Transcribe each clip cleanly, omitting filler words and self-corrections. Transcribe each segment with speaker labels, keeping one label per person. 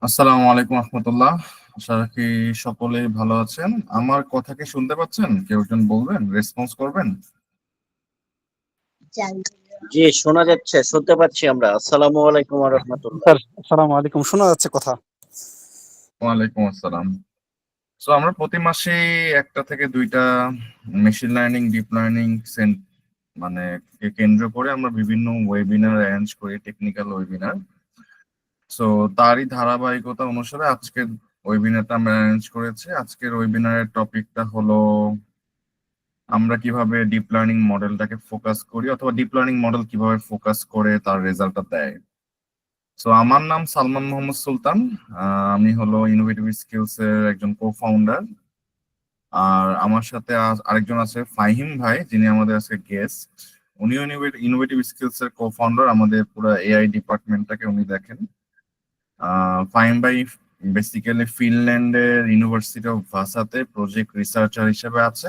Speaker 1: আসসালামু আলাইকুম রহমতুল্লাহ। আশা রাখি সকলেই ভালো আছেন। আমার কথা কি শুনতে পাচ্ছেন? কেউ একজন বলবেন, রেসপন্স করবেন।
Speaker 2: জি, শোনা যাচ্ছে, শুনতে পাচ্ছি আমরা। আসসালামু আলাইকুম ওয়া রাহমাতুল্লাহ।
Speaker 3: স্যার, আসসালামু আলাইকুম। শোনা যাচ্ছে কথা?
Speaker 1: ওয়ালাইকুম আসসালাম। আমরা প্রতি মাসে একটা থেকে দুইটা মেশিন লার্নিং, ডিপ লার্নিং মানে কে কেন্দ্র করে আমরা বিভিন্ন ওয়েবিনার অ্যারেঞ্জ করি, টেকনিক্যাল ওয়েবিনার। সো তারই ধারাবাহিকতা অনুসারে আজকের ওয়েবিনারটা আমরা অ্যারেঞ্জ করেছি। আজকের ওয়েবিনারের টপিকটা হলো আমরা কিভাবে ডিপ লার্নিং মডেলটাকে ফোকাস করি, অথবা ডিপ লার্নিং মডেল কিভাবে ফোকাস করে তার রেজাল্টটা দেয়। আমার নাম সালমান মোহাম্মদ সুলতান। আমি হলো ইনোভেটিভ স্কিলস এর একজন কো ফাউন্ডার। আর আমার সাথে আরেকজন আছে ফাহিম ভাই, যিনি আমাদের আজকে গেস্ট। উনিও ইনোভেটিভ স্কিলস এর কো ফাউন্ডার। আমাদের পুরো এআই ডিপার্টমেন্টটাকে উনি দেখেন। ফাহিম ভাই বেসিক্যালি ফিনল্যান্ডের ইউনিভার্সিটি অফ ভাসাতে প্রজেক্ট রিসার্চার হিসেবে আছে,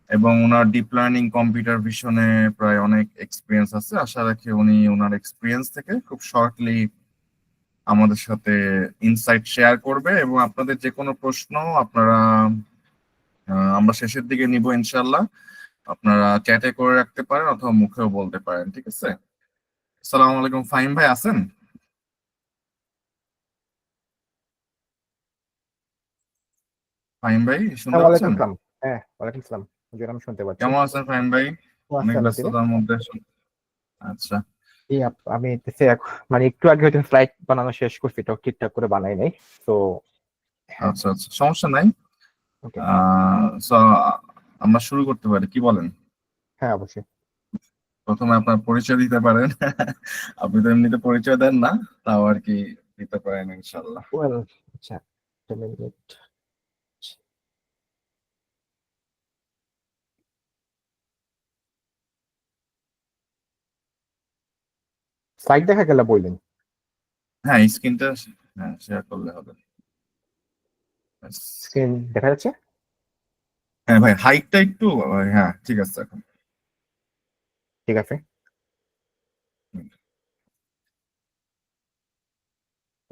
Speaker 1: এবং ওনার ডিপ লার্নিং কম্পিউটার ভিশনে প্রায় অনেক এক্সপিরিয়েন্স আছে। আশা রাখি উনি ওনার এক্সপিরিয়েন্স থেকে খুব শর্টলি আমাদের সাথে ইনসাইট শেয়ার করবে, এবং আপনাদের যে কোনো প্রশ্ন আপনারা আমরা শেষের দিকে নিব ইনশাল্লাহ। আপনারা চ্যাটে করে রাখতে পারেন অথবা মুখেও বলতে পারেন, ঠিক আছে? আসসালামু আলাইকুম। ফাহিম ভাই আছেন? ফাহিম ভাই শুনতে
Speaker 4: হ্যাঁ,
Speaker 1: পাচ্ছেন?
Speaker 4: ওয়ালাইকুম সালাম। হ্যাঁ, ওয়ালাইকুম সালাম। জি, আমি শুনতে পাচ্ছি।
Speaker 1: কেমন আছেন ফাহিম ভাই?
Speaker 4: ও
Speaker 1: অনেক
Speaker 4: আচ্ছা, আলহামদুলিল্লাহ।
Speaker 1: ব্যস্ততার মধ্যে আচ্ছা
Speaker 4: এই আমি মানে একটু আগে হয়তো স্লাইড বানানো শেষ করছি, তো ঠিকঠাক করে বানাই নাই। তো হ্যাঁ,
Speaker 1: আচ্ছা আচ্ছা, সমস্যা নাই।
Speaker 4: ওকে।
Speaker 1: সো আমরা শুরু করতে পারি, কি বলেন?
Speaker 4: হ্যাঁ, অবশ্যই।
Speaker 1: প্রথমে আপনার পরিচয় দিতে পারেন। আপনি তো এমনিতে পরিচয় দেন না, তাও আর কি দিতে পারেন ইনশাল্লাহ।
Speaker 4: ওয়েল, আচ্ছা, একটা মিনিট। স্লাইড দেখা গেল বললেন?
Speaker 1: হ্যাঁ, স্ক্রিনটা হ্যাঁ শেয়ার করলে হবে। ব্যাস।
Speaker 4: স্ক্রিন দেখা যাচ্ছে?
Speaker 1: হ্যাঁ ভাই, হাইটটা একটু হ্যাঁ ঠিক আছে এখন।
Speaker 4: ঠিক আছে।
Speaker 1: হুম।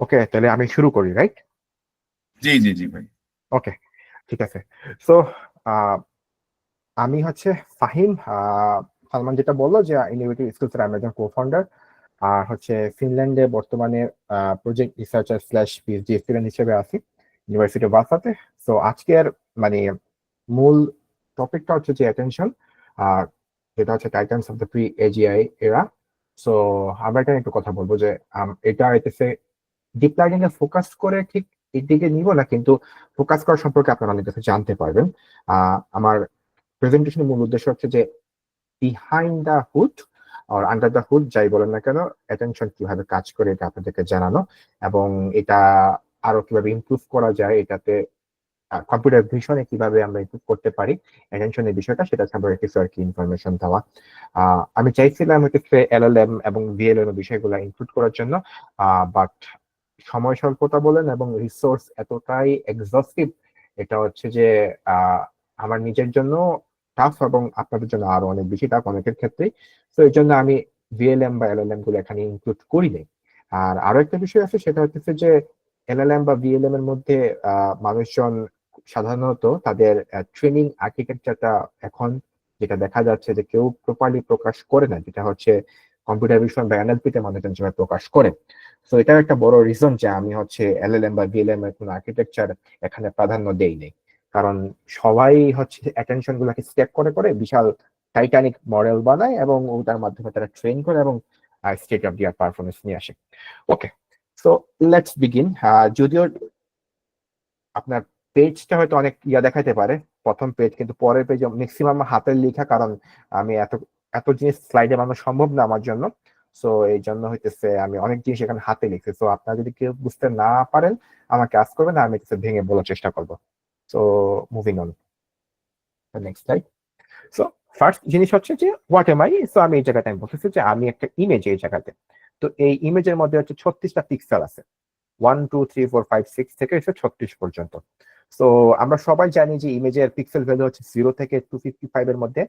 Speaker 4: ওকে, তাহলে আমি শুরু করি, রাইট?
Speaker 1: জি জি জি ভাই।
Speaker 4: ওকে, ঠিক আছে। সো আমি হচ্ছে ফাহিম। সালমান যেটা বললো যে ইনোভেটিভ স্কিলস এর আমি একজন কো ফাউন্ডার, আর হচ্ছে ফিনল্যান্ডে বর্তমানে project researcher slash PhD student হিসেবে আছি ইউনিভার্সিটি অফ বাসাতে। সো আজকের মানে মূল টপিকটা হচ্ছে যে অ্যাটেনশন, আর যেটা হচ্ছে Titans of the pre AGI এরা। সো আমরা এটা নিয়ে একটু কথা বলবো যে এটা হইতেছে ডিপ লার্নিং এ ফোকাস করে ঠিক এই দিকে নিব না, কিন্তু ফোকাস করা সম্পর্কে আপনারা অনেক কিছু জানতে পারবেন। আমার প্রেজেন্টেশনের মূল উদ্দেশ্য হচ্ছে যে বিহাইন্ড দ্য হুড আর আন্ডার দ্য হুড যাই বলেন না কেন, অ্যাটেনশন কিভাবে কাজ করে এটা আপনাদেরকে জানানো, এবং এটা আরো কিভাবে ইমপ্রুভ করা যায়, এটাতে কম্পিউটার ভিশনে কিভাবে আমরা ইমপ্রুভ করতে পারি অ্যাটেনশনের বিষয়টা, সেটা সম্পর্কে কিছু আর কি ইনফরমেশন দেওয়া। আমি চাইছিলাম হচ্ছে এলএলএম এবং ভিএলএম বিষয়গুলো ইনক্লুড করার জন্য, বাট সময় স্বল্পতা বলেন এবং রিসোর্স এতটাই এক্সস্টিভ, এটা হচ্ছে যে আমার নিজের জন্য টাফ, এবং আপনাদের জন্য আরো অনেক বেশি টাফ অনেকের ক্ষেত্রেই। তো এই জন্য আমি ভিএলএম বা এলএলএম গুলো এখানে ইনক্লুড করি নাই। আর আরো একটা বিষয় আছে, সেটা হচ্ছে যে এলএলএম বা ভিএলএম এর মধ্যে মানুষজন সাধারণত তাদের ট্রেনিং আর্কিটেকচারটা এখন যেটা দেখা যাচ্ছে যে কেউ প্রপারলি প্রকাশ করে না, যেটা হচ্ছে কম্পিউটার ভিশন বা এনএলপি তে মানুষজন যেভাবে প্রকাশ করে। তো এটার একটা বড় রিজন যে আমি হচ্ছে এলএলএম বা ভিএলএম এর কোনো আর্কিটেকচার এখানে প্রাধান্য দেই নেই। কারণ সবাই হচ্ছে অ্যাটেনশন গুলাকে স্টেপ করে করে বিশাল টাইটানিক মডেল বানায়, এবং ওটার মাধ্যমে তারা ট্রেন করে এবং state of the art performance নিয়ে আসে। ওকে, সো লেটস বিগিন। যদিও আপনার পেজটা হয়তো অনেক দেখাইতে পারে, প্রথম পেজ, কিন্তু পরের পেজ ম্যাক্সিমাম হাতের লেখা, কারণ আমি এত এত জিনিস স্লাইডে বানানো সম্ভব না আমার জন্য। সো এই জন্য হইতেছে আমি অনেক জিনিস এখানে হাতে লিখছি। সো আপনারা যদি কেউ বুঝতে না পারেন আমাকে আস্ক করবেন, আমি ভেঙে বলার চেষ্টা করবো। So moving on next slide. So first জিনিস হচ্ছে যে হোয়াট এম আই। সো আমি এই জায়গাতে আমি বলতেছি যে আমি একটা ইমেজ, এই জায়গাতে তো এই ইমেজের মধ্যে হচ্ছে 36টা পিক্সেল আছে, 1 2 3 4 5 6 থেকে 36 পর্যন্ত। সো আমরা সবাই জানি যে ইমেজের পিক্সেল ভ্যালু হচ্ছে 0 থেকে 255 এর মধ্যে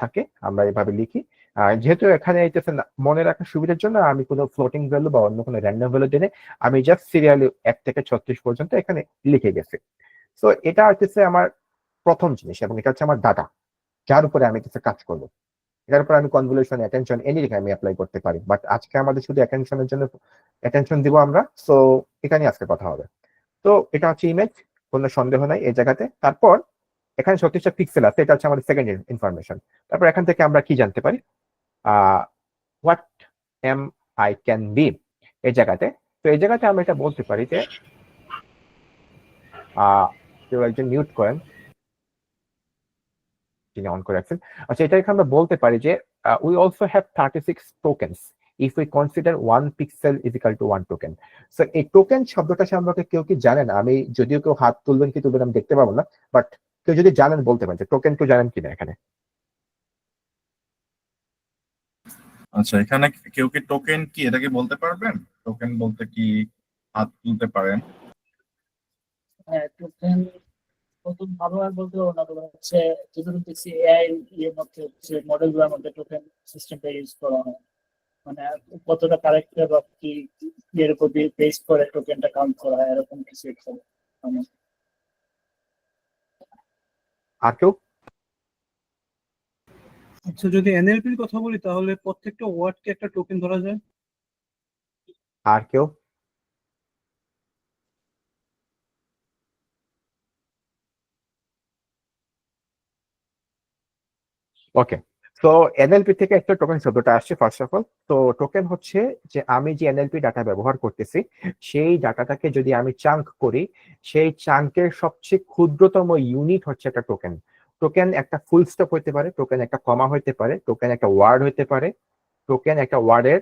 Speaker 4: থাকে, আমরা এভাবে লিখি। যেহেতু এখানে মনে রাখার সুবিধার জন্য আমি কোনো ফ্লোটিং ভ্যালু বা অন্য কোনো র্যান্ডম ভ্যালু দিনে আমি জাস্ট সিরিয়ালি 1 থেকে 36 পর্যন্ত এখানে লিখে গেছি। তো এটা হচ্ছে আমার প্রথম জিনিস, এবং এটা হচ্ছে আমার ডাটা, যার উপরে আমি কিছু কাজ করবো। এটার উপর আমি কনভলিউশন, অ্যাটেনশন, এনিথিং আমি অ্যাপ্লাই করতে পারি। বাট আজকে আমাদের শুধু অ্যাটেনশনের জন্য অ্যাটেনশন দিব আমরা। সো এটা নিয়ে আজকে কথা হবে। তো এটা হচ্ছে ইমেজ, কোনো সন্দেহ নাই এই জায়গাতে। তারপর এখানে 36টা পিক্সেল আছে, এটা হচ্ছে আমাদের সেকেন্ড ইনফরমেশন। তারপর এখান থেকে আমরা কি জানতে পারি, what M I can be এই জায়গাতে। তো এই জায়গাতে আমরা এটা বলতে পারি যে কেউ একজন মিউট করেন, তিনি অন করে রাখছেন। আচ্ছা, এটাকে আমরা বলতে পারি যে we also have 36 tokens if we consider 1 pixel is equal to 1 token. So এই টোকেন শব্দটা সম্পর্কে কেউ কি জানেন? আমি যদিও কেউ হাত তুলবেন কি তুলবেন আমি দেখতে পাবো না, বাট কেউ যদি জানেন বলতে পারেন যে টোকেন কেউ জানেন কিনা এখানে।
Speaker 1: আচ্ছা, এখানে কেউ কি টোকেন কি এটা কি বলতে পারবেন? টোকেন বলতে কি হাত তুলতে পারেন?
Speaker 5: হ্যাঁ, টোকেন নতুন ভালোভাবে বলতে পারবো না, তবে হচ্ছে যতটুকু দেখছি এআই এর মধ্যে হচ্ছে মডেলগুলোর মধ্যে টোকেন সিস্টেমটা ইউজ করা হয়। মানে কতটা কারেক্ট বা কি এর উপর বেস করে টোকেনটা কাউন্ট করা হয়, এরকম কিছু একটা মানে।
Speaker 4: আর কেউ?
Speaker 3: আচ্ছা, যদি এনএলপির কথা বলি তাহলে প্রত্যেকটা ওয়ার্ডকে একটা টোকেন ধরা যায়।
Speaker 4: আর কেউ? ওকে, তো এনএলপি থেকে একটা টোকেন শব্দটা আসছে ফার্স্ট অফ অল। তো টোকেন হচ্ছে যে আমি যে এনএলপি ডাটা ব্যবহার করতেছি সেই ডাটাটাকে যদি আমি চাঙ্ক করি, সেই চাঙ্কের সবচেয়ে ক্ষুদ্রতম ইউনিট হচ্ছে একটা টোকেন। টোকেন একটা ফুল স্টপ হতে পারে, টোকেন একটা কমা হতে পারে, টোকেন একটা ওয়ার্ড হতে পারে, টোকেন একটা ওয়ার্ডের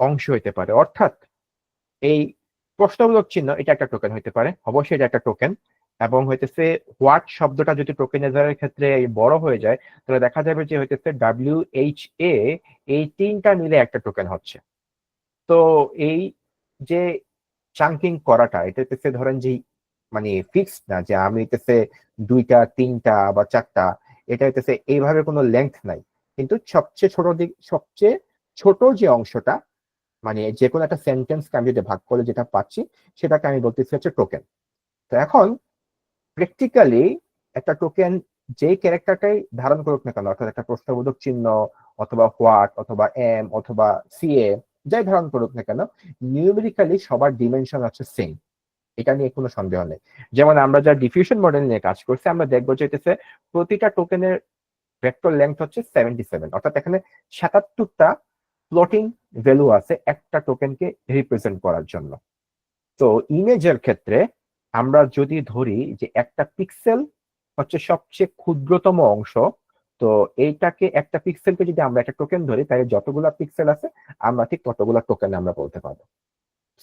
Speaker 4: অংশ হতে পারে। অর্থাৎ এই প্রশ্নবোধক চিহ্ন এটা একটা টোকেন হতে পারে, অবশ্যই এটা একটা টোকেন। এবং হইতেছে হোয়াট শব্দটা যদি টোকেনাইজারের ক্ষেত্রে বড় হয়ে যায় তাহলে দেখা যাবে যে হইতেছে WHA, এই তিনটা মিলে একটা টোকেন হচ্ছে। তো এই যে চাঙ্কিং করাটা, এটা হইতেছে ধরেন যে মানে ফিক্সড না যে আমি হইতেছে 2টা 3টা বা 4টা, এটা হইতেছে এইভাবে কোনো লেন্থ নাই। কিন্তু সবচেয়ে ছোট যে অংশটা, মানে যে কোনো একটা সেন্টেন্সকে আমি যদি ভাগ করে যেটা পাচ্ছি সেটাকে আমি বলতেছি হচ্ছে টোকেন। তো এখন প্র্যাকটিক্যালি একটা টোকেন যে ক্যারেক্টারটাই ধারণ করুক না কেন, অর্থাৎ একটা প্রশ্নবোধক চিহ্ন অথবা হোয়াট অথবা এম অথবা সিএ, যাই ধারণ করুক না কেন, নিউমেরিক্যালি সবার ডিমেনশন হচ্ছে সেম। এটা নিয়ে কোনো সন্দেহ নেই। যেমন আমরা যা ডিফিউশন মডেল নিয়ে কাজ করছি, আমরা দেখবো যে প্রতিটা টোকেনের ভেক্টর লেংথ হচ্ছে 77, অর্থাৎ এখানে 77টা ফ্লোটিং ভ্যালু আছে একটা টোকেনকে রিপ্রেজেন্ট করার জন্য। তো ইমেজের ক্ষেত্রে আমরা যদি ধরি যে একটা পিক্সেল হচ্ছে সবচেয়ে ক্ষুদ্রতম অংশ, তো এইটাকে একটা পিক্সেলকে যদি আমরা একটা টোকেন ধরি তাহলে যতগুলো পিক্সেল আছে আমরা ঠিক ততগুলো টোকেন আমরা বলতে পারবো।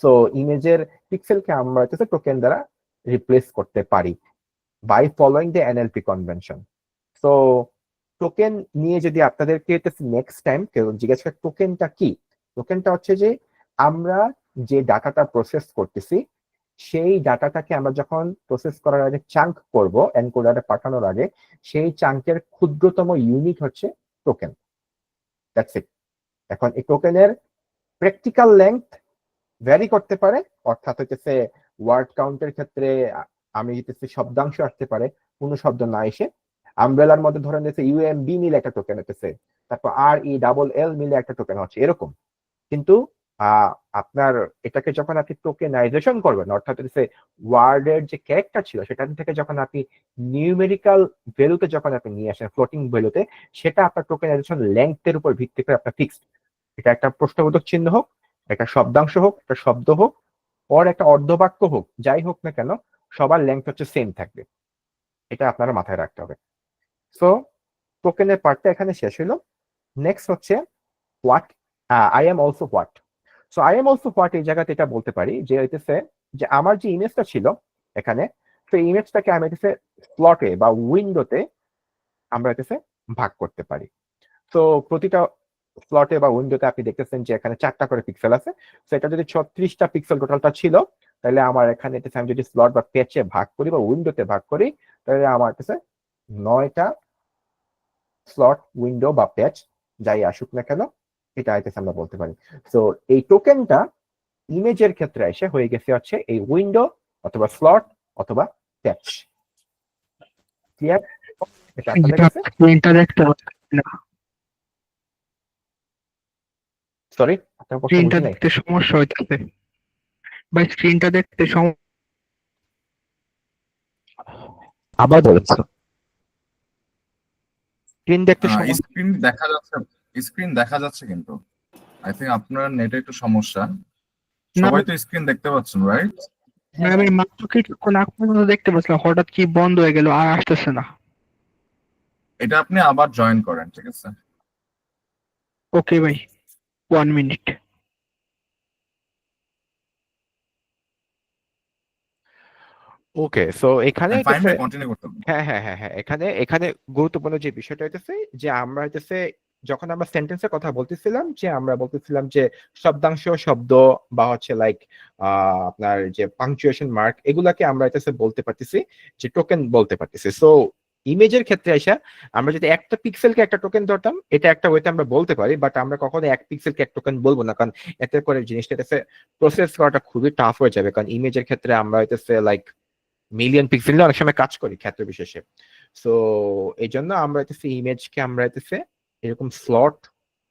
Speaker 4: সো ইমেজের পিক্সেলকে আমরা টোকেন দ্বারা রিপ্লেস করতে পারি by following the NLP convention. So token নিয়ে যদি আপনাদেরকে নেক্সট টাইম কেউ জিজ্ঞেস করে টোকেনটা কি, টোকেনটা হচ্ছে যে আমরা যে ডাটাটা প্রসেস করতেছি সেই ডাটাটাকে আমরা যখন প্রসেস করার আগে চাঙ্ক করব, এনকোডারে পাঠানোর আগে, সেই চাঙ্কের ক্ষুদ্রতম ইউনিট হচ্ছে টোকেন। That's it. এখন এই টোকেনের প্র্যাকটিক্যাল লেংথ ভ্যারি করতে পারে, অর্থাৎ হচ্ছে ওয়ার্ড কাউন্টের ক্ষেত্রে আমি শব্দাংশ আসতে পারে কোনো শব্দ না এসে। আমব্রেলার মধ্যে ধরেন UMB মিলে একটা টোকেন হতেছে, তারপর RELL মিলে একটা টোকেন হচ্ছে, এরকম। কিন্তু আপনার এটাকে যখন আপনি টোকেনাইজেশন করবেন, অর্থাৎ ওয়ার্ডের যে ক্যারেক্টার ছিল সেটা থেকে যখন আপনি নিউমেরিক্যাল ভ্যালুতে যখন আপনি নিয়ে আসেন, ফ্লোটিং ভ্যালুতে, সেটা আপনার টোকেনাইজেশন লেংথের উপর ভিত্তি করে আপনার ফিক্সড। এটা একটা প্রশ্নবোধক চিহ্ন হোক, একটা শব্দাংশ হোক, একটা শব্দ হোক, ওর একটা অর্ধবাক্য হোক, যাই হোক না কেন সবার লেংথ হচ্ছে সেম থাকবে। এটা আপনারা মাথায় রাখতে হবে। সো টোকেনের পার্টটা এখানে শেষ হলো। নেক্সট হচ্ছে what, I am also what. So I am also what এই জায়গাতে এটা বলতে পারি যে হইতেছে যে আমার যে ইমেজটা ছিল এখানে, সেই ইমেজটাকে আমি স্লটে বা উইন্ডোতে আমরা ভাগ করতে পারি। তো প্রতিটা স্লটে বা উইন্ডোতে আপনি দেখতেছেন যে এখানে 4টা করে পিক্সেল আছে। তো এটা যদি 36টা পিক্সেল টোটালটা ছিল, তাহলে আমার এখানে আমি যদি স্লট বা পেজে ভাগ করি বা উইন্ডোতে ভাগ করি, তাহলে আমার 9টা স্লট, উইন্ডো বা পেজ যাই আসুক না কেন, এটা আইতেছে আমরা বলতে পারি। তো এই টোকেনটা ইমেজের ক্ষেত্রে এসে হয়ে গেছে হচ্ছে এই উইন্ডো অথবা স্লট অথবা প্যাচ। ক্লিয়ার? এটা আপনাদের কাছে?
Speaker 6: স্ক্রিনটা দেখতে পাচ্ছি না,
Speaker 4: সরি, আপনার কথা
Speaker 6: স্ক্রিনটা
Speaker 4: বুঝি নাই।
Speaker 6: দেখতে সমস্যা হইতেছে ভাই, স্ক্রিনটা দেখতে
Speaker 4: আবার বলেছো, স্ক্রিন দেখতে সমস্যা।
Speaker 1: স্ক্রিন দেখা যাচ্ছে কিন্তু আই থিঙ্ক আপনার নেটে একটু সমস্যা।
Speaker 6: না,
Speaker 1: সবাই তো স্ক্রিন দেখতে পাচ্ছেন, রাইট?
Speaker 6: আমি মাত্র কিছুক্ষণ আগ পর্যন্ত দেখতে পাচ্ছিলাম, হঠাৎ কি বন্ধ হয়ে গেল আর আসতেছে না।
Speaker 1: এটা আপনি আবার জয়েন করেন, ঠিক আছে?
Speaker 6: ওকে ভাই, 1 মিনিট।
Speaker 4: ওকে, সো এখানে
Speaker 1: ফাইন
Speaker 4: হইতেছে,
Speaker 1: ভাই, কন্টিনিউ করতে হবে।
Speaker 4: হ্যাঁ হ্যাঁ হ্যাঁ হ্যাঁ, এখানে এখানে গুরুত্বপূর্ণ যে বিষয়টা হইতেছে যে আমরা হইতেছে যখন আমরা সেন্টেন্সের কথা বলতেছিলাম, যে আমরা বলতেছিলাম যে শব্দাংশ, শব্দ বা হচ্ছে লাইক আপনার যে পাংচুয়েশন মার্ক, এগুলাকে আমরা হইতেছে বলতে পারতেছি যে টোকেন বলতে পারতেছি। সো ইমেজের ক্ষেত্রে এসে আমরা যদি একটা পিক্সেলকে একটা টোকেন ধরতাম, এটা একটা ওয়েতে আমরা বলতে পারি, বাট আমরা কখনো এক পিক্সেলকে এক টোকেন বলবো না, কারণ এতে করে জিনিসটা হইতেছে প্রসেস করাটা খুবই টাফ হয়ে যাবে। কারণ ইমেজের ক্ষেত্রে আমরা হইতেছে লাইক মিলিয়ন পিক্সেল নিয়ে অনেক সময় কাজ করি ক্ষেত্র বিশেষে। সো এই জন্য আমরা হইতেছে ইমেজকে আমরা হইতেছে এরকম স্লট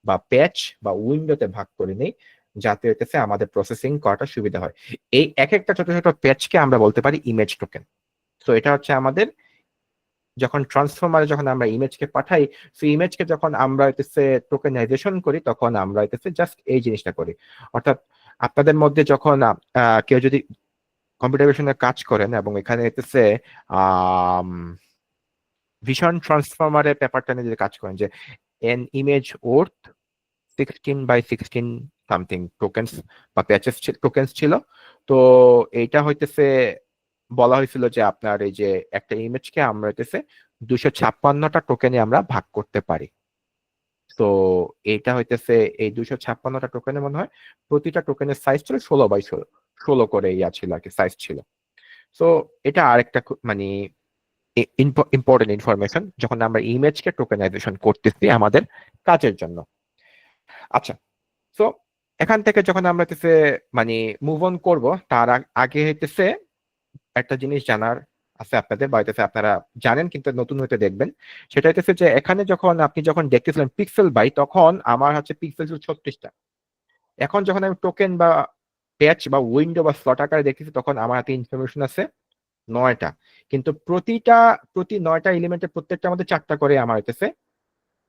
Speaker 4: বা প্যাচ বা উইন্ডোতে ভাগ করে নেই, যাতে হইতেছে আমাদের প্রসেসিং করাটা সুবিধা হয়। এই এক একটা ছোট ছোট প্যাচকে আমরা বলতে পারি ইমেজ টোকেন। সো এটা হচ্ছে আমাদের যখন ট্রান্সফরমারে যখন আমরা ইমেজকে পাঠাই, সো ইমেজকে যখন আমরা হইতেছে টোকেনাইজেশন করি, তখন আমরা হইতেছে জাস্ট এই জিনিসটা করি। অর্থাৎ আপনাদের মধ্যে যখন কেউ যদি কম্পিউটার ভিশনে কাজ করেন এবং এখানে হইতেছে ভিশন ট্রান্সফরমারের ব্যাপারটা নিয়ে যদি কাজ করেন, যে N image worth 16 by 16 something tokens বা প্যাচেস টোকেন্স ছিল। তো এইটা হইতেছে বলা হয়েছিল যে আপনার এই যে একটা ইমেজকে আমরা হইতেছে 256টা টোকেনে আমরা ভাগ করতে পারি। তো এইটা হইতেছে এই 256টা টোকেনে মনে হয় প্রতিটা টোকেনের সাইজ ছিল 16 by 16 করে ইয়া ছিল আর কি, সাইজ ছিল। সো এটা আরেকটা মানে ইম্পর্টেন্ট ইনফরমেশন যখন আমরা ইমেজকে টোকেনাইজেশন করতেছি আমাদের কাজের জন্য। আচ্ছা, সো এখান থেকে যখন আমরা হইতেছে মানে মুভ অন করব, তার আগে হইতেছে একটা জিনিস জানার আছে আপনাদের, বা হইতেছে আপনারা জানেন কিন্তু নতুন হইতে দেখবেন। সেটা হইতেছে যে এখানে যখন আপনি যখন দেখতেছিলেন পিক্সেল বাই, তখন আমার হচ্ছে পিক্সেল ছিল 36টা। এখন যখন আমি টোকেন বা প্যাচ বা উইন্ডো বা স্লট আকারে দেখতেছি, তখন আমার হাতে ইনফরমেশন আছে 9টা। কিন্তু প্রতি 9টা এলিমেন্টের প্রত্যেকটা মধ্যে 4টা করে আমার হইতেছে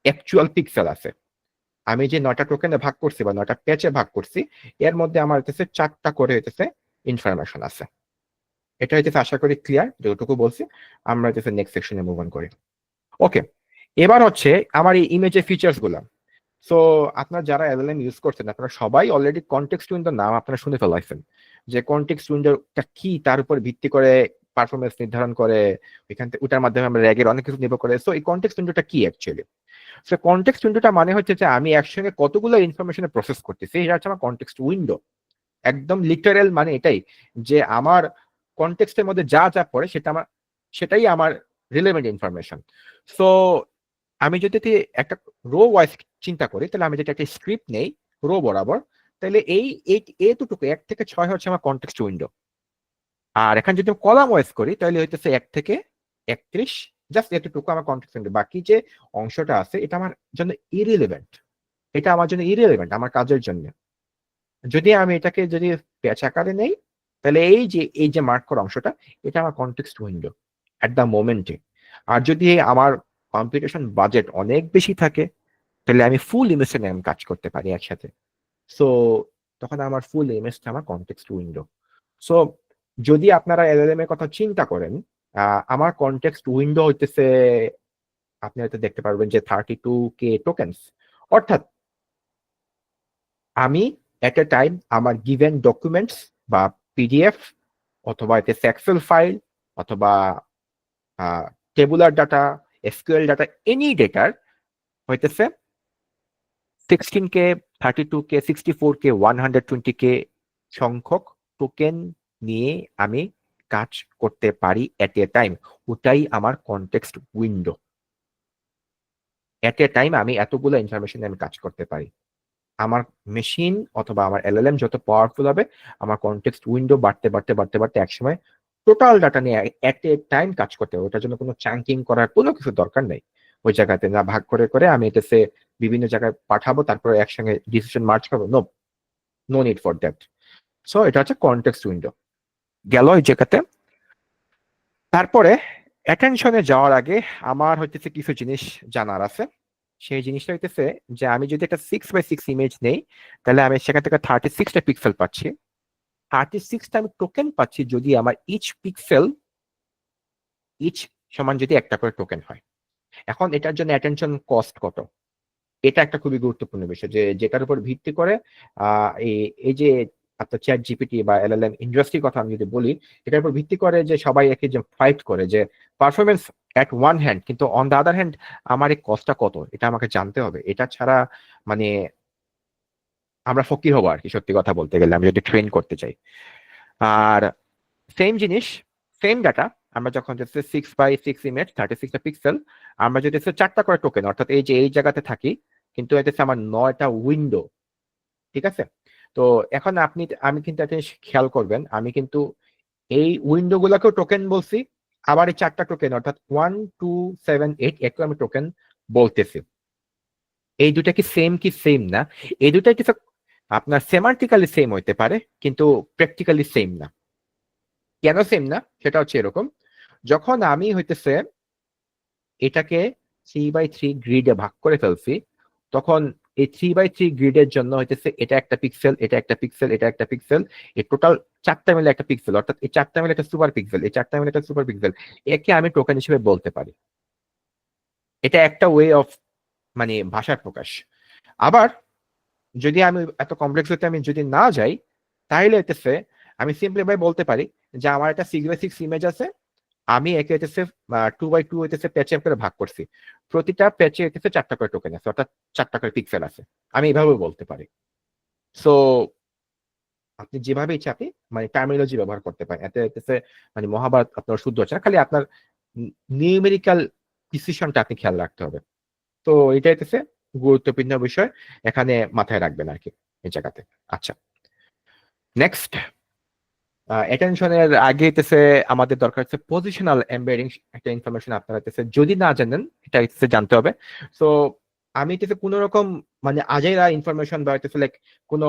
Speaker 4: অ্যাকচুয়াল পিক্সেল আছে। আমি যে 9টা টোকেনে ভাগ করছি বা 9টা প্যাচে ভাগ করছি, এর মধ্যে আমার হইতেছে 4টা করে হইতেছে ইনফরমেশন আছে। এটা হইতেছে আশা করি ক্লিয়ার, যতটুকু বলছি। আমরা হইতেছে নেক্সট সেকশনে মুভ অন করি। ওকে, এবার হচ্ছে আমার এই ইমেজের ফিচার্স গুলা। সো আপনারা যারা এলএলএম ইউজ করছেন, আপনারা সবাই অলরেডি কনটেক্সট উইন্ডোর নাম আপনারা শুনে ফেলাইছেন, যে কনটেক্সট উইন্ডোটা কি, তার উপর ভিত্তি করে পারফরমেন্স নির্ধারণ করে, এখান থেকে ওটার মাধ্যমে আমরা র্যাগের অনেক কিছু নির্ভর করে। সো এই কনটেক্সট উইন্ডোটা কি অ্যাকচুয়ালি? সো কনটেক্সট উইন্ডোটা মানে হচ্ছে যে আমি একসঙ্গে কতগুলো ইনফরমেশন প্রসেস করতেছি, এটা হচ্ছে আমার কনটেক্সট উইন্ডো। একদম লিটারেল মানে এটাই, যে আমার কনটেক্সটের মধ্যে যা যা পড়ে সেটাই আমার রিলেভেন্ট ইনফরমেশন। সো আমি যদি একটা রো ওয়াইজ চিন্তা করি, তাহলে আমি যদি একটা স্ক্রিপ্ট নেই রো বরাবর, তাহলে এই এতটুকু 1 থেকে 6 হচ্ছে আমার কনটেক্সট উইন্ডো। আর এখন যদি কলাম ওয়াইজ করি, তাহলে হইতেছে 1 থেকে 31, জাস্ট এতটুকু আমার কনটেক্সট উইন্ডো। বাকি যে অংশটা আছে এটা আমার জন্য ইরিলেভেন্ট, এটা আমার জন্য ইরিলেভেন্ট আমার কাজের জন্য। যদি আমি এটাকে যদি প্যাচ আকারে নেই, তাহলে এই যে মার্ক করা অংশটা, এটা আমার কনটেক্সট উইন্ডো অ্যাট দ্য মোমেন্টে। আর যদি আমার কম্পিউটেশন বাজেট অনেক বেশি থাকে, তাহলে আমি ফুল ইমেজটা নিয়ে আমি কাজ করতে পারি একসাথে। সো তখন আমার ফুল ইমেজটা আমার কনটেক্সট উইন্ডো। সো যদি আপনারা এলএলএম এর কথা চিন্তা করেন, আমার কনটেক্সট উইন্ডো হইতেছে, আপনি হয়তো দেখতে পারবেন যে 32K টোকেন্স। অর্থাৎ আমি এট এ টাইম আমার গিভেন ডকুমেন্টস বা পিডিএফ অথবা এক্সেল ফাইল অথবা tabular data, SQL data, any ডেটার হইতেছে 16K, 32K, 64K, 120K সংখ্যক টোকেন নিয়ে আমি কাজ করতে পারি এট এ টাইম। ওটাই আমার কনটেক্সট উইন্ডো। এট এ টাইম আমি এতগুলো ইনফরমেশন আমি কাজ করতে পারি। আমার মেশিন অথবা আমার এলএলএম যত পাওয়ারফুল হবে, আমার কনটেক্সট উইন্ডো বাড়তে বাড়তে বাড়তে বাড়তে একসময় টোটাল ডাটা নিয়ে এট এ টাইম কাজ করতে হবে। ওটার জন্য কোনো চাঙ্কিং করার কোনো কিছু দরকার নেই। ওই জায়গাতে না ভাগ করে করে আমি এটাতে বিভিন্ন জায়গায় পাঠাবো, তারপরে একসঙ্গে ডিসিশন মার্চ করবো, no need for that. So এটা হচ্ছে কনটেক্সট উইন্ডো গেল এই জায়গাতে। তারপরে অ্যাটেনশনে যাওয়ার আগে আমার হইতেছে কিছু জিনিস জানার আছে। সেই জিনিসটা হইতেছে যে আমি যদি একটা 6x6 ইমেজ নেই, তাহলে আমি সেখান থেকে 36টা পিক্সেল পাচ্ছি। 36টা আমি টোকেন পাচ্ছি যদি আমার ইচ পিক্সেল ইচ সমান যদি একটা করে টোকেন হয়। এখন এটার জন্য অ্যাটেনশন কস্ট কত, এটা একটা খুবই গুরুত্বপূর্ণ বিষয়, যে যেটার উপর ভিত্তি করে এই যে আপনার চ্যাট জিপিটি বা এলএলএম ইন্ডাস্ট্রির কথা আমি যদি বলি, এটার উপর ভিত্তি করে যে সবাই একই যে ফাইট করে যে পারফরমেন্স অ্যাট ওয়ান হ্যান্ড, কিন্তু অন দ্য আদার হ্যান্ড আমার এই কস্টটা কত এটা আমাকে জানতে হবে। এটা ছাড়া মানে আমরা ফকির হবো আর কি, সত্যি কথা বলতে গেলে, আমি যদি ট্রেন করতে চাই। আর সেম জিনিস, সেম ডাটা আমরা যখন যাচ্ছে 6x6 ইমেজ 36টা পিক্সেল, আমরা যদি 4টা করে টোকেন, অর্থাৎ এই যে এই জায়গাতে থাকি, কিন্তু এটা আমার 9টা উইন্ডো, ঠিক আছে? তো এখন আমি কিন্তু একটা জিনিস খেয়াল করবেন, আমি কিন্তু এই উইন্ডো গুলাকেও টোকেন বলছি, আবার এই 4টা টোকেন অর্থাৎ 1 2 7 8 একটু আমি টোকেন বলতেছি। এই দুটা কি সেম না? এই দুটা কিছু আপনার সেমান্টিক্যালি সেম হইতে পারে, কিন্তু প্র্যাকটিক্যালি সেম না। কেন সেম না সেটা হচ্ছে এরকম, যখন আমি হইতেছে এটাকে 3x3 গ্রিডে ভাগ করে ফেলছি, তখন এই 3x3 গ্রিডের জন্য হইতেছে এটা একটা পিক্সেল, এটা একটা পিক্সেল, এটা একটা পিক্সেল, এই টোটাল 4টা মিলে একটা পিক্সেল, অর্থাৎ এই 4টা মিলে একটা সুপার পিক্সেল, এই 4টা মিলে একটা সুপার পিক্সেল, একে আমি টোকেন হিসেবে বলতে পারি। এটা একটা ওয়ে অফ মানে ভাষার প্রকাশ। আবার যদি আমি এত কমপ্লেক্সিটি আমি যদি না যাই, তাহলে হইতেছে আমি সিম্পলি ভাই বলতে পারি যে আমার একটা 6x6 ইমেজ আছে, আমি একে হইতেছে 2x2 হইতেছে প্যাচে করে ভাগ করছি, প্রতিটা প্যাচে হইতেছে 4টা করে টোকেন আছে, অর্থাৎ 4টা করে পিক্সেল আছে, আমি এইভাবে বলতে পারি। সো আপনি যেভাবে ইচ্ছা আপনি মানে টার্মিনোলজি ব্যবহার করতে পারেন, এতে হইতেছে মানে মহাভারত আপনার শুদ্ধ হচ্ছে না, খালি আপনার নিউমেরিক্যাল প্রিসিশনটা আপনি খেয়াল রাখতে হবে। তো এটা হইতেছে গুরুত্বপূর্ণ বিষয়, এখানে মাথায় রাখবেন আর কি এই জায়গাতে। আচ্ছা, নেক্সট অ্যাটেনশনের আগে হইতেছে আমাদের দরকার হচ্ছে পজিশনাল এমবেডিং একটা ইনফরমেশন আপনারা হইতেছে যদি না জানেন এটা হইতেছে জানতে হবে। সো আমি হইতেছে কোনো রকম মানে আজাইরা ইনফরমেশন বা হইতেছে লাইক কোনো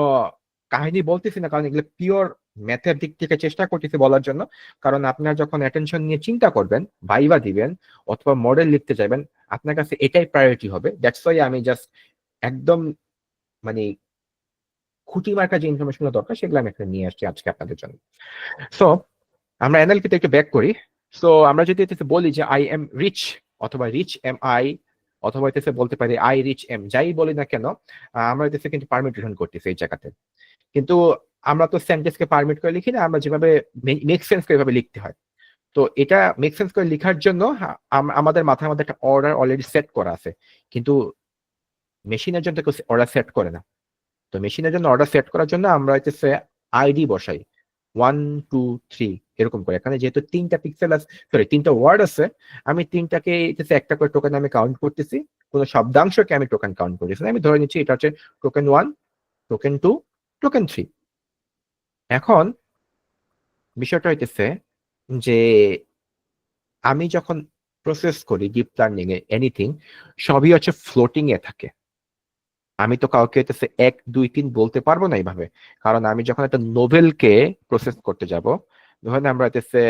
Speaker 4: কাহিনী বলতেছি না, কারণ এগুলো পিওর ম্যাথের দিক থেকে চেষ্টা করতেছি বলার জন্য। কারণ আপনারা যখন অ্যাটেনশন নিয়ে চিন্তা করবেন, ভাইবা দিবেন অথবা মডেল লিখতে যাবেন, আপনার কাছে এটাই প্রায়োরিটি হবে। দ্যাটস ওয়াই আমি জাস্ট একদম মানে খুঁটি মার্কা যে ইনফরমেশন দরকার সেগুলো আমি এখানে নিয়ে আসছি আজকে আপনাদের জন্য। সো আমরা এনএলপিতে একটু ব্যাক করি। সো আমরা যদি এটাতে বলি যে আই এম রিচ অথবা রিচ এম আই, অথবা এটাতে বলতে পারি আই রিচ এম, যাই বলি না কেন আমরা এটাতে কিন্তু পারমিটেশন করতেছি এই জায়গাতে। কিন্তু আমরা তো সেন্টেন্সকে পারমিট করে লিখি না, আমরা যেভাবে মেক সেন্স করে এভাবে লিখতে হয়। তো এটা মেক সেন্স করে লেখার জন্য আমাদের মাথার মধ্যে একটা অর্ডার অলরেডি সেট করা আছে, কিন্তু মেশিনের জন্য কেউ অর্ডার সেট করে না। তো মেশিনের জন্য অর্ডার সেট করার জন্য আমরা হচ্ছে আইডি বসাই 1 2 3 এরকম করে। এখানে যেহেতু 3টা পিক্সেল আছে, সরি 3টা ওয়ার্ড আছে, আমি 3টাকে একটা করে টোকেন আমি কাউন্ট করতেছি, কোনো শব্দাংশকে আমি টোকেন কাউন্ট করতেছি না। আমি ধরে নিচ্ছি এটা হচ্ছে টোকেন 1, টোকেন 2, টোকেন 3। এখন বিষয়টা হইতেছে যে আমি যখন প্রসেস করি ডিপ লার্নিং এ এনিথিং, সবই হচ্ছে ফ্লোটিং এ থাকে। আমি তো কাউকে হইতেছে 1 2 3 বলতে পারবো না এইভাবে, কারণ আমি যখন একটা নোভেলকে প্রসেস করতে যাব, ধরেন আমরা হইতেছে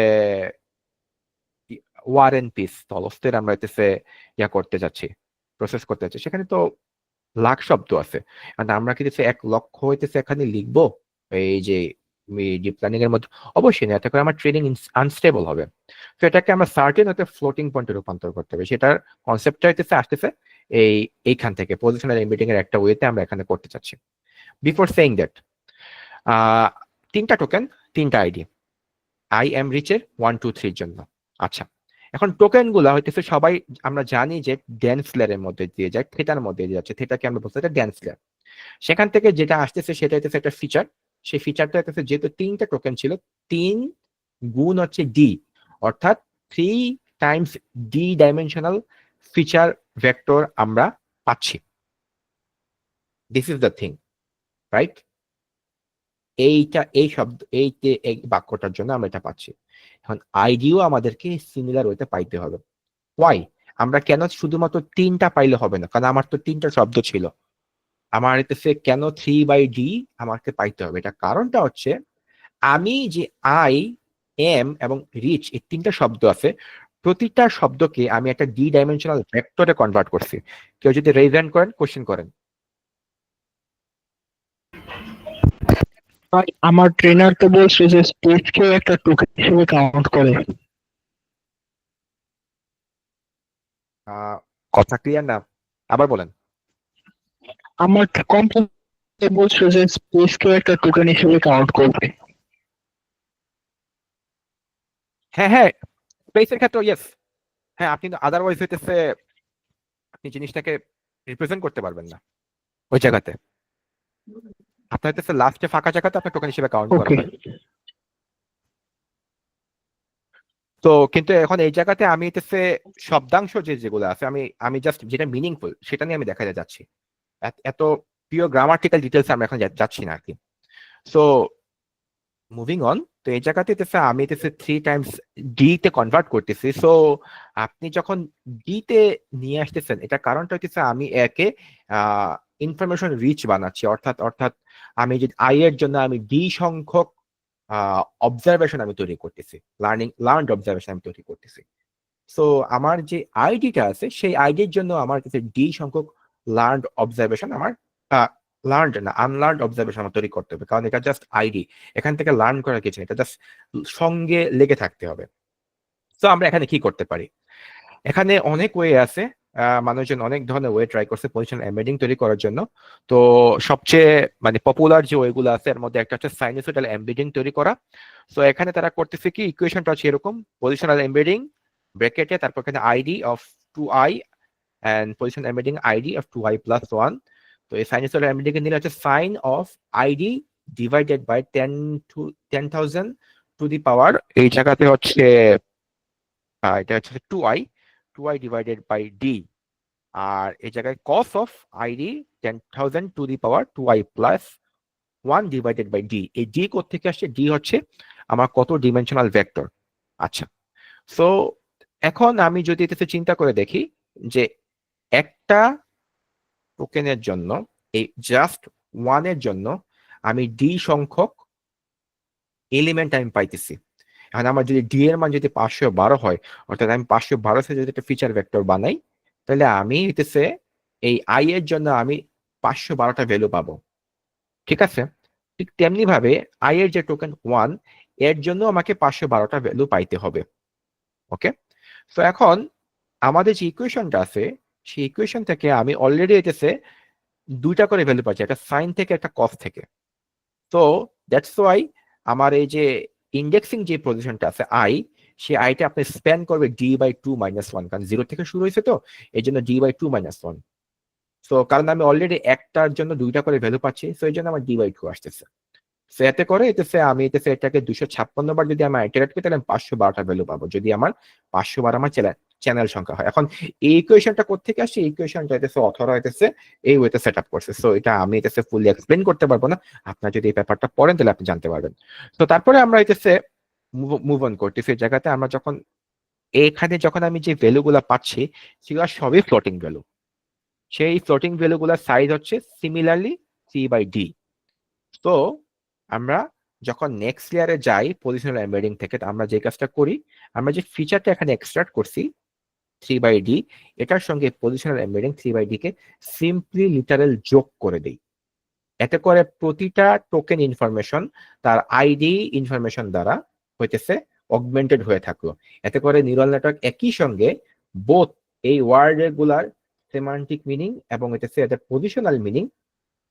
Speaker 4: ওয়ার এন্ড পিস তলস্তের আমরা হইতেছে করতে যাচ্ছি, প্রসেস করতে যাচ্ছি, সেখানে তো লাখ শব্দ আছে। আর আমরা কি 1 লক্ষ হইতেছে এখানে লিখবো এই যে ডিপ লার্নিং এর মধ্যে? অবশ্যই না, এতে করে আমার ট্রেনিং আনস্টেবল হবে। তো এটাকে আমরা সার্টেন হতে ফ্লোটিং পয়েন্টে রূপান্তর করতে হবে। সেটার কনসেপ্টটা হইতেছে আসতেছে এইখান থেকে পজিশনাল এমবেডিং এর একটা ওয়েতে আমরা এখানে করতে চাচ্ছি। বিফোর সেইং দ্যাট 3টা টোকেন 3টা আইডি, আই এম রিচের 1 2 3 জন্য। আচ্ছা, এখন টোকেন গুলা হইতেছে সবাই আমরা জানি যে ড্যান্স লেয়ারের মধ্যে দিয়ে যায়, থিটার মধ্যে দিয়ে যাচ্ছে, থিটাকে আমরা বলতে ড্যান্স লেয়ার। সেখান থেকে যেটা আসতেছে সেটা হইতেছে একটা ফিচার। সেই ফিচারটা হইতেছে যেহেতু 3টা টোকেন ছিল, 3 গুণ হচ্ছে ডি, অর্থাৎ 3 Times D dimensional feature vector আমরা পাচ্ছি। This is the thing, right? এই বাক্যটার জন্য আমরা এটা পাচ্ছি। এখন আইডিও আমাদেরকে সিমিলার ওয়েতে পাইতে হবে। ওয়াই? আমরা কেন শুধুমাত্র 3টা পাইলে হবে না? কারণ আমার তো 3টা শব্দ ছিল। আমার এতে কেন 3/d আমাকে পাইতে হবে? এটা কারণটা হচ্ছে আমি যে আই, এম এবং রিচ এই 3টা শব্দ আছে, প্রতিটা শব্দকে আমি একটা ডি ডাইমেনশনাল ভেক্টরে কনভার্ট করছি। কেউ যদি রেজ হ্যান্ড করেন, কোশ্চেন করেন।
Speaker 6: ভাই আমার ট্রেনার তো বলছে যে স্পেস কেও একটা টোকেন হিসেবে কাউন্ট করে।
Speaker 4: কথা ক্লিয়ার না? আবার বলেন।
Speaker 6: আমার কোম্পানি বলছে যে স্পেস কেও একটা টোকেন হিসেবে কাউন্ট করবে।
Speaker 4: হ্যাঁ হ্যাঁ, স্পেসের ক্ষেত্রে ইয়েস। হ্যাঁ, আপনি আদারওয়াইজ হইতেছে আপনি জিনিসটাকে রিপ্রেজেন্ট করতে পারবেন না ওই জায়গাতে। আপনার হইতেছে লাস্টে ফাঁকা জায়গাতে আপনার টোকেন হিসেবে কাউন্ট করা
Speaker 6: ওকে,
Speaker 4: হয়। তো কিন্তু এখন এই জায়গাতে আমি হইতেছে শব্দাংশ যেগুলো আছে, আমি জাস্ট যেটা মিনিংফুল সেটা নিয়ে আমি দেখাতে যাচ্ছি। এত পিওর গ্রামাটিক্যাল ডিটেলস আমরা এখন যাচ্ছি না আর কি। সো মুভিং অন, তো এই জায়গাতে আমি 3 টাইমস ডি তে কনভার্ট করতেছি। সো আপনি যখন ডি তে নিয়ে আসতেছেন, এটা কারণটা হচ্ছে আমি একে ইনফরমেশন রিচ বানাচ্ছি, অর্থাৎ আমি যে আই এর জন্য আমি ডি সংখ্যক অবজারভেশন আমি তৈরি করতেছি, লার্নড অবজারভেশন আমি তৈরি করতেছি। সো আমার যে আইডিটা আছে সেই আইডির জন্য আমার কাছে ডি সংখ্যক লার্নড অবজারভেশন আমার লার্নড না আনলার্নড অবজারভেশন আমার তৈরি করতে হবে, কারণ এটা জাস্ট আইডি। এখান থেকে লার্ন করার কিছু নেই, এটা জাস্ট সঙ্গে লেগে থাকতে হবে। তো আমরা এখানে কি করতে পারি? এখানে অনেক ওয়ে আছে। মানুষজন অনেক ধরনের ওয়ে ট্রাই করছে পজিশনাল এমবেডিং তৈরি করার জন্য। তো সবচেয়ে পপুলার যে ওয়েগুলো আছে এর মধ্যে একটা হচ্ছে সাইনোসয়েডাল এমবেডিং তৈরি করা। তো এখানে তারা করতেছে কি, ইকুয়েশনটা হচ্ছে এরকম: পজিশনাল এমবেডিং ব্র্যাকেটে, তারপর এখানে ID of 2i and position embedding id of 2i plus 1. তো এই সাইনোসয়েডাল এমবেডিং এর নিলে হচ্ছে sine of ID divided by 10,000 to the power, এই জায়গাতে হচ্ছে এটা হচ্ছে 2i ডিভাইডেড বাই ডি। আর এই জায়গায় cos of ID 10,000 to the power 2i plus 1 divided by D. এই ডি কোত্থেকে আসছে? ডি হচ্ছে আমার কত ডিমেনশনাল ভেক্টর। আচ্ছা, সো এখন আমি যদি এটাতে চিন্তা করে দেখি যে একটা টোকেনের জন্য, এই জাস্ট 1 এর জন্য আমি ডি সংখ্যক এলিমেন্ট আমি পাইতেছি। এখন আমার যদি ডি এর মান যদি 512 হয়, অর্থাৎ আমি 512 থেকে যদি একটা ফিচার ভেক্টর বানাই, তাহলে আমি হইতেছে এই আই এর জন্য আমি 512টা ভ্যালু পাবো। ঠিক আছে? ঠিক তেমনি ভাবে আই এর যে টোকেন 1 এর জন্য আমাকে 512টা ভ্যালু পাইতে হবে। ওকে, তো এখন আমাদের যে ইকুয়েশনটা আছে সেই ইকুয়েশন থেকে আমি অলরেডি হইতেছে 2টা করে ভ্যালু পাচ্ছি, একটা সাইন থেকে একটা কস থেকে। তো দ্যাটস ওয়াই আমার এই যে ইন্ডেক্সিং যে পজিশনটা আছে আই, সেই আইটা আপনি স্প্যান করবে d/2 - 1, কারণ 0 থেকে শুরু হয়েছে, তো এই জন্য d/2 - 1। সো কারণ আমি অলরেডি একটার জন্য 2টা করে ভ্যালু পাচ্ছি, সো এই জন্য আমার d/2 আসতেছে। সো এতে করে আমি এটাকে 256 বার যদি আমি আইটারেট করি, তাহলে আমি 512টা ভ্যালু পাবো, যদি আমার 512 আমার চ্যানেল সংখ্যা হয়। এখন এই ইকুয়েশনটা কোত্থেকে আসছে? এই ইকুয়েশনটা অথর হইতেছে এই ওয়েতে সেট আপ করছে। সো এটা আমি ফুলি এক্সপ্লেন করতে পারবো না, আপনার যদি এই ব্যাপারটা পড়েন তাহলে আপনি জানতে পারবেন। তো তারপরে আমরা মুভ অন করতেছি। এই জায়গাতে আমরা যখন আমি যে ভ্যালুগুলো পাচ্ছি সেগুলো সবই ফ্লোটিং ভ্যালু। সেই ফ্লোটিং ভ্যালুগুলোর সাইজ হচ্ছে সিমিলারলি c/d। তো আমরা যখন নেক্সট লেয়ারে যাই পজিশনাল এমবেডিং থেকে, আমরা যে কাজটা করি, আমরা যে ফিচারটা এখানে এক্সট্রাক্ট করছি 3/d, এটার সঙ্গে পজিশনাল এমবেডিং 3/d কে সিম্পলি লিটারাল যোগ করে দেই। এতে করে প্রতিটা টোকেন ইনফরমেশন তার আইডি ইনফরমেশন দ্বারা হইতেছে অগমেন্টেড হয়ে থাকলো। এতে করে নিউরাল নেটওয়ার্ক একই সঙ্গে বোথ এই ওয়ার্ড গুলার সেমান্টিক মিনিং এবং এদের পজিশনাল মিনিং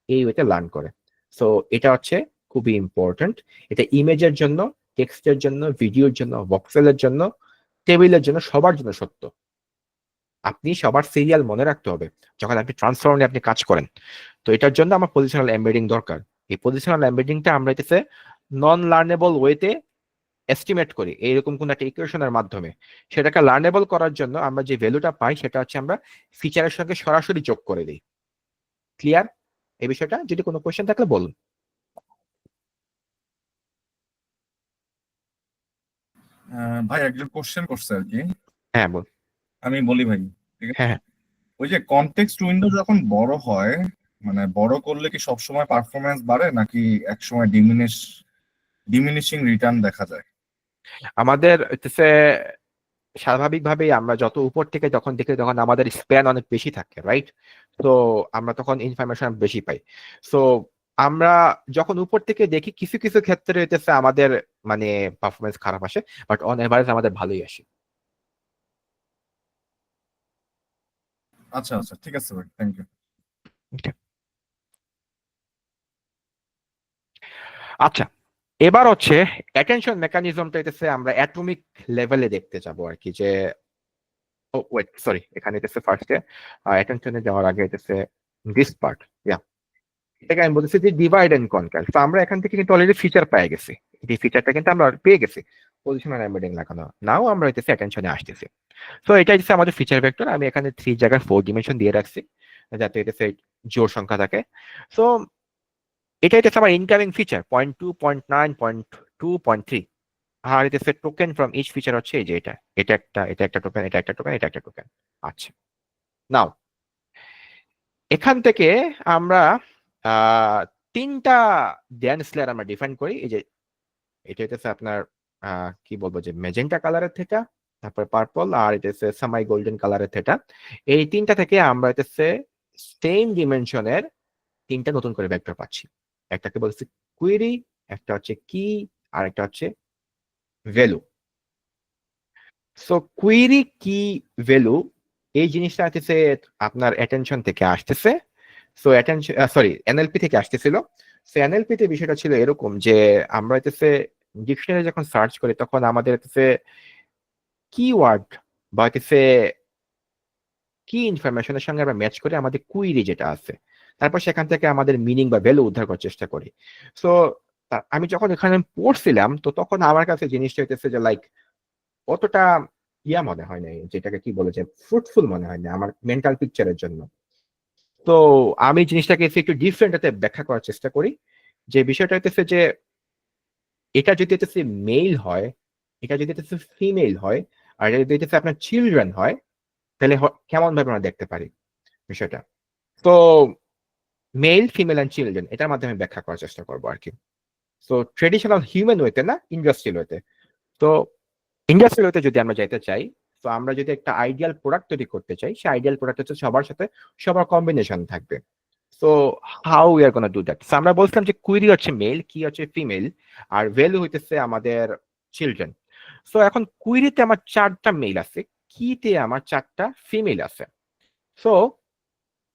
Speaker 4: এই ওয়েতে লার্ন করে। সো এটা হচ্ছে খুবই ইম্পর্টেন্ট। এটা ইমেজের জন্য, টেক্সটের জন্য, ভিডিওর জন্য, ভক্সেলের জন্য, টেবিলের জন্য, সবার জন্য সত্য। আপনি সবার সিরিয়াল মনে রাখতে হবে যখন আপনি ট্রান্সফর্ম নিয়ে আপনি কাজ করেন। তো এটার জন্য আমার পজিশনাল এমবেডিং দরকার। এই পজিশনাল এমবেডিংটা আমরা নন লার্নেবল ওয়েতে এস্টিমেট করি এইরকম কোন একটা ইকুয়েশনের মাধ্যমে, সেটাকে লার্নেবল করার জন্য আমরা যে ভ্যালুটা পাই সেটা হচ্ছে আমরা ফিচারের সঙ্গে সরাসরি যোগ করে দিই। ক্লিয়ার এই বিষয়টা? যদি কোনো কোয়েশ্চেন থাকলে বলুন।
Speaker 1: ভাই একজন কোশ্চেন করছে আর কি,
Speaker 4: হ্যাঁ বল।
Speaker 1: আমি বলি ভাই, ঠিক আছে?
Speaker 4: হ্যাঁ হ্যাঁ।
Speaker 1: ওই যে কনটেক্সট উইন্ডো যখন বড় হয়, মানে বড় করলে কি সবসময় পারফরমেন্স বাড়ে নাকি একসময় ডিমিনিশিং রিটার্ন দেখা যায়?
Speaker 4: আমাদের হচ্ছে স্বাভাবিকভাবেই আমরা যত উপর থেকে যখন দেখি তখন আমাদের স্প্যান অনেক বেশি থাকে, রাইট? তো আমরা তখন ইনফরমেশন বেশি পাই। সো আমরা যখন উপর থেকে দেখি কিছু কিছু ক্ষেত্রে হইতেছে আমাদের মানে পারফরমেন্স খারাপ আসে, বাট অন এভারেজ আমাদের ভালোই আসে।
Speaker 1: আচ্ছা আচ্ছা, ঠিক আছে ভাই, থ্যাংক ইউ।
Speaker 4: আচ্ছা, এবার হচ্ছে অ্যাটেনশন মেকানিজমটা হইতেছে আমরা অ্যাটমিক লেভেলে দেখতে যাব আর কি, যে ও ওয়েট সরি, এখানে হইতেছে ফার্স্টে অ্যাটেনশনে যাওয়ার আগে হইতেছে দিস পার্ট, ইয়া এটাকে আমি বলতেছি যে ডিভাইড এন্ড কনকার। তো আমরা এখান থেকে কিন্তু অলরেডি ফিচার পেয়ে গেছি, এই ফিচারটা কিন্তু আমরা পেয়ে গেছি পজিশনাল এমবেডিং লাগানো। নাও আমরা হইতেছে অ্যাটেনশনে আসতেছি। তো এটা হচ্ছে আমাদের ফিচার ভেক্টর। আমি এখানে 3 জায়গায় 4 ডিমেনশন দিয়ে রাখছি যাতে হইতেছে জোড় সংখ্যা থাকে। সো এটা হইতেছে আমার ইনকামিং ফিচার 0.2, 0.9, 0.2, 0.3। আর হইতেছে টোকেন ফ্রম ইচ ফিচার হচ্ছে এই যে এটা একটা টোকেন, এটা একটা টোকেন, এটা একটা টোকেন। আচ্ছা, নাও এখান থেকে আমরা 3টা ড্যান্স লেয়ার আমরা ডিফাইন করি। এই যে এটা হইতেছে আপনার কি বলবো যে মেজেন্টা কালারের থেটা, তারপর পার্পল, আর এটা হচ্ছে সামাই গোল্ডেন কালারের থেটা। এই 3টা থেকে আমরা হইতেছে সেম ডিমেনশনের 3টা নতুন করে ভেক্টর পাচ্ছি। একটাকে বলছি কুইরি, একটা হচ্ছে কি, আর একটা হচ্ছে ভ্যালু। সো কুইরি কি ভ্যালু এই জিনিসটা হচ্ছে আপনার অ্যাটেনশন থেকে আসতেছে। সো অ্যাটেনশন সরি এনএলপি থেকে আসতেছিল। সো এনএলপি তে বিষয়টা ছিল এরকম যে আমরা হচ্ছে ডিকশনারি যখন সার্চ করি তখন আমাদের হচ্ছে কিওয়ার্ড বা হচ্ছে কি ইনফরমেশনের সঙ্গে আমরা ম্যাচ করে আমাদের কুইরি যেটা আছে, তারপর সেখান থেকে আমাদের মিনিং বা ভ্যালু উদ্ধার করার চেষ্টা করি। সো আমি যখন এখানে পড়ছিলাম তো তখন আমার কাছে জিনিসটা হইতেছে যে লাইক অতটা ইয়া মনে হয় নাই, যেটাকে কি বলে যে ফ্রুটফুল মনে হয় না আমার মেন্টাল পিকচারের জন্য। তো আমি জিনিসটাকে একটু ডিফারেন্ট হাতে ব্যাখ্যা করার চেষ্টা করি, যে বিষয়টা হইতেছে যে এটা যদি হইতেছে মেল হয়, এটা যদি হইতেছে ফিমেল হয়, আর এটা যদি হইতেছে আপনার চিলড্রেন হয়, তাহলে কেমন ভাবে আমরা দেখতে পারি বিষয়টা। তো মেল, ফিমেল অ্যান্ড চিলড্রেন এটার মাধ্যমে ব্যাখ্যা করার চেষ্টা করবো আর কি। তো ট্রেডিশনাল হিউম্যান ওয়েতে না, ইন্ডাস্ট্রিয়াল ওয়েতে। তো ইন্ডাস্ট্রিয়াল ওয়েতে যদি আমরা যাইতে চাই, তো আমরা যদি একটা আইডিয়াল প্রোডাক্ট তৈরি করতে চাই, সেই আইডিয়াল প্রোডাক্ট হচ্ছে সবার সাথে সবার কম্বিনেশন থাকবে। So how we are gonna do that? So আমরা বলছিলাম যে কুইরি হচ্ছে মেল, কি হচ্ছে ফিমেল, আর ভ্যালু হইতেছে আমাদের চিলড্রেন। সো এখন কুইরিতে আমার 4টা মেল আছে, কিতে আমার 4টা ফিমেল আছে। সো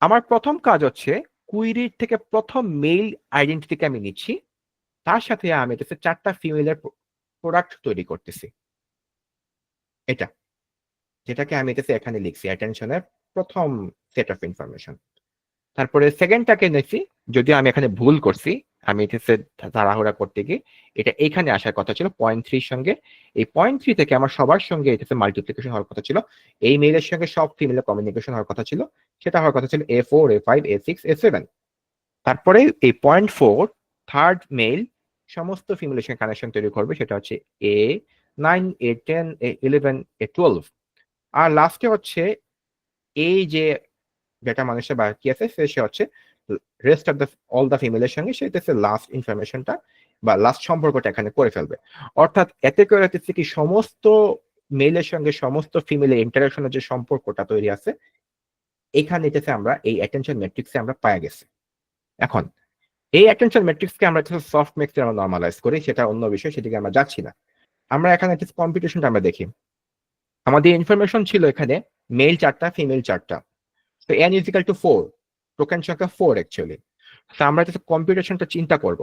Speaker 4: আমার প্রথম কাজ হচ্ছে কুইরির থেকে প্রথম মেল আইডেন্টিটিকে আমি নিচ্ছি, তার সাথে আমি হচ্ছে 4টা ফিমেলের প্রোডাক্ট তৈরি করতেছি। এটা যেটাকে আমি হচ্ছে এখানে লিখছি অ্যাটেনশনের প্রথম সেট অফ ইনফরমেশন। তারপরে সেকেন্ডটাকে নিচ্ছি, যদিও আমি এখানে ভুল করছি, আমি হচ্ছে তাড়াহুড়া করতে গিয়ে এটা এখানে আসার কথা ছিল 0.3 সঙ্গে। এই 0.3 থেকে আমার সবার সঙ্গে এটা মাল্টিপ্লিকেশন হওয়ার কথা ছিল, এই মেইলের সঙ্গে সব ফিমেলের কমিউনিকেশন হওয়ার কথা ছিল, সেটা হওয়ার কথা ছিল A4, A5, A6, A7। তারপরে এই 0.4 থার্ড মেইল সমস্ত ফিমেলের সঙ্গে কানেকশন তৈরি করবে, সেটা হচ্ছে A9, A10, A11, A12। আর লাস্টে হচ্ছে এই যে যেটা মানুষের বাকি আছে সে হচ্ছে rest of the all the ফিমেলের সঙ্গে সে হচ্ছে লাস্ট ইনফরমেশনটা বা লাস্ট সম্পর্কটা এখানে করে ফেলবে। অর্থাৎ এতে করে হচ্ছে কি সমস্ত মেলের সঙ্গে সমস্ত ফিমেলের ইন্টারাকশনের যে সম্পর্কটা তৈরি আছে এখানে এটাতে আমরা এই অ্যাটেনশন ম্যাট্রিক্সে আমরা পাই গেছি। এখন এই অ্যাটেনশন ম্যাট্রিক্সকে আমরা সফট ম্যাট্রিক্সে আমরা নর্মালাইজ করি, সেটা অন্য বিষয়, সেদিকে আমরা যাচ্ছি না। আমরা এখানে কম্পিটিশনটা আমরা দেখি। আমাদের ইনফরমেশন ছিল এখানে মেল 4টা, ফিমেল 4টা। তো n is equal to 4, token সংখ্যা 4 অ্যাকচুয়ালি। তো আমরা এটা কম্পিউটেশনটা চিন্তা করব।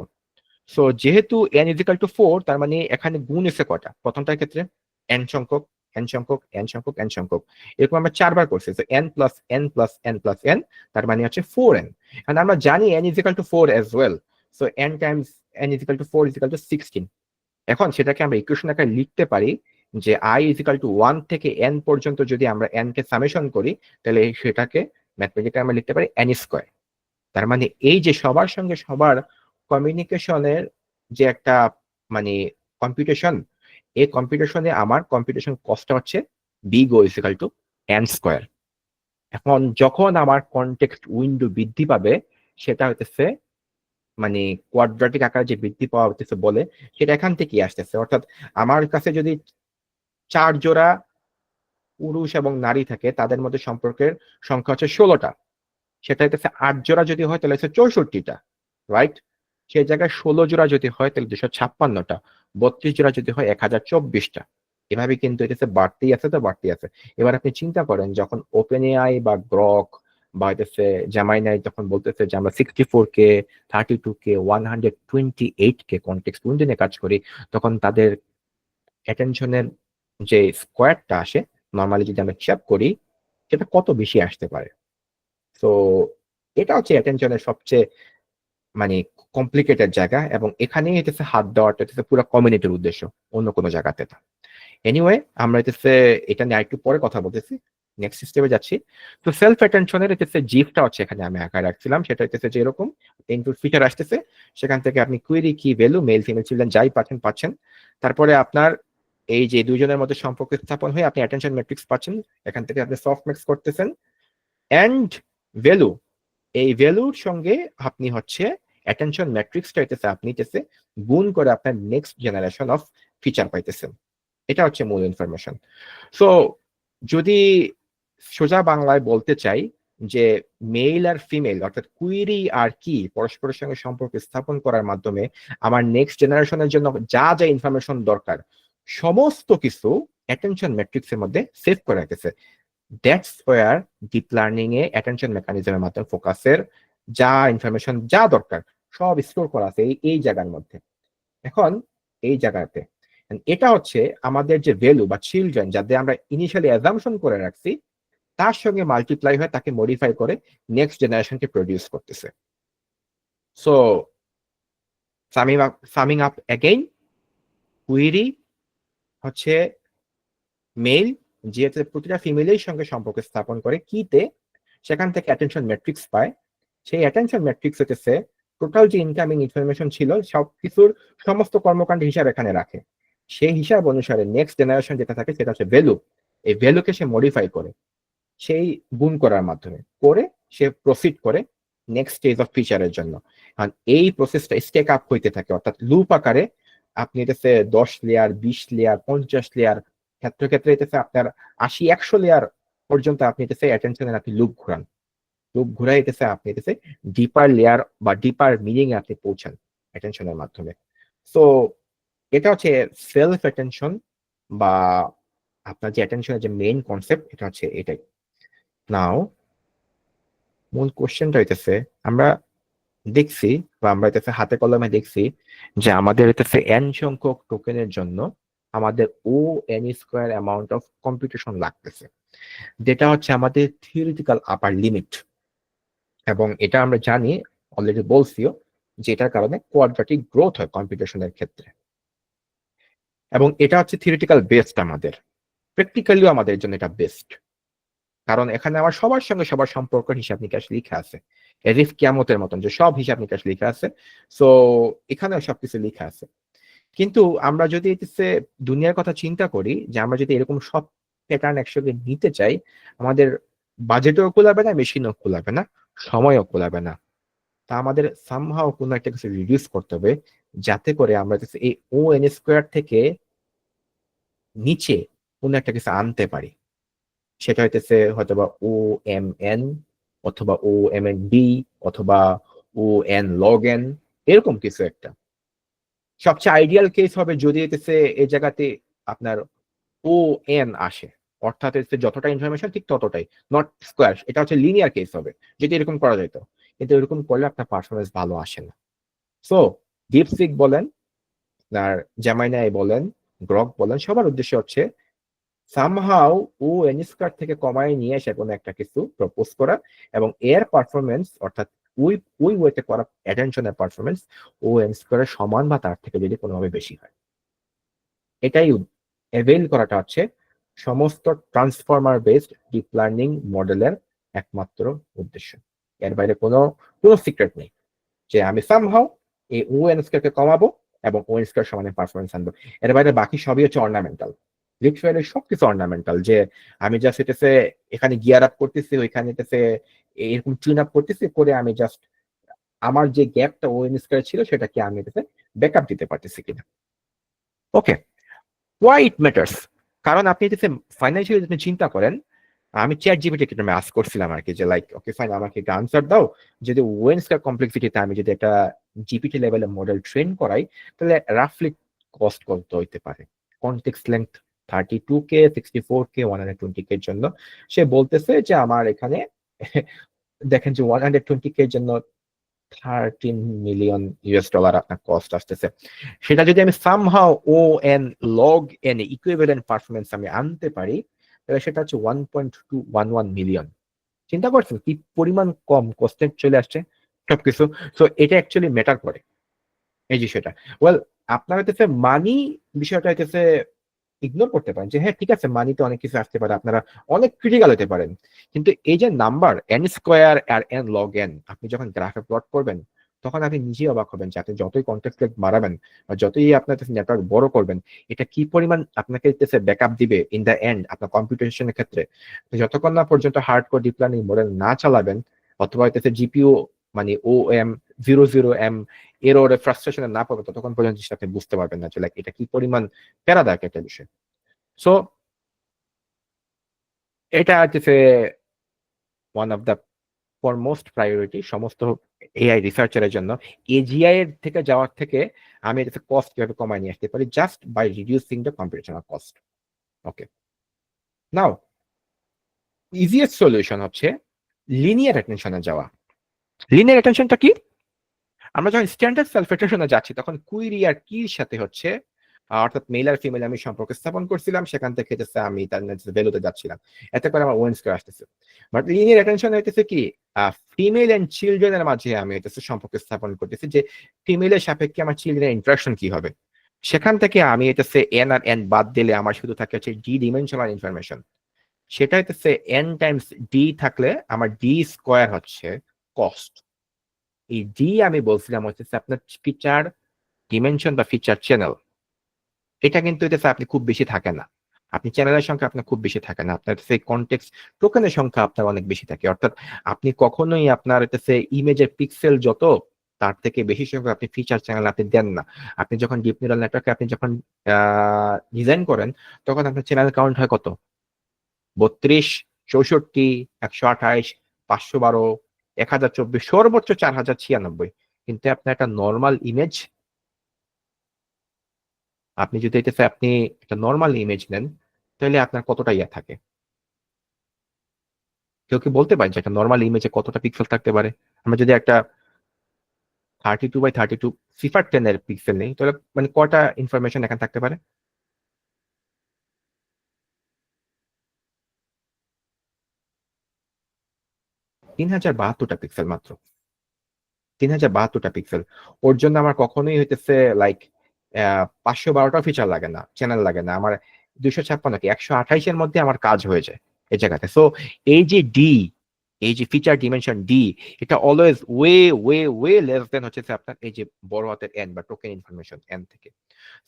Speaker 4: সো যেহেতু n is equal to 4, তার মানে এখানে গুণ এসে কটা? প্রথমটার ক্ষেত্রে n সংখ্যক, n সংখ্যক, n সংখ্যক, n সংখ্যক, এরকম আমরা 4বার করছি। তো n plus n plus n plus n, তার মানে হচ্ছে 4n। and আমরা জানি n is equal to 4 as well. So n times n is equal to 4 is equal to 16. এখন সেটাকে আমরা ইকুয়েশন আকারে লিখতে পারি যে i ইজিক্যাল টু 1 থেকে n পর্যন্ত যদি আমরা n কে সামেশন করি, তাহলে সেটাকে ম্যাথমেটিক্যালি আমরা লিখতে পারি n স্কয়ার। তার মানে এই যে সবার সঙ্গে সবার কমিউনিকেশনের যে একটা মানে কম্পিটিশন, এই কম্পিটিশনে আমার কম্পিটিশন কস্টটা হচ্ছে big O equal to n square. এখন যখন আমার কনটেক্সট উইন্ডো বৃদ্ধি পাবে, সেটা হইতেছে মানে কোয়াড্রাটিক আকারে যে বৃদ্ধি পাওয়া হতেছে বলে, সেটা এখান থেকেই আসতেছে। অর্থাৎ আমার কাছে যদি 4 জোড়া পুরুষ এবং নারী থাকে, তাদের মধ্যে সম্পর্কের সংখ্যা হচ্ছে 16টা, সেটা হইতেছে 8 জোড়া যদি হয় তাহলে হচ্ছে 64টা, রাইট? সেই জায়গায় 16 জোড়া যদি হয় তাহলে 256টা, 32 জোড়া যদি হয় 1024টা। এভাবে কিন্তু এটা বাড়তেই আছে, তো বাড়তেই আছে। এবার আপনি চিন্তা করেন, যখন ওপেন এআই বা গ্রক বা হইতেছে জেমিনাই যখন বলতেছে যে আমরা 64K, 32K, 128K context window নিয়ে কাজ করি, তখন তাদের অ্যাটেনশনের যে স্কোয়ারটা আসে, নর্মালি যদি আমরা হিসাব করি, সেটা কত বেশি আসতে পারে। তো এটা হচ্ছে অ্যাটেনশনের সবচেয়ে মানে কমপ্লিকেটেড জায়গা, এবং এখানেই হইতেছে হাত দেওয়াটা হইতেছে পুরো কমিউনিটির উদ্দেশ্য, অন্য কোনো জায়গাতে না। এনিওয়ে, আমরা হইতেছে এটা নিয়ে আরেকটু পরে কথা বলতেছি, নেক্সট স্টেপে যাচ্ছি। তো সেলফ অ্যাটেনশনের হইতেছে জিফটা হচ্ছে এখানে আমি আঁকায় রাখছিলাম, সেটা হইতেছে যে এরকম ইনপুট ফিচার আসতেছে, সেখান থেকে আপনি কুইরি কি ভ্যালু মেল ফিমেল চিলড্রেন যাই পাচ্ছেন। তারপরে আপনার এই যে দুইজনের মধ্যে সম্পর্ক স্থাপন হয়ে আপনি অ্যাটেনশন ম্যাট্রিক্স পাচ্ছেন, এখান থেকে আপনি সফট ম্যাক্স করতেছেন এন্ড ভ্যালু, এই ভ্যালুর সঙ্গে আপনি হচ্ছে অ্যাটেনশন ম্যাট্রিক্সটা হইতেছে আপনি হইতেছে গুণ করে আপনার নেক্সট জেনারেশন অফ ফিচার পাইতেছেন। এটা হচ্ছে মূল ইনফরমেশন। সো যদি সোজা বাংলায় বলতে চাই যে মেল আর ফিমেল অর্থাৎ কুইরি আর কি পরস্পরের সঙ্গে সম্পর্ক স্থাপন করার মাধ্যমে আমার নেক্সট জেনারেশনের জন্য যা যা ইনফরমেশন দরকার সমস্ত কিছু অ্যাটেনশন ম্যাট্রিক্সের মধ্যে সেভ করা গেছে। দ্যাটস ওয়্যার ডিপ লার্নিং এ অ্যাটেনশন মেকানিজমের মাধ্যমে ফোকাসের যা ইনফরমেশন যা দরকার সব স্টোর করা আছে এই জায়গার মধ্যে। এখন এই জায়গাতে এটা হচ্ছে আমাদের যে ভ্যালু বা চিলড্রেন যাদের আমরা ইনিশিয়ালি অ্যাজাম্পশন করে রাখছি, তার সঙ্গে মাল্টিপ্লাই হয়ে তাকে মডিফাই করে নেক্সট জেনারেশনকে প্রডিউস করতেছে। So summing up again, query হচ্ছে মেল, যেহেতু প্রতিটা ফিমেলের সঙ্গে সম্পর্ক স্থাপন করে কিতে, সেখান থেকে অ্যাটেনশন ম্যাট্রিক্স পায়। সেই অ্যাটেনশন ম্যাট্রিক্স হচ্ছে টোটাল যে ইনকামিং ইনফরমেশন ছিল সবকিছুর সমস্ত কর্মকাণ্ড হিসাব এখানে রাখে। সেই হিসাব অনুসারে নেক্সট জেনারেশন যেটা থাকে সেটা হচ্ছে ভ্যালু, এই ভ্যালুকে সে মডিফাই করে সেই গুণ করার মাধ্যমে করে সে প্রসিড করে নেক্সট স্টেজ অফ ফিচারের জন্য। আর এই প্রসেসটা স্টেক আপ হইতে থাকে, অর্থাৎ লুপ আকারে আপনি এটাতে 10 লেয়ার, 20 লেয়ার, 50 লেয়ার, ক্ষেত্রে ক্ষেত্রে এটাতে আপনার 80-100 লেয়ার পর্যন্ত আপনি এটাতে অ্যাটেনশনের আপনি লুপ ঘুরান। লুপ ঘুরাই এটাতে আপনি এটাতে ডিপার লেয়ার বা ডিপার মিনিং এ আপনি পৌঁছান অ্যাটেনশনের মাধ্যমে। সো এটা হচ্ছে সেলফ অ্যাটেনশন বা আপনার যে অ্যাটেনশনের যে মেইন কনসেপ্ট, এটা হচ্ছে এটাই। নাও মূল কোশ্চেনটা হইতেছে, আমরা দেখছি বা আমরা এটাতে হাতে কলমে দেখছি যে আমাদের এটাতে n সংখ্যক টোকেনের জন্য আমাদের ও n square amount of computation লাগতেছে, যেটা হচ্ছে আমাদের থিওরিটিক্যাল আপার লিমিট। এবং এটা আমরা জানি, অলরেডি বলছিও, যে এটার কারণে কোয়াড্রাটিক গ্রোথ হয় কম্পিউটেশনের ক্ষেত্রে। এবং এটা হচ্ছে থিওরিটিক্যাল বেস্ট, আমাদের প্র্যাকটিক্যালিও আমাদের জন্য এটা বেস্ট, কারণ এখানে আমার সবার সঙ্গে সবার সম্পর্কের হিসাব নিকাশ লিখা আছে, এরিফ কিয়ামতের মতন যে সব হিসাব নিকাশ লিখা আছে। সো এখানেও সবকিছু লিখা আছে। কিন্তু আমরা যদি এটিতে দুনিয়ার কথা চিন্তা করি, যে আমরা যদি এরকম সব প্যাটার্ন একসঙ্গে নিতে চাই, আমাদের বাজেটও কুলাবে না, মেশিনও কুলাবে না, সময়ও কুলাবে না। তা আমাদের সামহাও কোনো একটা কিছু রিডিউস করতে হবে, যাতে করে আমরা এই ও এন স্কোয়ার থেকে নিচে কোনো একটা কিছু আনতে পারি। সেটা হইতেছে হয়তোবা ও এম এন অথবা ও এম এন ডি অথবা ও এন লগ এন, এরকম কিছু একটা। সবচেয়ে আইডিয়াল কেস হবে যদি হইতেছে এই জায়গাতে আপনার ও এন আসে, অর্থাৎ হচ্ছে যতটা ইনফরমেশন ঠিক ততটাই, নট স্কোয়ার। এটা হচ্ছে লিনিয়ার কেস হবে যদি এরকম করা যেত, কিন্তু এরকম করলে আপনার পারফরমেন্স ভালো আসে না। সো ডিপসিক বলেন আর জেমিনাই বলেন, গ্রক বলেন, সবার উদ্দেশ্য হচ্ছে সামহাউ ও এন স্কোয়ার থেকে কমায় নিয়ে এসে কোনো একটা কিছু প্রপোজ করা, এবং এর পারফরমেন্স অর্থাৎ ওই ওয়েতে করা অ্যাটেনশনের পারফরমেন্স ও এন স্কোয়ারের সমান বা তার থেকে যদি কোনোভাবে বেশি হয়। এটাই অ্যাভেল করাটা হচ্ছে সমস্ত ট্রান্সফর্মার বেসড ডিপ লার্নিং মডেলের একমাত্র উদ্দেশ্য। এর বাইরে কোনো কোনো সিক্রেট নেই যে আমি সামহাও এই ওএন স্কয়ারকে কমাবো এবং ওএন স্কয়ার সমানে পারফরমেন্স আনবো। এর বাইরে বাকি সবই হচ্ছে অর্নামেন্টাল, লিটারালি সবকিছু অর্নামেন্টাল। যে আমি জাস্ট এটাতে এখানে গিয়ার আপ করতেছি, ওইখানে এটাতে এরকম টিউন আপ করতেছি করে আমি জাস্ট আমার যে গ্যাপটা ওএন স্কয়ার ছিল সেটাকে আমি এটাতে ব্যাকআপ দিতে পারতেছি কিনা। ওকে, ওয়াই ইট ম্যাটার্স, কারণ আপনি এটাতে ফাইন্যান্সিয়ালি যদি চিন্তা করেন, আমি চ্যাট জিপিটিকে আমি আস্ক করছিলাম আর কি যে লাইক ওকে ফাইন আমাকে একটা আনসার দাও, যদি ওয়েন স্কয়ার কমপ্লেক্সিটিতে আমি যদি একটা জিপিটি লেভেলের মডেল ট্রেন করাই তাহলে রাফলি কস্ট কত হইতে পারে। Context length 32K, 64K, 120K এর জন্য সে বলতেছে যে আমার এখানে দেখেন যে 120K এর জন্য $13 মিলিয়ন আপনার কস্ট আসতেছে। সেটা যদি আমি somehow O N log N equivalent performance আমি আনতে পারি তাহলে সেটা হচ্ছে 1.211 মিলিয়ন। চিন্তা করছেন কি পরিমাণ কম কস্টে চলে আসছে সবকিছু। সো এটা অ্যাকচুয়ালি ম্যাটার করে এই বিষয়টা। ওয়েল আপনার হইতেছে মানি বিষয়টা হইতেছে ইগনোর করতে পারেন যে হ্যাঁ ঠিক আছে মানিতে অনেক কিছু আসতে পারে, আপনারা অনেক ক্রিটিক্যাল হতে পারেন, কিন্তু এই যে নাম্বার এন স্কোয়ার আর এন লগ এন আপনি যখন গ্রাফে প্লট করবেন তখন আপনি নিজেই অবাক হবেন যে আপনি যতই কন্টেক্সট রেট বাড়াবেন বা যতই আপনার নেটওয়ার্ক বড় করবেন এটা কি পরিমাণ আপনাকে ব্যাকআপ দিবে ইন দ্য এন্ড আপনার কম্পিউটেশনের ক্ষেত্রে। যতক্ষণ না পর্যন্ত হার্ডকোর ডিপ লার্নিং মডেল না চালাবেন অথবা হইতেছে জিপিইউ মানে OM00M এর ওর ফ্রাস্ট্রেশনে না পাবে ততক্ষণ পর্যন্ত আপনি বুঝতে পারবেন না যে লাইক এটা কি পরিমাণ প্যারাদায়ক একটা বিষয়। সো এটা হচ্ছে one of the foremost priority সমস্ত এআই রিসার্চারের জন্য। এজিআই এর থেকে যাওয়ার থেকে আমি এটাতে কস্ট কিভাবে কমায় নিয়ে আসতে পারি just by reducing the computational cost. Okay, now easiest solution হচ্ছে লিনিয়ার অ্যাটেনশনে যাওয়া। লিনিয়ার অ্যাটেনশনটা কি? আমরা যখন স্ট্যান্ডার্ড সালফেটেশনে যাচ্ছি তখন কুইরি আর কির সাথে হচ্ছে অর্থাৎ মেল আর ফিমেল আমি সম্পর্ক স্থাপন করছিলাম, সেখান থেকে আমি তার ভ্যালুতে যাচ্ছিলাম, এতে করে আমার ওয়েন স্কয়ার আসতেছে। বাট লিনিয়ার অ্যাটেনশন হইতেছে কি ফিমেল এন্ড চিলড্রেনের মাঝে আমি হইতেছে সম্পর্ক স্থাপন করতেছি যে ফিমেলের সাপেক্ষে আমার চিলড্রেনের ইন্টারাকশন কি হবে। সেখান থেকে আমি হইতেছে এন আর এন বাদ দিলে আমার শুধু থাকে হচ্ছে ডি ডিমেনশনাল ইনফরমেশন। সেটা হইতেছে এন টাইমস ডি থাকলে আমার ডি স্কোয়ার হচ্ছে কস্ট। এই ডি আমি বলছিলাম হচ্ছে আপনার ফিচার ডিমেনশন বা ফিচার চ্যানেল। এটা কিন্তু এটা আপনি খুব বেশি থাকে না, আপনি চ্যানেলের সংখ্যা আপনার খুব বেশি থাকে না, আপনার সেই কনটেক্সট টোকেনের সংখ্যা আপনার অনেক বেশি থাকে। অর্থাৎ আপনি কখনোই আপনার এটাতে ইমেজের পিক্সেল যত তার থেকে বেশি সংখ্যা আপনি ফিচার চ্যানেল আপনি দেন না। আপনি যখন ডিপ নিউরাল নেটওয়ার্কে আপনি যখন ডিজাইন করেন তখন আপনার চ্যানেল কাউন্ট হয় কত 32, 64, 128, 512, 1024, সর্বোচ্চ 4096। কিন্তু আপনার একটা নর্মাল ইমেজ আপনি যদি এটাতে আপনি একটা নর্মাল ইমেজ নেন তাহলে আপনার কতটা ইয়া থাকে? কেউ কি বলতে পারে যে একটা নর্মাল ইমেজে কতটা পিক্সেল থাকতে পারে? আমরা যদি একটা 32x32 সিফার 10 এর পিক্সেল নেই তাহলে মানে কটা ইনফরমেশন এখানে থাকতে পারে? 3072টা পিক্সেল মাত্র, 3072টা পিক্সেল। ওর জন্য আমার কখনোই হইতেছে লাইক 512টা ফিচার লাগে না, চ্যানেল লাগে না, আমার 256 কি 128 মধ্যে আমার কাজ হয়ে যায় এই জায়গাতে। সো এই যে ডি, এই যে ফিচার ডিমেনশন ডি, এটা always way way way less than হচ্ছে আপনার এই যে বড় হাতের এন বা টোকেন ইনফরমেশন এন থেকে।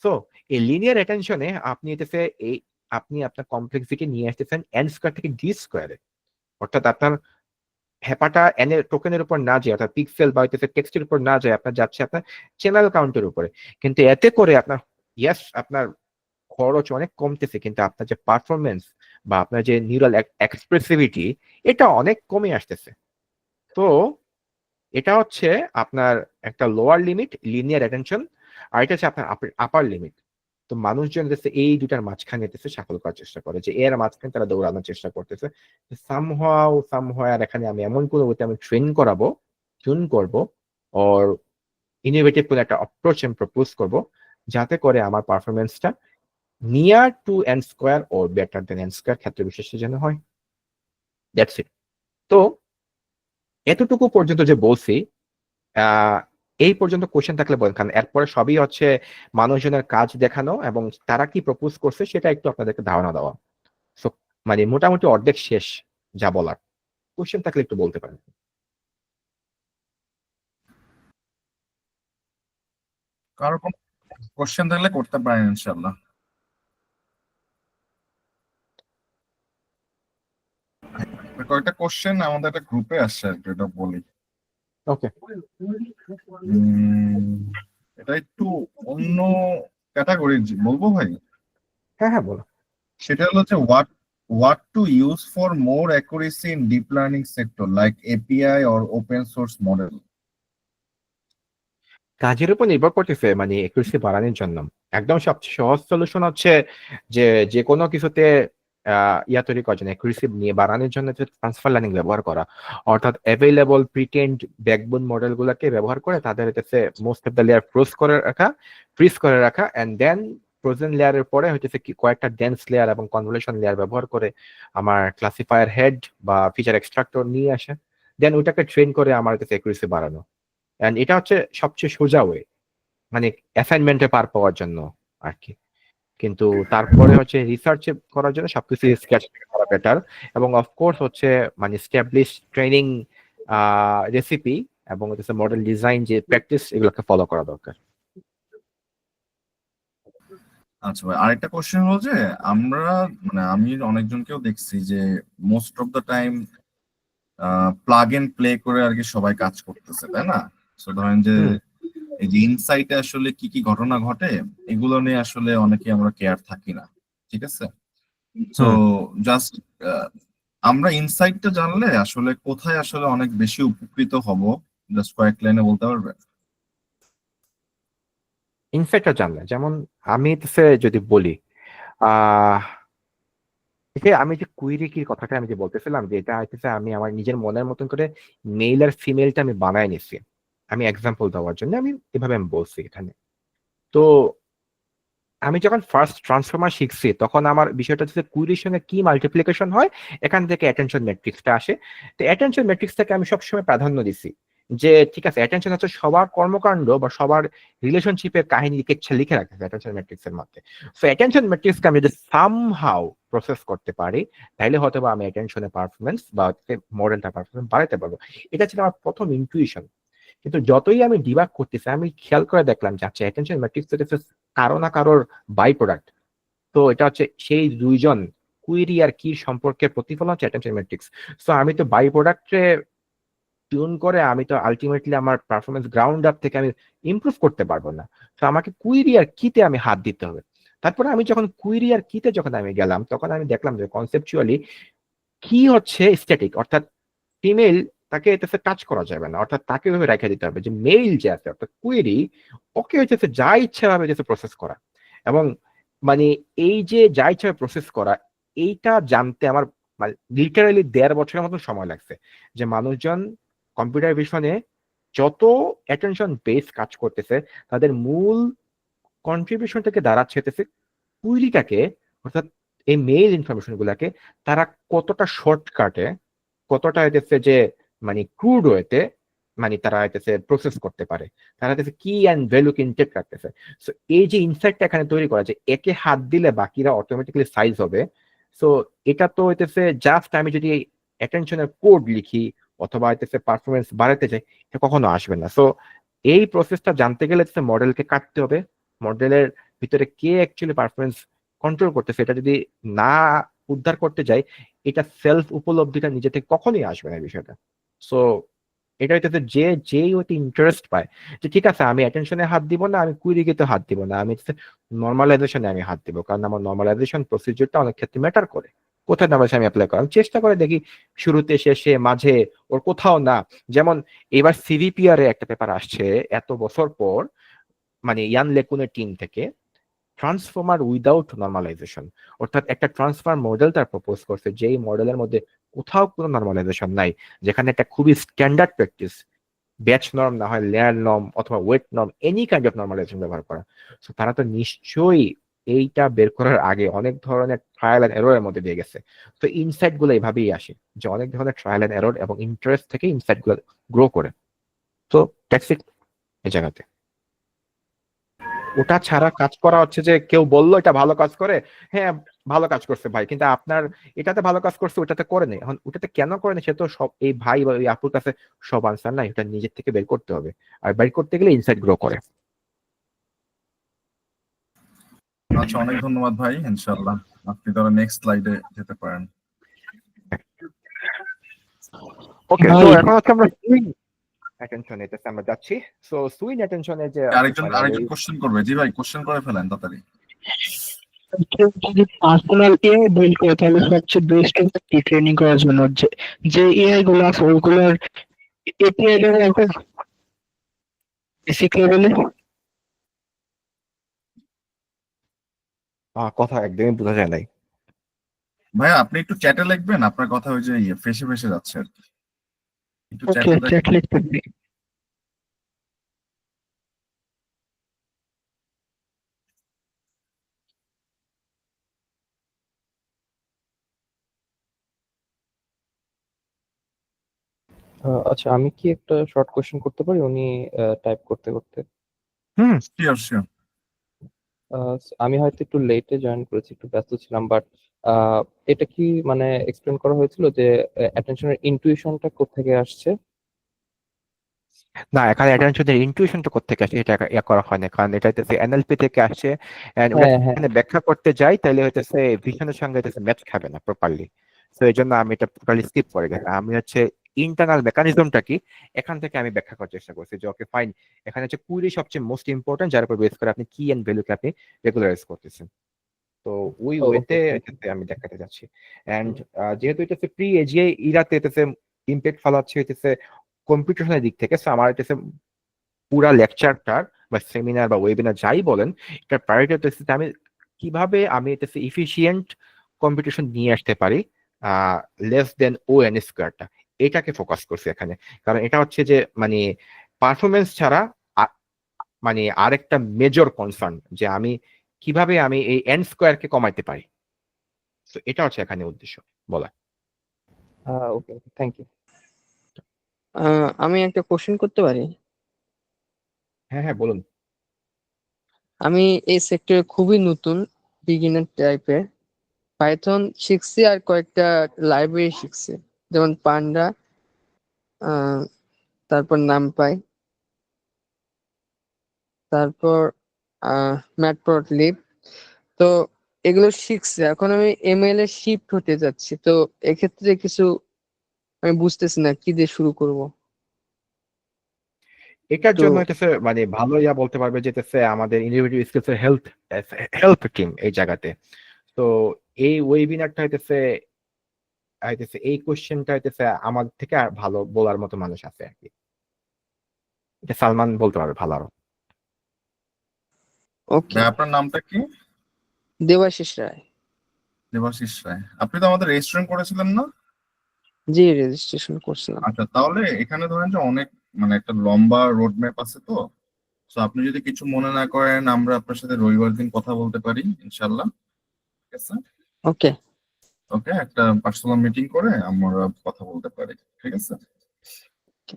Speaker 4: সো এই লিনিয়ার অ্যাটেনশনে আপনি এটাতে এই আপনি আপনার কমপ্লেক্সিটি নিয়ে আসতেছেন এন স্কোয়ার থেকে ডি স্কোয়ারে। অর্থাৎ আপনার হ্যাপাটা এন এর টোকেনের উপর না যায় অর্থাৎ পিক্সেল বা হইতেছে টেক্সটের উপর না যায়, আপনার যাচ্ছে আপনার চ্যানেল কাউন্টের উপরে। কিন্তু এতে করে আপনার ইয়াস আপনার খরচ অনেক কমতেছে কিন্তু আপনার যে পারফরমেন্স বা আপনার যে নিউরাল এক্সপ্রেসিভিটি এটা অনেক কমে আসতেছে। তো এটা হচ্ছে আপনার একটা লোয়ার লিমিট লিনিয়ার অ্যাটেনশন, আর এটা হচ্ছে আপনার আপার লিমিট। তো মানুষজন এই দুটার মাঝখানে সাফল করার চেষ্টা করে যে এর মাঝখানে তারা দৌড়ানোর চেষ্টা করতেছে সামহাও এখানে আমি এমন কোনো আমি ট্রেন করাবো, টিউন করবো ওর ইনোভেটিভ কোনো একটা অ্যাপ্রোচ আমি প্রপোজ করবো যাতে করে আমার পারফরমেন্সটা near to N square or better than n square ক্ষেত্রে বিশেষে যেন হয়। That's it. তো এতটুকু পর্যন্ত যে বলছি এই পর্যন্ত কোশ্চেন থাকলে বলেন, কারণ এরপরে সবই হচ্ছে মানুষজনের কাজ দেখানো এবং তারা কি প্রপোজ করছে সেটা একটু আপনাদেরকে ধারণা দেওয়া। সো মানে মোটামুটি অর্ধেক শেষ যা বলার। কোশ্চেন থাকলে একটু বলতে পারেন।
Speaker 1: কারো কোনো কোশ্চেন থাকলে করতে পারেন ইনশাল্লাহ। কয়েকটা কোশ্চেন আমাদের একটা গ্রুপে আসছে আর কি, এটা বলি।
Speaker 4: ওকে,
Speaker 1: এটা একটু অন্য ক্যাটাগরি, বলবো ভাই?
Speaker 4: হ্যাঁ হ্যাঁ বলো।
Speaker 1: সেটা হলো যে what to use for more accuracy in deep learning sector like API or open source model.
Speaker 4: কাজের উপর নির্ভর করতেছে মানে একুরেসি বাড়ানোর জন্য। একদম সবচেয়ে সহজ সলিউশন হচ্ছে যে যে কোনো কিছুতে ইয়া তৈরি করার জন্য, একুরেসি নিয়ে বাড়ানোর জন্য ট্রান্সফার লার্নিং ব্যবহার করা, অর্থাৎ অ্যাভেলেবল প্রিটেন্ড ব্যাকবোন মডেল গুলাকে ব্যবহার করে তাদের হচ্ছে most of the layer fridge করে রাখা এন্ড দেন ফ্রোজেন লেয়ারের পরে হচ্ছে কয়েকটা ডেন্স লেয়ার এবং কনভলিউশন লেয়ার ব্যবহার করে আমার ক্লাসিফায়ার হেড বা ফিচার এক্সট্রাক্টর নিয়ে আসে, দেন ওইটাকে ট্রেন করে আমার হচ্ছে একুরেসি বাড়ানো। এন্ড এটা হচ্ছে সবচেয়ে সোজা ওয়ে, মানে অ্যাসাইনমেন্টে পার পাওয়ার জন্য আর কি। কিন্তু তারপরে হচ্ছে রিসার্চ করার জন্য সবকিছু স্কেচ করা বেটার, এবং অফকোর্স হচ্ছে মানে স্টাবলিশ ট্রেনিং রেসিপি এবং হচ্ছে মডেল ডিজাইন যে প্র্যাকটিস, এগুলোকে ফলো করা দরকার।
Speaker 1: আচ্ছা ভাই, আরেকটা কোশ্চেন হলো যে আমরা মানে আমি অনেকজনকেও দেখছি যে most of the time plug and play করে আর কি সবাই কাজ করতেছে, তাই না? সো ধরেন যে এই যে ইনসাইটে আসলে কি কি ঘটনা ঘটে এগুলো নিয়ে আসলে অনেকে আমরা কেয়ার থাকি না, ঠিক আছে? সো জাস্ট আমরা ইনসাইটটা জানলে আসলে কোথায় আসলে অনেক বেশি উপকৃত হব, জাস্ট কয়েক লাইনে বলতে পারবে?
Speaker 4: ইনসাইটটা জানলে যেমন আমি যদি বলি আমি যে কুইরি কি কথাটা আমি যে বলতেছিলাম যে এটা হচ্ছে আমি আমার নিজের মনের মতন করে মেল আর ফিমেলটা আমি বানায় নিছি, আমি এক্সাম্পল দেওয়ার জন্য আমি এভাবে আমি বলছি এখানে। তো আমি যখন ফার্স্ট ট্রান্সফর্মার শিখছি তখন আমার বিষয়টা হচ্ছে কুইরির সঙ্গে কি মাল্টিপ্লিকেশন হয়, এখান থেকে অ্যাটেনশন ম্যাট্রিক্সটা আসে। তো অ্যাটেনশন ম্যাট্রিক্সটাকে আমি সবসময় প্রাধান্য দিছি যে ঠিক আছে, অ্যাটেনশন হচ্ছে সবার কর্মকাণ্ড বা সবার রিলেশনশিপের কাহিনী লিখে রাখতেছে অ্যাটেনশন ম্যাট্রিক্সের মধ্যে। সো অ্যাটেনশন ম্যাট্রিক্সকে আমি যদি সামহাউ প্রসেস করতে পারি তাহলে হয়তো বা আমি অ্যাটেনশনের পারফরমেন্স বা মডেলটা পারফরমেন্স বাড়াতে পারবো। এটা ছিল আমার প্রথম ইনটুইশন। কিন্তু যতই আমি ডিবাগ করতেছি আমি খেয়াল করে দেখলাম যে আচ্ছা অ্যাটেনশন ম্যাট্রিক্স কারো না কারোর বাই প্রোডাক্ট। তো এটা হচ্ছে সেই দুইজন কুইরি আর কির সম্পর্কের প্রতিফলন হচ্ছে অ্যাটেনশন ম্যাট্রিক্স। সো আমি তো বাই প্রোডাক্টে টিউন করে আমি তো আলটিমেটলি আমার পারফরমেন্স গ্রাউন্ড আপ থেকে আমি ইমপ্রুভ করতে পারবো না। তো আমাকে কুইরি আর কিতে আমি হাত দিতে হবে। তারপরে আমি যখন কুইরি আর কিতে যখন আমি গেলাম তখন আমি দেখলাম যে কনসেপচুয়ালি কি হচ্ছে স্ট্যাটিক, অর্থাৎ ফিমেল তাকে এটাতে টাচ করা যাবে না, অর্থাৎ তাকে ওইভাবে রেখে দিতে হবে যে মেইল যে আছে অর্থাৎ কুয়েরি ওকে হচ্ছে যা ইচ্ছা ভাবে প্রসেস করা। এবং মানে এই যে যা ইচ্ছা প্রসেস করা এইটা জানতে আমার মানে লিটারালি 1.5 বছরের মতো সময় লাগছে। যে মানুষজন কম্পিউটার ভিশনে যত অ্যাটেনশন বেস কাজ করতেছে তাদের মূল কন্ট্রিবিউশন থেকে দাঁড়াচ্ছে কুইরিটাকে, অর্থাৎ এই মেইল ইনফরমেশন গুলাকে তারা কতটা শর্টকাটে, কতটা যে মানে ক্রুড ওয়েতে মানে তারা প্রসেস করতে পারে, তারা কি অ্যান্ড ভ্যালুকে ইনটেক্ট রাখতেছে। সো এই যে ইনসাইটটা এখানে তৈরি করা যে একে হাত দিলে বাকিরা অটোমেটিক্যালি সাইজ হবে। সো এটা তো হইতেছে জাস্ট আমি যদি অ্যাটেনশনের কোড লিখি অথবা পারফরমেন্স বাড়াতে চাই, এটা কখনো আসবে না। সো এই প্রসেসটা জানতে গেলে মডেলকে কাটতে হবে, মডেলের ভিতরে কে অ্যাকচুয়ালি পারফরমেন্স কন্ট্রোল করতেছে এটা যদি না উদ্ধার করতে যাই, এটা সেলফ উপলব্ধিটা নিজে থেকে কখনোই আসবে না বিষয়টা। সো এটা হইতেছে যেই ওইতে ইন্টারেস্ট পায় যে ঠিক আছে আমি অ্যাটেনশনে হাত দিব না, আমি কুইরিকে তো হাত দিব না, আমি নর্মালাইজেশনে আমি হাত দিব, কারণ আমার নর্মালাইজেশন প্রসিডিউরটা অনেক ক্ষেত্রে ম্যাটার করে। কোথায় নর্মালাইজেশন আমি অ্যাপ্লাই করি, আমি চেষ্টা করে দেখি শুরুতে শেষে মাঝে ওর কোথাও না। যেমন এবার সিভিপিআর এ একটা পেপার আসছে এত বছর পর, মানে ইয়ান লেকুনের টিম থেকে, ট্রান্সফর্মার উইদাউট নর্মালাইজেশন, অর্থাৎ একটা ট্রান্সফর্মার মডেল তার প্রপোজ করছে যেই মডেলের মধ্যে কোথাও কোনো নর্মালাইজেশন নাই, যেখানে একটা খুবই স্ট্যান্ডার্ড প্র্যাকটিস ব্যাচ নর্ম না হয় লেয়ার নর্ম অথবা weight norm any kind of normalisation ব্যবহার করা। সো তারা তো নিশ্চয়ই এইটা বের করার আগে অনেক ধরনের ট্রায়াল এন্ড এররের মধ্যে দিয়ে গেছে। তো ইনসাইট গুলো এইভাবেই আসে যে অনেক ধরনের ট্রায়াল এন্ড এরর এবং ইন্টারেস্ট থেকে ইনসাইট গুলো গ্রো করে। তো দ্যাটস ইট। এই জায়গাতে। ওটা ছাড়া কাজ করা হচ্ছে যে কেউ বললো এটা ভালো কাজ করে, হ্যাঁ ভালো কাজ করছে ভাই, কিন্তু আপনার এটাতে ভালো কাজ করছে ওটাতে করে নেই, এখন ওটাতে কেন করে নেই সে তো সব এই ভাই বা ওই আপুর কাছে সব আনসার নাই, ওটা নিজের থেকে বের করতে হবে, আর বের করতে গেলে ইনসাইট গ্রো করে।
Speaker 1: আচ্ছা, অনেক ধন্যবাদ ভাই। ইনশাআল্লাহ আপনি তাহলে নেক্সট স্লাইডে যেতে পারেন।
Speaker 4: ওকে,
Speaker 6: ভাই
Speaker 4: তো এখন হচ্ছে আমরা সুইং অ্যাটেনশন এটাতে আমরা যাচ্ছি। সো সুইং অ্যাটেনশনে যে
Speaker 1: আরেকজন
Speaker 4: মানে
Speaker 1: আরেকজন কোশ্চেন করবে। জি ভাই, কোশ্চেন করে ফেলেন তাড়াতাড়ি।
Speaker 6: কেউ যদি পার্সোনাল এআই বিল্ড করে তাহলে সবচেয়ে বেস্ট হচ্ছে কি ট্রেনিং করার জন্য যে যে এআই গুলো আছে ওইগুলোর এপিআই লেভেল একটা বেসিক লেভেলে।
Speaker 4: কথা একদমই বোঝা যায় নাই।
Speaker 1: ভাইয়া আপনি একটু চ্যাটে লিখবেন, আপনার কথা ওই যে ফেসে ফেসে যাচ্ছে আর কি। একটু
Speaker 6: ওকে,
Speaker 1: চ্যাটে
Speaker 6: চ্যাট
Speaker 1: দেখেন।
Speaker 6: লিখতে দিই।
Speaker 7: আচ্ছা, আমি কি একটা শর্ট কোশ্চেন করতে পারি উনি টাইপ করতে করতে?
Speaker 1: Sure sure.
Speaker 7: আমি হয়তো একটু লেটে জয়েন করেছি, একটু ব্যস্ত ছিলাম, বাট এটা কি মানে এক্সপ্লেন করা হয়েছিল যে অ্যাটেনশনের ইনটুইশনটা কোত্থেকে আসছে?
Speaker 4: না, এখানে অ্যাটেনশনের ইনটিউশনটা কোত্থেকে আসে এটা ইয়া করা হয় না, কারণ এটা হচ্ছে এনএলপি থেকে আসে, এন্ড ওটা
Speaker 7: হ্যাঁ, হ্যাঁ।
Speaker 4: এখানে ব্যাখ্যা করতে যাই তাহলে হচ্ছে ভিশনের সঙ্গে হচ্ছে ম্যাচ খাবে না প্রপারলি। তো এই জন্য আমি এটা টোটালি স্কিপ করে গেছি। আমি হচ্ছে ইন্টারনাল মেকানিজমটা কি এখান থেকে আমি ব্যাখ্যা করার চেষ্টা করছি যে ওকে ফাইন, এখানে হচ্ছে কুইরি সবচেয়ে মোস্ট ইম্পর্টেন্ট, যার উপর বেস করে আপনি কি এন্ড ভ্যালুকে আপনি রেগুলারাইজ করতেছেন। তো ওই
Speaker 7: ওকে,
Speaker 4: ওয়েতে
Speaker 7: থ্যাংক ইউ।
Speaker 4: এটাতে আমি দেখাতে যাচ্ছি। এন্ড যেহেতু এটা প্রি এজিআই ইরাতে এটাতে ইম্প্যাক্ট ফেলাচ্ছে হইতেছে কম্পিউটেশনের দিক থেকে, সো আমার এটা পুরা লেকচারটার বা সেমিনার বা ওয়েবিনার যাই বলেন, এটার প্রায়োরিটি হচ্ছে আমি কিভাবে আমি এটাতে ইফিসিয়েন্ট কম্পিটিশন নিয়ে আসতে পারি লেস দেন ও এন স্কোয়ারটা, এটাকে ফোকাস করছি এখানে। কারণ এটা হচ্ছে যে মানে পারফরমেন্স ছাড়া মানে আরেকটা মেজর কনসার্ন যে আমি কিভাবে আমি এই এন স্কোয়ারকে কমাইতে পারি। তো এটা হচ্ছে এখানে উদ্দেশ্য বলা।
Speaker 7: ওকে, থ্যাংক ইউ। আমি একটা কোশ্চেন করতে পারি?
Speaker 4: হ্যাঁ হ্যাঁ বলুন।
Speaker 7: আমি এই সেক্টরে খুবই নতুন, বিগিনার টাইপের। পাইথন শিখছি আর কয়েকটা লাইব্রেরি শিখছি, যেমন পান্ডা, তারপর নামপাই, তারপর ম্যাটপ্লটলিব। তো এগুলো শিখছি, এখন আমি এমএল এ শিফট হতে যাচ্ছি। তো এক্ষেত্রে কিছু আমি বুঝতেছি না কি দিয়ে শুরু করব।
Speaker 4: এটার
Speaker 7: তো
Speaker 4: জন্য হইতেছে মানে ভালো ইয়া বলতে পারবে যে হইতেছে আমাদের ইন্ডিভিজুয়াল স্কিলস এর হেল্প টিম এই জায়গাতে। তো এই ওয়েবিনারটা হইতেছে হইতেছে এই কোশ্চেনটা হইতেছে আমার থেকে আর ভালো বলার মতো মানুষ আছে আর কি। এটা সালমান বলতে পারবে ভালো আরো।
Speaker 7: ওকে।
Speaker 1: ভাই আপনার নামটা কি?
Speaker 7: দেবাশিস রায়।
Speaker 1: দেবাশিস রায়। আপনি তো আমাদের রেস্টুরেন্ট করেছিলেন না?
Speaker 7: জি, রেজিস্ট্রেশন করছিলাম।
Speaker 1: আচ্ছা, তাহলে এখানে ধরেন যে অনেক মানে একটা লম্বা রোড ম্যাপ আছে। তো তো আপনি যদি কিছু মনে না করেন, আমরা আপনার সাথে রবিবার দিন কথা বলতে পারি ইনশাল্লাহ। ঠিক আছে?
Speaker 7: ওকে,
Speaker 1: ওকে, একটা পার্সোনাল মিটিং করে আমরা কথা বলতে পারি। ঠিক আছে?
Speaker 7: Okay,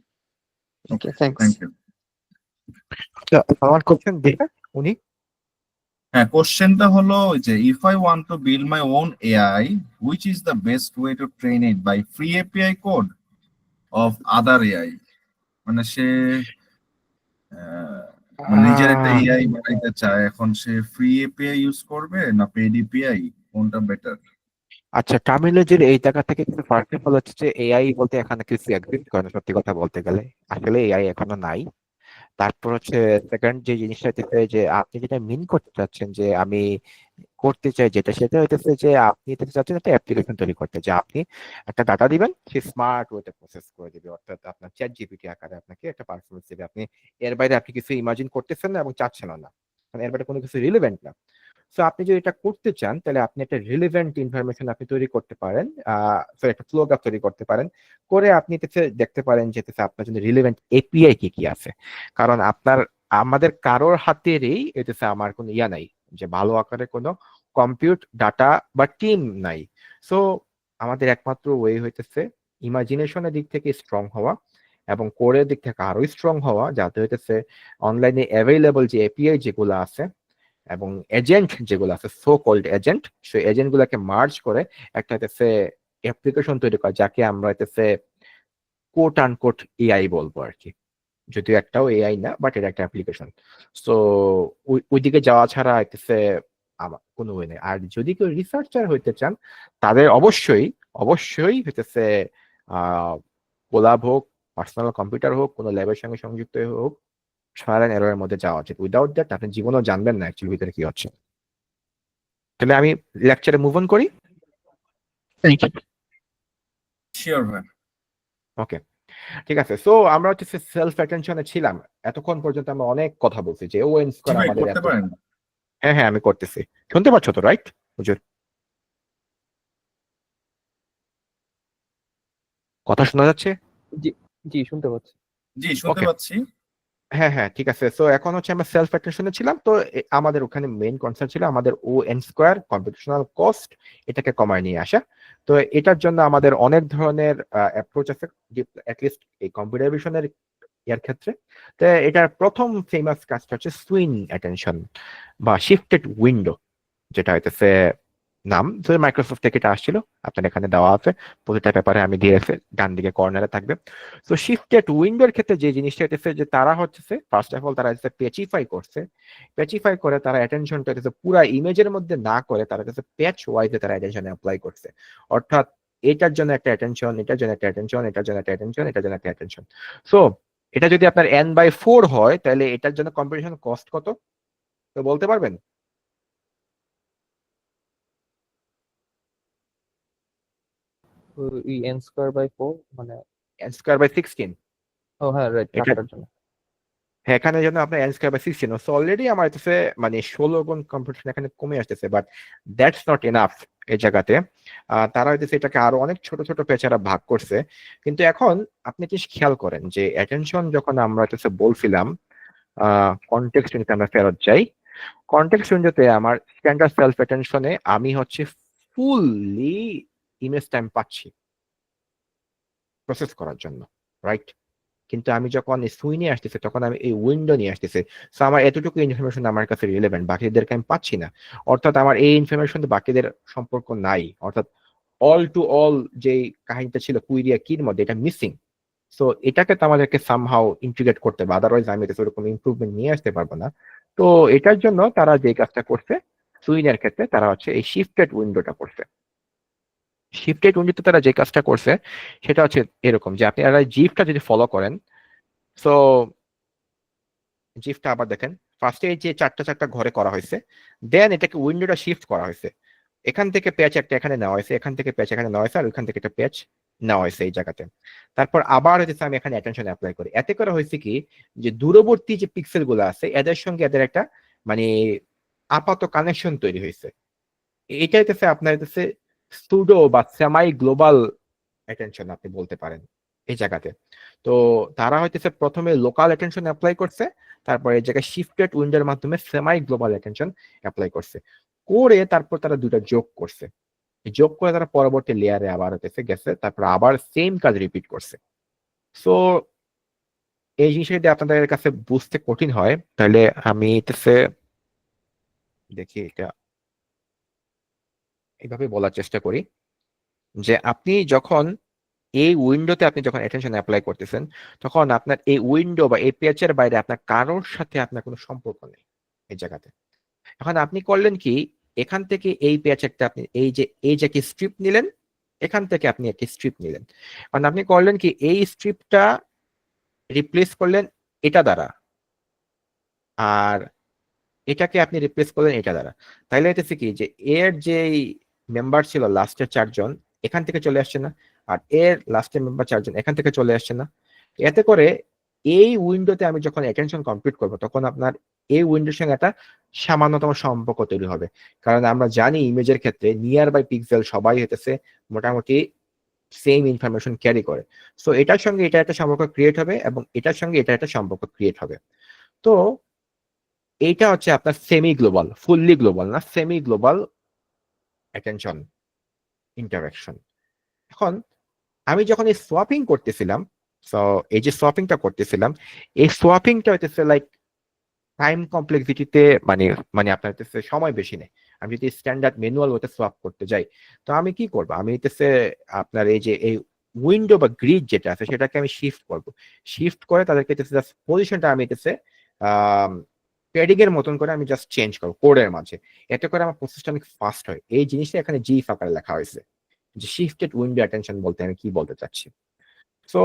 Speaker 1: okay,
Speaker 7: thanks.
Speaker 1: Thank you.
Speaker 4: Salman question দেখে উনি
Speaker 1: হ্যাঁ, কোশ্চেনটা হলো যে if I want to build my own AI, which is the best way to train it by free API code of other AI. মানে সে মানে নিজের একটা এআই বানাইতে চায়, এখন সে ফ্রি এপিআই ইউজ করবে না পেড এপিআই, কোনটা বেটার?
Speaker 4: আচ্ছা, টার্মিনোলজির এই জায়গা থেকে কিন্তু ফার্স্ট অফ অল হচ্ছে যে এআই বলতে এখানে কিছু এক্সিস্ট করে না, সত্যি কথা বলতে গেলে আসলে এআই এখনো নাই। তারপর হচ্ছে সেকেন্ড যে জিনিসটা হচ্ছে যে আপনি যেটা মিন করতে চাচ্ছেন যে আমি করতে চাই যেটা, সেটা হইতেছে যে আপনি এটা চাচ্ছেন একটা অ্যাপ্লিকেশন তৈরি করতে, যে আপনি একটা ডাটা দিবেন, সে স্মার্ট ওয়েতে প্রসেস করে দিবে, অর্থাৎ আপনার চ্যাট জিপিটি আকারে আপনাকে একটা পারফরমেন্স দিবে। আপনি এর বাইরে আপনি কিছু ইমাজিন করতেছেন না এবং চাচ্ছেন না, মানে এর বাইরে কোনো কিছু রিলেভেন্ট না। সো আপনি যদি এটা করতে চান তাহলে আপনি একটা রিলেভেন্ট ইনফরমেশন আপনি তৈরি করতে পারেন, একটা ফ্লো গ্রাফ তৈরি করতে পারেন, করে আপনি দেখতে পারেন যে আপনার জন্য রিলেভেন্ট এপিআই কি কি আছে। কারণ আমাদের কারোর হাতেরই এতেছে আমার কোনো ইয়া নাই, যে ভালো আকারে কোনো কম্পিউট ডাটা বা টিম নাই। সো আমাদের একমাত্র ওয়ে হইতেছে ইমাজিনেশনের দিক থেকে স্ট্রং হওয়া এবং কোরের দিক থেকে আরো স্ট্রং হওয়া, যাতে হইতেছে অনলাইনে অ্যাভেলেবল যে এপিআই যেগুলো আছে এবং এজেন্ট যেগুলো আছে, সো কল্ড এজেন্ট, সেই এজেন্ট গুলাকে মার্জ করে একটা হইতেছে অ্যাপ্লিকেশন তৈরি করা, যাকে আমরা হইতেছে কোট আনকোট এআই বলবো আর কি। যদিও একটাও এআই না, বাট এটা একটা অ্যাপ্লিকেশন। সো ওইদিকে যাওয়া ছাড়া হইতেছে আমার কোনো ওয়ে নেই। আর যদি কেউ রিসার্চার হইতে চান, তাদের অবশ্যই অবশ্যই হইতেছে কোলাব হোক, পার্সোনাল কম্পিউটার হোক, কোনো ল্যাবের সঙ্গে সংযুক্ত হোক, ট্রায়াল এন্ড এররের মধ্যে যাওয়া উচিত। উইদাউট দ্যাট আপনি জীবনেও জানবেন না অ্যাকচুয়ালি ভিতরে কি হচ্ছে। তাহলে আমি লেকচারে মুভ অন করি।
Speaker 6: Thank you.
Speaker 1: শিওর ভাই।
Speaker 4: ওকে, ঠিক আছে। সো আমরা হচ্ছে সেলফ অ্যাটেনশনে ছিলাম এতক্ষণ পর্যন্ত। আমরা অনেক কথা বলছি যে ও এন
Speaker 1: জি
Speaker 4: স্কোয়ার
Speaker 1: ভাই,
Speaker 4: আমাদের
Speaker 1: করতে
Speaker 4: এত।
Speaker 1: পারেন।
Speaker 4: হ্যাঁ হ্যাঁ, আমি করতেছি। শুনতে পাচ্ছ তো, রাইট হুজুর? কথা শোনা যাচ্ছে?
Speaker 8: জি জি শুনতে পাচ্ছি।
Speaker 1: জি, শুনতে
Speaker 4: ওকে,
Speaker 1: পাচ্ছি।
Speaker 4: হ্যাঁ হ্যাঁ, ঠিক আছে। সো এখন হচ্ছে আমরা সেলফ অ্যাটেনশনে ছিলাম। তো আমাদের ওখানে মেইন কনসার্ন ছিল আমাদের O N square computational cost, এটাকে কমায় নিয়ে আসা। তো এটার জন্য আমাদের অনেক ধরনের অ্যাপ্রোচ আছে, অ্যাটলিস্ট এই কম্পিউটার ভিশনের ইয়ার ক্ষেত্রে। তো এটার প্রথম ফেমাস কাজটা হচ্ছে সুইং অ্যাটেনশন বা শিফটেড উইন্ডো, যেটা হইতেছে নাম। তো মাইক্রোসফট থেকে এটা আসছিল, আপনার এখানে দেওয়া আছে প্রতিটা পেপারে, আমি দিয়েছি, ডান দিকে কর্নারে থাকবে। তো শিফটেড উইন্ডোর ক্ষেত্রে যে জিনিসটা হইতেছে যে তারা হচ্ছে ফার্স্ট অফ অল তারা হচ্ছে পেচিফাই করছে। পেচিফাই করে তারা অ্যাটেনশনটা হচ্ছে পুরা ইমেজের মধ্যে না করে তারা হচ্ছে প্যাচ ওয়াইজে তারা অ্যাটেনশন অ্যাপ্লাই করছে। অর্থাৎ এটার জন্য একটা অ্যাটেনশন, এটার জন্য একটা অ্যাটেনশন, এটার জন্য একটা অ্যাটেনশন, এটার জন্য একটা অ্যাটেনশন। সো এটা যদি আপনার n/4 হয়, তাহলে এটার জন্য কম্পিউটেশন কস্ট কত তো বলতে পারবেন?
Speaker 8: ওই n²/4 মানে
Speaker 4: n²/16।
Speaker 8: ও হ্যাঁ রাইট,
Speaker 4: এটা
Speaker 8: চারটার জন্য।
Speaker 4: হ্যাঁ, এখানে জন্য আপনার n²/16, সো অলরেডি আমার হচ্ছে মানে 16 গুণ কম্পিউটেশন এখানে কমে আসতেছে। বাট দ্যাটস নট এনাফ এই জায়গাতে। তারা হইতেছে এটাকে আরো অনেক ছোট ছোট পেছারা ভাগ করছে। কিন্তু এখন আপনি কি খেয়াল করেন যে অ্যাটেনশন যখন আমরা হচ্ছে বলছিলাম, কনটেক্সট উইন্ডোতে আমরা ফেরত যাই। কনটেক্সট উইন্ডোতে আমার স্ট্যান্ডার্ড সেলফ অ্যাটেনশনে আমি হচ্ছে ফুললি ইমেজ টাইম পাচ্ছি প্রসেস করার জন্য, রাইট? কিন্তু আমি যখন সুই নিয়ে আসতেছি তখন আমি এই উইন্ডো নিয়ে আসতেছি। সো আমার এতটুকু ইনফরমেশন আমার কাছে রিলেভেন্ট, বাকিদেরকে আমি পাচ্ছি না। অর্থাৎ আমার এই ইনফরমেশন বাকিদের সম্পর্ক নাই। অর্থাৎ অল টু অল যে কাহিনীটা ছিল কুইরিয়া কির মধ্যে, এটা মিসিং। সো এটাকে তো আমাদেরকে সামহাউ ইন্টিগ্রেট করতে হবে, আদারওয়াইজ আমি এটা সেরকম ইমপ্রুভমেন্ট নিয়ে আসতে পারবো না। তো এটার জন্য তারা যে কাজটা করছে সুইনের ক্ষেত্রে, তারা হচ্ছে এই শিফটেড উইন্ডোটা করছে। শিফটেড উইন্ডোতে তারা যে কাজটা করছে সেটা হচ্ছে এরকম যে আপনি জিফটা যদি ফলো করেন, সো জিফটা আবার দেখেন, ফার্স্টে যে চারটা চারটা ঘরে করা হয়েছে, দেন এটাকে উইন্ডোটা শিফট করা হয়েছে। এখান থেকে প্যাচ একটা এখানে নেওয়া হয়েছে, এখান থেকে প্যাচ এখানে নেওয়া হয়েছে, আর ওইখান থেকে একটা প্যাচ নেওয়া হয়েছে এই জায়গাতে। তারপর আবার হচ্ছে আমি এখানে অ্যাটেনশন অ্যাপ্লাই করি। এতে করা হয়েছে কি যে দূরবর্তী যে পিক্সেল গুলো আছে এদের সঙ্গে এদের একটা মানে আপাত কানেকশন তৈরি হয়েছে। এটা হচ্ছে আপনার হচ্ছে সুডো বা সেমাই গ্লোবাল অ্যাটেনশন আপনি বলতে পারেন এই জায়গাতে। তো তারা হইতেছে প্রথমে লোকাল অ্যাটেনশন অ্যাপ্লাই করছে, তারপর এই জায়গায় শিফটেড উইন্ডোর মাধ্যমে সেমাই গ্লোবাল অ্যাটেনশন অ্যাপ্লাই করছে। করে তারপর তারা দুটা যোগ করছে। যোগ করে তারা পরবর্তী লেয়ারে আবার হইতেছে গেছে, তারপর আবার সেম কাজ রিপিট করছে। সো এই জিনিসটা যদি আপনাদের কাছে বুঝতে কঠিন হয়, তাহলে আমি হইতেছে দেখি এটা এইভাবে বলার চেষ্টা করি যে আপনি যখন এই উইন্ডোতে আপনি যখন অ্যাটেনশন অ্যাপ্লাই করতেছেন, তখন আপনার এই উইন্ডো বা এই পেজের বাইরে আপনার কারোর সাথে আপনার কোনো সম্পর্ক নেই এই জায়গাতে। এখন আপনি করলেন কি, এখান থেকে এই পেজ একটা আপনি এই যে কি স্ট্রিপ নিলেন, এখান থেকে আপনি একটি স্ট্রিপ নিলেন। কারণ আপনি করলেন কি এই স্ট্রিপটা রিপ্লেস করলেন এটা দ্বারা, আর এটাকে আপনি রিপ্লেস করলেন এটা দ্বারা। তাইলে হইতেছে কি যে এর যে মেম্বার ছিল লাস্টের 4 জন এখান থেকে চলে আসছে না, আর এর লাস্টের মেম্বার 4 জন এখান থেকে চলে আসছে না। এতে করে এই উইন্ডোতে আমি যখন অ্যাটেনশন কমপ্লিট করব, তখন আপনার এই উইন্ডোর সঙ্গে একটা সামান্যতম সম্পর্ক তৈরি হবে। কারণ আমরা জানি ইমেজের ক্ষেত্রে নিয়ার বাই পিক্সেল সবাই হইতেছে মোটামুটি সেম ইনফরমেশন ক্যারি করে। সো এটার সঙ্গে এটা একটা সম্পর্ক ক্রিয়েট হবে এবং এটার সঙ্গে এটা একটা সম্পর্ক ক্রিয়েট হবে। তো এইটা হচ্ছে আপনার সেমি গ্লোবাল, ফুললি গ্লোবাল না, সেমি গ্লোবাল অ্যাটেনশন ইন্টারাকশন। এখন আমি যখন এই সোয়াপিং করতেছিলাম, সো এই যে সোয়াপিংটা করতেছিলাম, এই সোয়াপিংটা হইতেছে লাইক টাইম কমপ্লেক্সিটিতে মানে মানে আপনার হইতেছে সময় বেশি নেই। আমি যদি স্ট্যান্ডার্ড ম্যানুয়াল ওতে সোয়াপ করতে যাই, তো আমি কি করবো, আমি হইতেছে আপনার এই যে এই উইন্ডো বা গ্রিড যেটা আছে সেটাকে আমি শিফট করব। শিফট করে তাদেরকে জাস্ট পজিশনটা আমি হইতেছে ট্রেডিং এর মতন করে আমি জাস্ট চেঞ্জ করবো কোডের মাঝে। এতে করে আমার প্রসেসটা অনেক ফাস্ট হয়। এই জিনিসটা এখানে জিএফ আকারে লেখা হয়েছে, যে শিফটেড উইন্ডো অ্যাটেনশন বলতে আমি কি বলতে চাচ্ছি। সো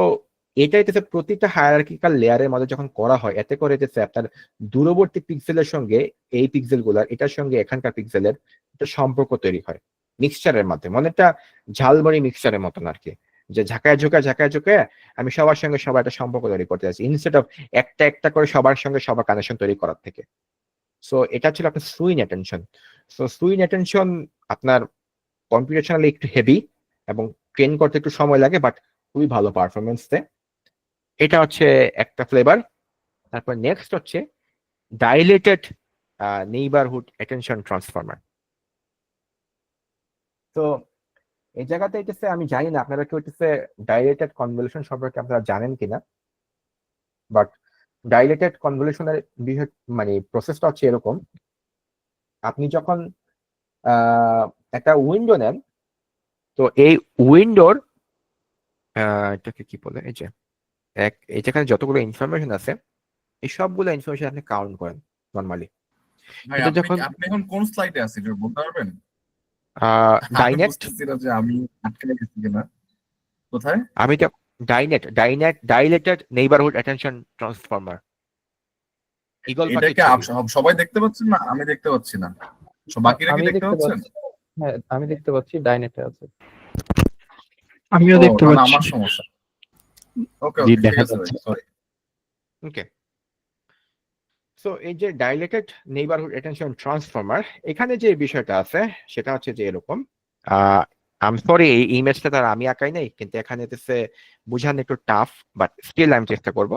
Speaker 4: এটা হইতেছে প্রতিটা হায়ারার্কিক্যাল লেয়ারের মধ্যে যখন করা হয়, এতে করে হইতেছে আপনার দূরবর্তী পিক্সেলের সঙ্গে এই পিক্সেল গুলার, এটার সঙ্গে এখানকার পিক্সেলের একটা সম্পর্ক তৈরি হয় মিক্সচারের মাধ্যমে, মানে একটা ঝালমুড়ি মিক্সচারের মতন আর কি, যে ঝাঁকায় ঝুঁকায় আমি সবার সঙ্গে সবার একটা সম্পর্ক তৈরি করতে চাচ্ছি, ইনস্টেড অফ একটা একটা করে সবার সঙ্গে সবার কানেকশন তৈরি করার থেকে। সো এটা ছিল আপনার সুইন অ্যাটেনশন। সো সুইন অ্যাটেনশন আপনার কম্পিউটেশনালি একটু হেভি এবং ট্রেন করতে একটু সময় লাগে, বাট খুবই ভালো পারফরমেন্স দেয়। এটা হচ্ছে একটা ফ্লেভার। তারপর নেক্সট হচ্ছে ডাইলেটেড নেইবারহুড অ্যাটেনশন ট্রান্সফর্মার। তো এই জায়গাতে হইতেছে আমি জানি না আপনারা কি হইতেছে ডাইলেটেড কনভলিউশন সম্পর্কে আপনারা জানেন কিনা, বাট ডাইলেটেড কনভলিউশনের বিষয় মানে প্রসেসটা হচ্ছে এরকম, আপনি যখন একটা উইন্ডো নেন, তো এই উইন্ডোর এটাকে কি বলে, এই যে এই যেখানে যতগুলো ইনফরমেশন আছে এই সবগুলো ইনফরমেশন আপনি কাউন্ট করেন নর্মালি।
Speaker 1: ভাই
Speaker 4: কিন্তু
Speaker 1: আপনি
Speaker 4: যখন
Speaker 1: আপনি এখন কোন স্লাইডে আছেন একটু বলতে পারবেন? আমি
Speaker 4: ডাইনেট,
Speaker 1: বুঝতেছি না যে আমি আটকে গেছি কিনা। কোথায়?
Speaker 4: আমি তো dilated neighbourhood attention transformer, eagle
Speaker 1: এটা
Speaker 4: পাখির
Speaker 1: কি
Speaker 4: ছবি।
Speaker 1: সবাই দেখতে পাচ্ছেন না? আমি দেখতে পাচ্ছি না। বাকিরা কি
Speaker 8: আমি
Speaker 1: দেখতে
Speaker 8: দেখতে
Speaker 1: পাচ্ছেন?
Speaker 8: পাচ্ছি, হ্যাঁ আমি দেখতে পাচ্ছি, ডাইনেটে আছে।
Speaker 6: আমিও
Speaker 1: ও
Speaker 6: দেখতে
Speaker 1: তাহলে
Speaker 6: পাচ্ছি।
Speaker 1: আমার সমস্যা। ওকে
Speaker 6: জি,
Speaker 1: ওকে, ঠিক
Speaker 6: দেখা
Speaker 1: আছে ভাই,
Speaker 6: যাচ্ছে।
Speaker 1: সরি।
Speaker 4: ওকে, সো এই যে ডাইলেটেড নেইবারহুড অ্যাটেনশন ট্রান্সফর্মার, এখানে যে বিষয়টা আছে সেটা হচ্ছে যে এরকম, আম সরি এই ইমেজটা তার আমি আঁকাই নাই, কিন্তু এখানে বুঝানো একটু টাফ, বাট স্টিল আমি চেষ্টা করব।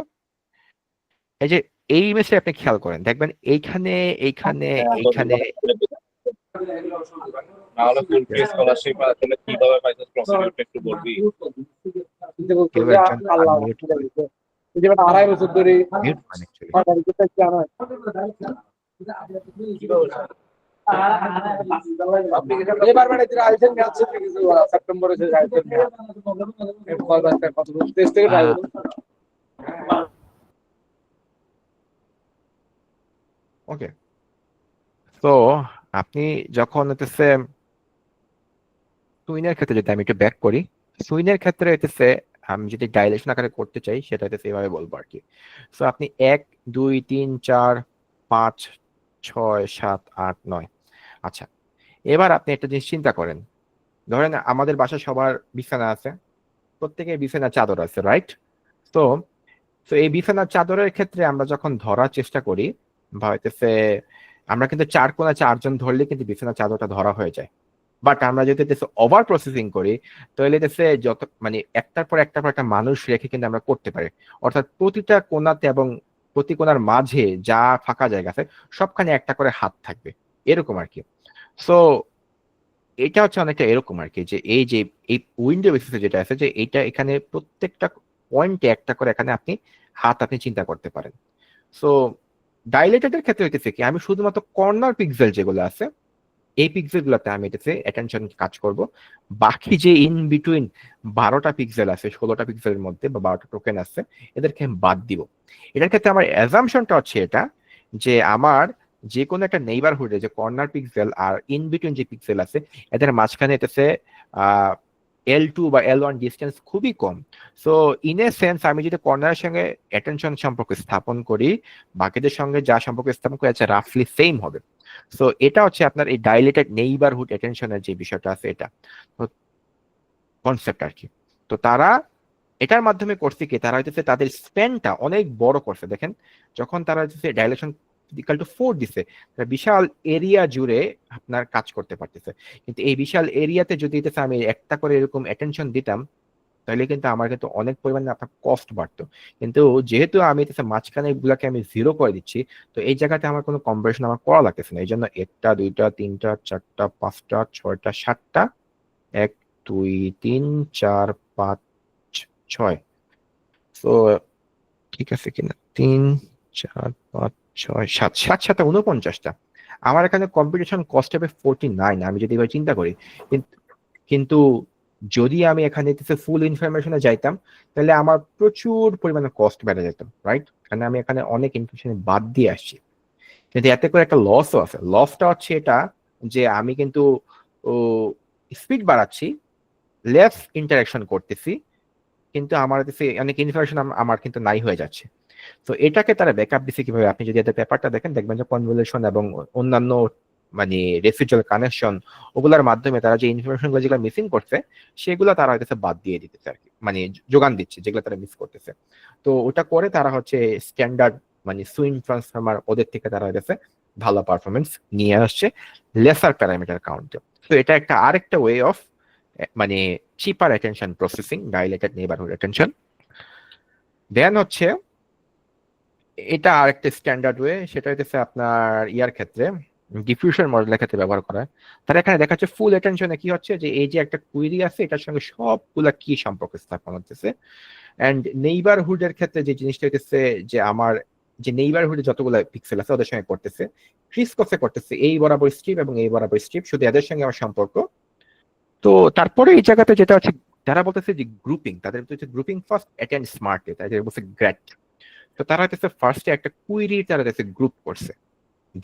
Speaker 4: এই যে এই ইমেজটা আপনি খেয়াল করেন, দেখবেন এইখানে এইখানে এইখানে
Speaker 9: তাহলে ফুল ফি স্কলারশিপ আসলে কিভাবে পাইছো প্রসিডিউরটা একটু বলবি?
Speaker 4: কেউ একজন unmute করে। Mute করেন actually। ওকে, তো আপনি যখন সুইনের ক্ষেত্রে যদি আমি একটু ব্যাক করি, সুইনের ক্ষেত্রে আমি যদি ডাইলেশন আকারে করতে চাই সেটা এভাবে বলবো আর কি। সো আপনি 1 2 3 4 5 6 7 8 9, আচ্ছা এবার আপনি একটা জিনিস চিন্তা করেন, ধরেন আমাদের বাসায় সবার বিছানা আছে, প্রত্যেকের বিছানা চাদর আছে, রাইট? তো তো এই বিছানার চাদরের ক্ষেত্রে আমরা যখন ধরার চেষ্টা করি, বা আমরা কিন্তু 4 কোণা 4 জন ধরলে কিন্তু বিছানার চাদরটা ধরা হয়ে যায়। বাট আমরা যদি ওভার প্রসেসিং করি, তাহলে যত মানে একটার পর একটা মানুষ রেখে কিন্তু আমরা করতে পারি, অর্থাৎ প্রতিটা কোণাতে এবং প্রতি কোণার মাঝে যা ফাঁকা জায়গা আছে সবখানে একটা করে হাত থাকবে, এরকম আর কি। সো এটা হচ্ছে অনেকটা এরকম আর কি, যে এই উইন্ডো বেসিসে যেটা আছে, যে এইটা এখানে প্রত্যেকটা পয়েন্টে একটা করে এখানে আপনি হাত আপনি চিন্তা করতে পারেন। সো ডাইলেটেডের ক্ষেত্রে হইতেছে কি, আমি শুধুমাত্র কর্নার পিক্সেল যেগুলো আছে এই পিক্সেল গুলোতে আমি অ্যাটেনশন কাজ করব, বাকি যে ইন বিটুইন 12টা পিক্সেল আছে, 16টা পিক্সেলের মধ্যে বা 12টা টোকেন আছে, এদেরকে আমি বাদ দিব। এটার ক্ষেত্রে আমার অ্যাজাম্পশনটা হচ্ছে এটা, যে আমার যে কোনো একটা নেইবারহুডে যে কর্নার পিক্সেল আর ইন বিটুইন যে পিক্সেল আছে এদের মাঝখানে L2 বা L1 ডিস্টেন্স খুবই কম। সো ইন এ সেন্স আমি যদি কর্নারের সঙ্গে অ্যাটেনশন সম্পর্ক স্থাপন করি, বাকিদের সঙ্গে যা সম্পর্ক স্থাপন করি আছে রাফলি সেম হবে। সো এটা হচ্ছে আপনার এই ডাইলেটেড নেইবারহুড অ্যাটেনশনের যে বিষয়টা আছে, এটা কনসেপ্ট আর কি। তো তারা এটার মাধ্যমে করছে কি, তারা তাদের স্প্যানটা অনেক বড় করছে। দেখেন যখন তারা ডাইলেশন ইকুয়াল টু 4 দিছে, তারা বিশাল এরিয়া জুড়ে আপনার কাজ করতে পারতেছে। কিন্তু এই বিশাল এরিয়াতে যদি আমি একটা করে এরকম অ্যাটেনশন দিতাম, তাহলে কিন্তু আমার কিন্তু অনেক পরিমাণে আপনার কস্ট বাড়তো। কিন্তু যেহেতু আমি মাঝখানে গুলাকে আমি 0 করে দিচ্ছি, তো এই জায়গাতে আমার কোনো কম্পারিশন আমার করা লাগতেছে না। এই জন্য 1টা 2টা 3টা 4টা 5টা 6টা 7টা 1 2 3 4 5 6, তো ঠিক আছে কিনা, 3 4 5 6 7 7 7 49টা। আমার এখানে কম্পিটিশন কস্ট হবে 49, আমি যদি এবার চিন্তা করি। কিন্তু যদি আমি এখানে ফুল ইনফরমেশনে যাইতাম, তাহলে আমার প্রচুর পরিমাণে কস্ট বেড়ে যেত, রাইট? কারণ আমি এখানে অনেক ইনফরমেশন বাদ দিয়ে আসছি। কিন্তু এতে করে একটা লসও আছে। লসটা হচ্ছে এটা যে আমি কিন্তু স্পিড বাড়াচ্ছি, লেস ইন্টারাকশন করতেছি, কিন্তু আমার কাছে অনেক ইনফরমেশন আমার কিন্তু নাই হয়ে যাচ্ছে। তো এটাকে তারা ব্যাকআপ দিচ্ছে কিভাবে? আপনি যদি এদের পেপারটা দেখেন, দেখবেন যে কনভলিউশন এবং অন্যান্য মানে রেসিডুয়াল কানেকশন, ওগুলোর মাধ্যমে তারা যে ইনফরমেশন গুলো যেগুলো মিসিং করছে, সেগুলো তারা হয়তো বাদ দিয়ে দিতেছে আর কি, মানে যোগান দিচ্ছে যেগুলো তারা মিস করতেছে। তো ওটা করে তারা হচ্ছে স্ট্যান্ডার্ড মানে সুইং ট্রান্সফর্মার ওদের থেকে তারা হচ্ছে ভালো পারফরমেন্স নিয়ে আসছে লেসার প্যারামিটার কাউন্টে। তো এটা একটা আরেকটা ওয়ে অফ মানে cheaper attention processing, dilated neighbourhood attention. Then হচ্ছে এটা আরেকটা স্ট্যান্ডার্ড ওয়ে, সেটা হচ্ছে আপনার ইয়ার ক্ষেত্রে ডিফিউশন মডেলের ক্ষেত্রে ব্যবহার করা হয়। তারা এখানে দেখাচ্ছে ফুল অ্যাটেনশনে কি হচ্ছে, যে এই যে একটা কুইরি আছে, এটার সঙ্গে সবগুলা কি সম্পর্ক স্থাপন হচ্ছে। অ্যান্ড নেইবারহুডের ক্ষেত্রে যে জিনিসটা হচ্ছে যে আমার যে নেইবারহুডে যতগুলো পিক্সেল আছে ওদের সঙ্গে করতেছে, ক্রিসকসে করতেছে এই বরাবর স্ট্রিপ এবং এই বরাবর স্ট্রিপ, শুধু এদের সঙ্গে আমার সম্পর্ক। তো তারপরে এই জায়গাতে যেটা হচ্ছে, যারা বলতেছে যে গ্রুপিং, তাদের হচ্ছে গ্রুপিং ফার্স্ট অ্যাটেন্ড স্মার্টলি, তাদের বলছে গ্রেট। তো তারা হচ্ছে ফার্স্টে একটা কুইরি তারা হচ্ছে গ্রুপ করছে,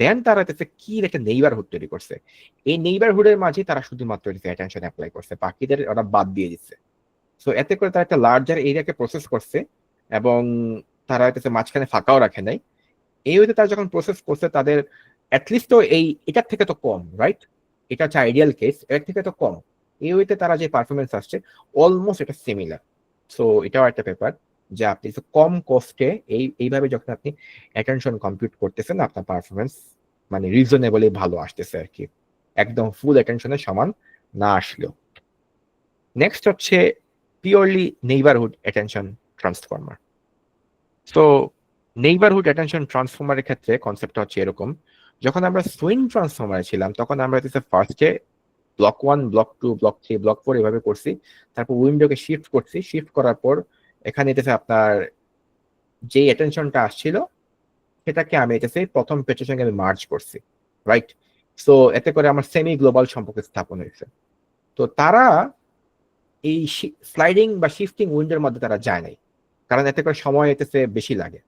Speaker 4: দেন তারা হচ্ছে কি একটা নেইবারহুড তৈরি করছে। এই নেইবারহুডের মাঝে তারা শুধুমাত্র অ্যাটেনশন অ্যাপ্লাই করছে, বাকিদের ওরা বাদ দিয়ে দিচ্ছে। সো এতে করে তারা একটা লার্জার এরিয়াকে প্রসেস করছে এবং তারা হচ্ছে মাঝখানে ফাঁকাও রাখে নাই। এই হইতে তারা যখন প্রসেস করছে, তাদের অ্যাটলিস্ট তো এটার থেকে তো কম, রাইট? এটা হচ্ছে আইডিয়াল কেস, এর থেকে তো কম। এই হইতে তারা যে পারফরমেন্স আসছে অলমোস্ট এটা সিমিলার। সো এটাও একটা ব্যাপার যে আপনি কম কস্টে এইভাবে যখন আপনি অ্যাটেনশন কম্পিউট করতেছেন, আপনার পারফরমেন্স মানে রিজনেবলি ভালো আসতেছে আর কি, একদম ফুল অ্যাটেনশনের সমান না আসলেও। নেক্সট হচ্ছে পিওরলি নেইবারহুড অ্যাটেনশন ট্রান্সফর্মার। তো নেইবারহুড অ্যাটেনশন ট্রান্সফর্মারের ক্ষেত্রে কনসেপ্টটা হচ্ছে এরকম, যখন আমরা সুইং ট্রান্সফর্মারে ছিলাম তখন আমরা ফার্স্টে ব্লক 1, ব্লক 2, ব্লক 3, ব্লক 4 এভাবে করছি। তারপর উইন্ডোকে শিফট করছি, শিফট করার পর এখানে আপনার যে অ্যাটেনশনটা আসছিল সেটাকে আমি প্রথম পেজের সঙ্গে আমি মার্জ করছি, রাইট? সো এতে করে আমার সেমি গ্লোবাল সম্পর্ক স্থাপন হয়েছে। তো তারা এই স্লাইডিং বা শিফটিং উইন্ডোর মধ্যে তারা যায় নাই, কারণ এতে করে সময় বেশি লাগে।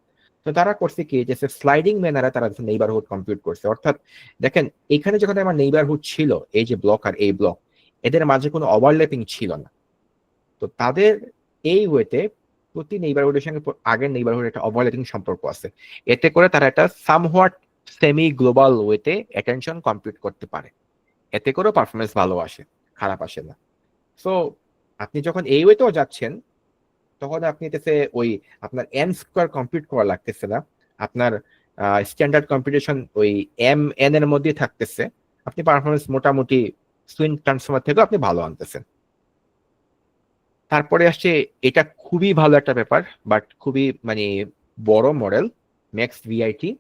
Speaker 4: তো তারা করছে কি, যে স্লাইডিং ম্যানারে তারা নেইবারহুড কম্পিউট করছে। অর্থাৎ দেখেন, এখানে যখন আমার নেইবারহুড ছিল, এই যে ব্লক আর এই ব্লক, এদের মাঝে কোনো ওভারল্যাপিং ছিল না। তো তাদের এই ওয়েতে প্রতি নেইবারহুডের সঙ্গে আগের নেইবারহুড একটা ওভারল্যাপিং সম্পর্ক আছে। এতে করে তারা একটা সামহোয়াট সেমি গ্লোবাল ওয়েতে অ্যাটেনশন কম্পিউট করতে পারে। এতে করেও পারফরমেন্স ভালো আসে, খারাপ আসে না। সো আপনি যখন এই ওয়েতেও যাচ্ছেন, তখন আপনি ওই আপনার এন স্কোয়ার কম্পিউট করা লাগতেছে না, আপনার স্ট্যান্ডার্ড কম্পিটিশন ওই এম এন এর মধ্যে থাকতেছে, আপনি পারফরমেন্স মোটামুটি সুইং ট্রান্সফর্মার থেকেও আপনি ভালো আনতেছেন। তারপরে আসছে, এটা খুবই ভালো একটা ব্যাপার, বাট খুবই মানে বড় মডেল, ম্যাক্স ভিআইটি।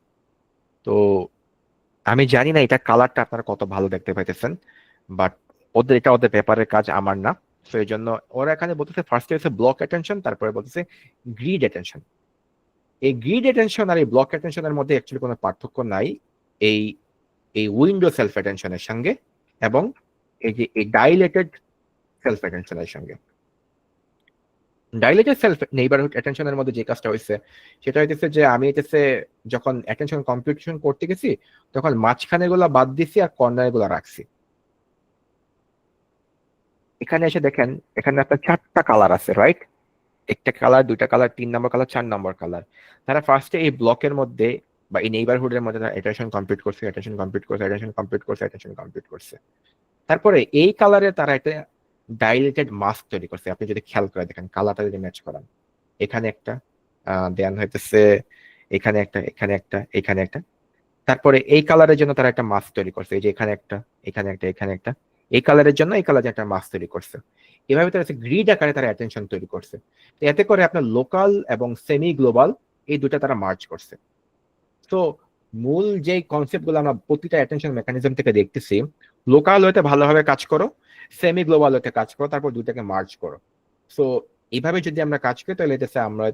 Speaker 4: তো আমি জানি না এটা কালারটা আপনারা কত ভালো দেখতে পাইতেছেন, বাট এটা ওদের পেপারের কাজ, আমার না। তো এই জন্য ওরা এখানে বলতেছে ফার্স্টে হচ্ছে ব্লক অ্যাটেনশন, তারপরে বলতেছে গ্রিড অ্যাটেনশন। এই গ্রিড অ্যাটেনশন আর এই ব্লক অ্যাটেনশনের মধ্যে অ্যাকচুয়ালি কোনো পার্থক্য নাই এই এই উইন্ডো সেলফ অ্যাটেনশনের সঙ্গে এবং এই যে এই ডাইলেটেড সেলফ অ্যাটেনশনের সঙ্গে। ডাইলেটেড সেলফ নেইবারহুড অ্যাটেনশনের মধ্যে যে কাজটা হয়েছে সেটা হইতেছে যে আমি যখন অ্যাটেনশন কম্পিউটেশন করতে গেছি, তখন মাঝখানে গুলা বাদ দিছি আর কর্নার গুলা রাখছি। এখানে এসে দেখেন, এখানে আপনার 4টা কালার আছে, রাইট? একটা কালার, 2টা কালার, 3 নম্বর কালার, 4 নম্বর কালার। তারা ফার্স্টে এই ব্লকের মধ্যে বা এই নেইবারহুডের মধ্যে অ্যাটেনশন কম্পিউট করছে, অ্যাটেনশন কম্পিউট করছে, অ্যাটেনশন কম্পিউট করছে, অ্যাটেনশন কম্পিউট করছে। তারপরে এই কালারে তারা একটা ডাইলেটেড মাস্ক তৈরি করছে। আপনি যদি খেয়াল করে দেখেন, কালারটা যদি ম্যাচ করান, এখানে একটা দেন হইতেছে, এখানে একটা, এখানে একটা, এখানে একটা। তারপরে এই কালারের জন্য তারা একটা মাস্ক তৈরি করছে, এই যে এখানে একটা, এখানে একটা, এখানে একটা। এই কালারের জন্য এই কালারে একটা মাস্ক তৈরি করছে। এভাবে তারা গ্রিড আকারে তারা অ্যাটেনশন তৈরি করছে। তো এতে করে আপনার লোকাল এবং সেমি গ্লোবাল এই দুটা তারা মার্জ করছে। তো মূল যে কনসেপ্ট গুলো আমরা প্রতিটা অ্যাটেনশন মেকানিজম থেকে দেখতেছি, লোকাল হইতে ভালোভাবে কাজ করো, সেমি গ্লোবাল হইতে কাজ করো, তারপর দুটাকে মার্জ করো। সো এইভাবে যদি আমরা কাজ করি তাহলে আমরা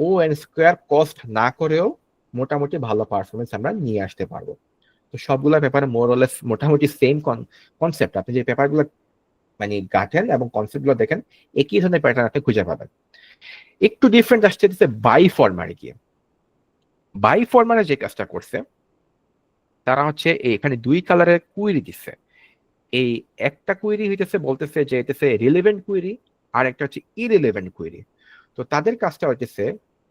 Speaker 4: ও এন স্কোয়ার কস্ট না করেও মোটামুটি ভালো পারফরমেন্স আমরা নিয়ে আসতে পারবো। তো সবগুলো পেপারে মোরলেস মোটামুটি সেম কনসেপ্ট। আপনি যে পেপারগুলো মানে গাঁথেন এবং কনসেপ্ট গুলো দেখেন, একই ধরনের প্যাটার্ন আপনি খুঁজে পাবেন। একটু ডিফারেন্ট আসছে বাই ফরমারে গিয়ে। বাই ফরমারে যে কাজটা করছে তারা এখানে 2 কালারের কুইরি দিচ্ছে। এই একটা কুইরি বলতেছে যে রিলেভেন্ট কুইরি, আর একটা ইরিলেভেন্ট কুইরি। তো তাদের কাজটা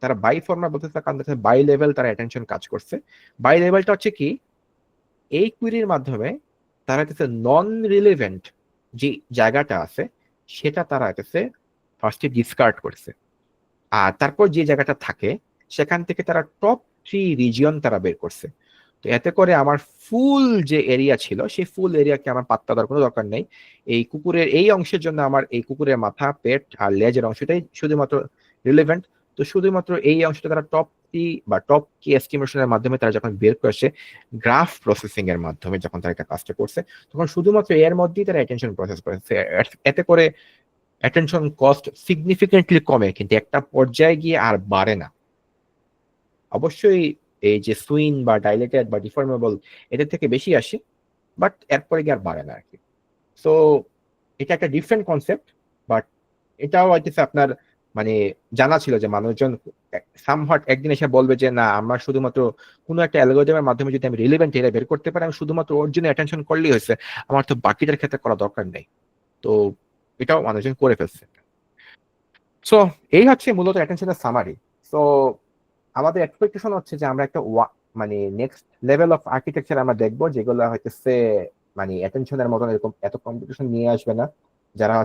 Speaker 4: তারা বাই ফরমার বলতেছে কারণ বাই লেভেল তারা অ্যাটেনশন কাজ করছে। বাই লেভেলটা কি, এই কুইরির মাধ্যমে তারা নন রিলেভেন্ট যে জায়গাটা আছে সেটা তারা ফার্স্টে ডিসকার্ড করছে, আর তারপর যে জায়গাটা থাকে সেখান থেকে তারা টপ 3 রিজিয়ন তারা বের করছে। তো এতে করে আমার ফুল যে এরিয়া ছিল সেই ফুল এরিয়াকে আমার পাত্তা দেওয়ার কোনো দরকার নেই। এই কুকুরের এই অংশের জন্য আমার এই কুকুরের মাথা, পেট আর লেজের অংশটাই শুধুমাত্র রিলেভেন্ট। তো শুধুমাত্র এই অংশটা তারা টপ 3 বা টপ কি এস্টিমেশনের মাধ্যমে তারা যখন বের করছে, গ্রাফ প্রসেসিং এর মাধ্যমে যখন তারা একটা কাজটা করছে, তখন শুধুমাত্র এর মধ্যেই তারা অ্যাটেনশন প্রসেস করেছে। এতে করে অ্যাটেনশন কস্ট সিগনিফিকেন্টলি কমে, কিন্তু একটা পর্যায়ে গিয়ে আর বাড়ে না। অবশ্যই এই যে সুইন বা ডাইলেটেড বা ডিফর্মেবল এদের থেকে বেশি আসে, বাট এরপরে গিয়ে আর বাড়ে না আর কি। সো এটা একটা ডিফারেন্ট কনসেপ্ট, বাট এটাও আপনার মানে জানা ছিল যে মানুষজন সামহাট একদিন এসে বলবে যে না, আমরা শুধুমাত্র কোনো একটা অ্যালগরিদমের মাধ্যমে যদি আমি রিলেভেন্ট এরিয়া বের করতে পারি, আমি শুধুমাত্র ওর জন্য অ্যাটেনশন করলেই হয়েছে, আমার তো বাকিটার ক্ষেত্রে করা দরকার নেই। তো এটাও মানুষজন করে ফেলছে। সো এই মূলত অ্যাটেনশনের সামারি। সো আমাদের এক্সপেকটেশন যে আমরা একটা মানে নেক্সট লেভেল অফ আর্কিটেকচার আমরা দেখবো, যেগুলো মানে অ্যাটেনশনের মতন এরকম এত কম্পিটিশন নিয়ে আসবে না, যারা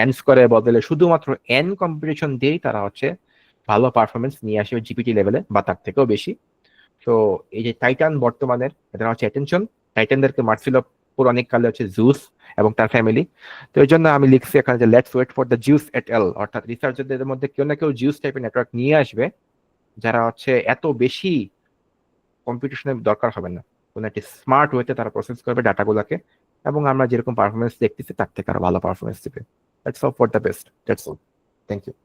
Speaker 4: এন স্কোয়ারের বদলে শুধুমাত্র এন কম্পিটিশন দিয়েই তারা ভালো পারফরমেন্স নিয়ে আসবে জিপিটি লেভেলে বা তার থেকেও বেশি। তো এই যে টাইটান বর্তমানের, এটা অ্যাটেনশন, টাইটানদেরকে মার্ছিল পৌরাণিক কালে জুস এবং তার ফ্যামিলি। তো এই জন্য আমি লিখছি এখানে যে let's wait for the Zeus et al, অর্থাৎ রিসার্চারদের মধ্যে কেউ না কেউ জিউস টাইপের নেটওয়ার্ক নিয়ে আসবে, যারা এত বেশি কম্পিটিশনের দরকার হবে না, কোনো একটি স্মার্ট ওয়েতে তারা প্রসেস করবে ডাটাগুলোকে, এবং আমরা যেরকম পারফরমেন্স দেখতেছি তার থেকে আরো ভালো পারফরমেন্স দিবে। That's all for the best. That's all. Thank you.